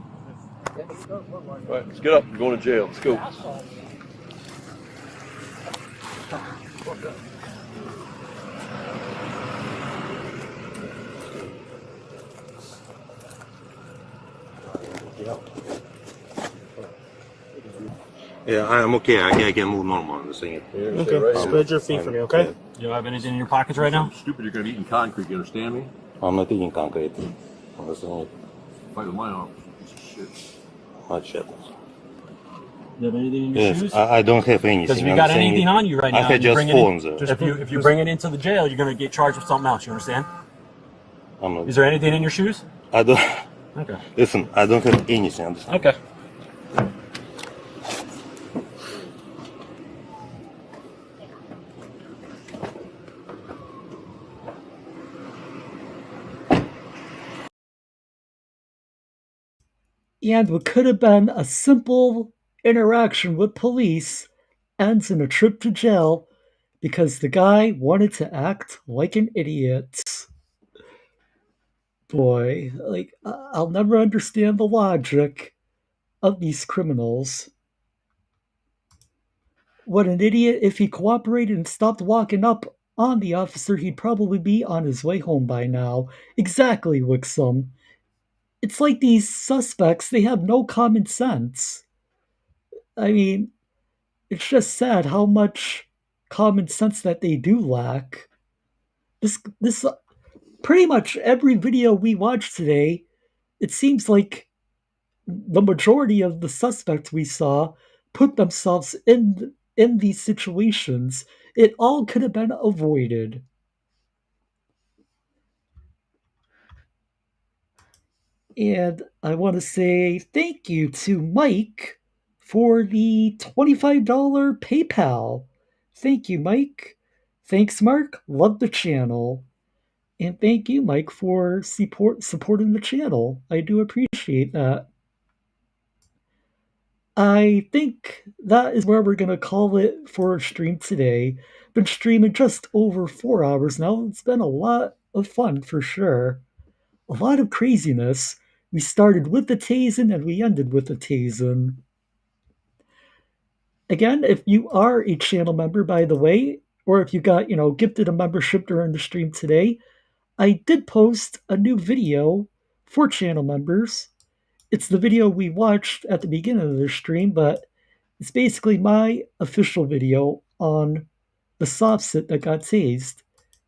All right, let's get up. We're going to jail. Let's go. Yeah, I'm okay. I can move normal on this thing. Okay. Spread your feet for me, okay? You don't have anything in your pockets right now? Stupid, you're going to be eating concrete. You understand me? I'm not eating concrete. Understand? Fight with my arm. Shit. Hot shit. You have anything in your shoes? I don't have anything. Because if you got anything on you right now, I have just phones. If you bring it into the jail, you're going to get charged with something else. You understand? I'm Is there anything in your shoes? I don't. Okay. Listen, I don't have anything. Understand? Okay. And what could have been a simple interaction with police ends in a trip to jail because the guy wanted to act like an idiot. Boy, I'll never understand the logic of these criminals. What an idiot. If he cooperated and stopped walking up on the officer, he'd probably be on his way home by now. Exactly, Wixom. It's like these suspects, they have no common sense. I mean, it's just sad how much common sense that they do lack. This pretty much every video we watched today, it seems like the majority of the suspects we saw put themselves in these situations. It all could have been avoided. And I want to say thank you to Mike for the $25 PayPal. Thank you, Mike. Thanks, Mark. Love the channel. And thank you, Mike, for supporting the channel. I do appreciate that. I think that is where we're going to call it for a stream today. Been streaming just over 4 hours now. It's been a lot of fun for sure. A lot of craziness. We started with the tasing and we ended with the tasing. Again, if you are a channel member, by the way, or if you got, gifted a membership during the stream today, I did post a new video for channel members. It's the video we watched at the beginning of the stream, but it's basically my official video on the soft sit that got tased,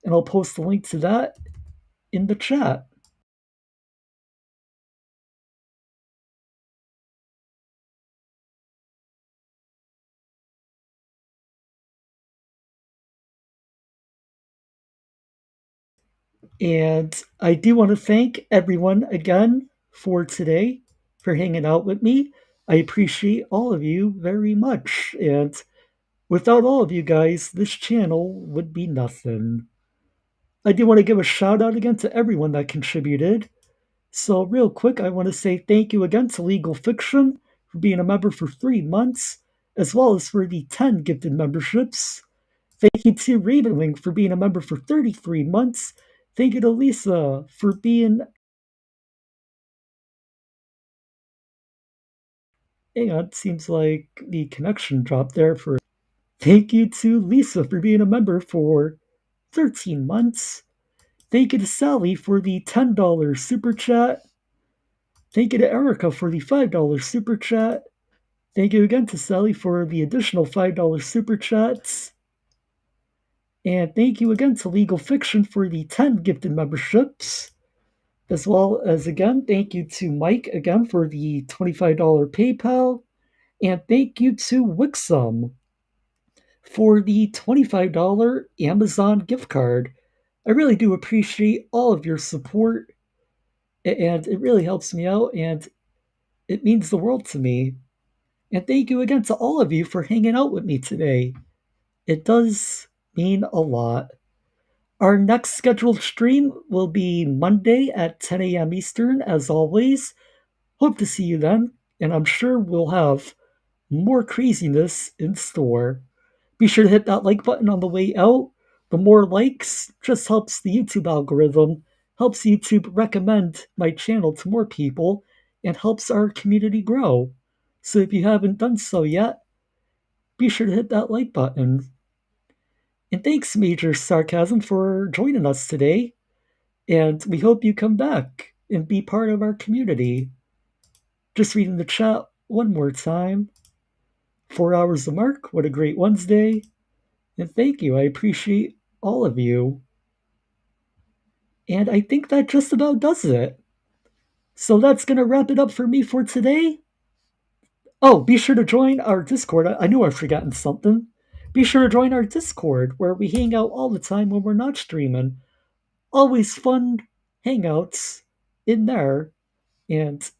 and I'll post a link to that in the chat. And I do want to thank everyone again for today, for hanging out with me. I appreciate all of you very much. And without all of you guys, this channel would be nothing. I do want to give a shout out again to everyone that contributed. So, real quick, I want to say thank you again to Legal Fiction for being a member for 3 months, as well as for the 10 gifted memberships. Thank you to Ravenwing for being a member for 33 months. Thank you to Lisa for being. Hang on, seems like the connection dropped there for. Thank you to Lisa for being a member for 13 months. Thank you to Sally for the $10 super chat. Thank you to Erica for the $5 super chat. Thank you again to Sally for the additional $5 super chats. And thank you again to Legal Fiction for the 10 gifted memberships. As well as, again, thank you to Mike again for the $25 PayPal. And thank you to Wixom for the $25 Amazon gift card. I really do appreciate all of your support, and it really helps me out, and it means the world to me. And thank you again to all of you for hanging out with me today. It does mean a lot. Our next scheduled stream will be Monday at 10 a.m. Eastern, as always. Hope to see you then, and I'm sure we'll have more craziness in store. Be sure to hit that like button on the way out. The more likes just helps the YouTube algorithm, helps YouTube recommend my channel to more people, and helps our community grow. So if you haven't done so yet, be sure to hit that like button. And thanks, Major Sarcasm, for joining us today. And we hope you come back and be part of our community. Just reading the chat one more time. 4 hours the mark. What a great Wednesday. And thank you. I appreciate all of you. And I think that just about does it. So that's going to wrap it up for me for today. Oh, be sure to join our Discord. I knew I'd forgotten something. Be sure to join our Discord where we hang out all the time when we're not streaming. Always fun hangouts in there. And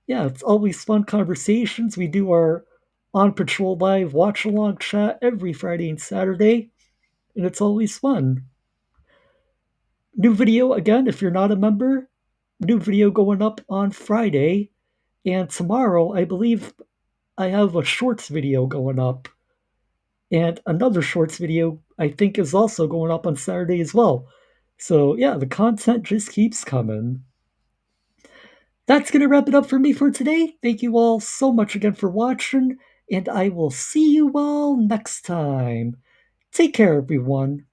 yeah, it's always fun conversations. We do our On Patrol Live watch along chat every Friday and Saturday, and it's always fun. New video again, if you're not a member, new video going up on Friday, and tomorrow I believe I have a shorts video going up, and another shorts video I think is also going up on Saturday as well. So yeah, the content just keeps coming. That's going to wrap it up for me for today. Thank you all so much again for watching, and I will see you all next time. Take care, everyone.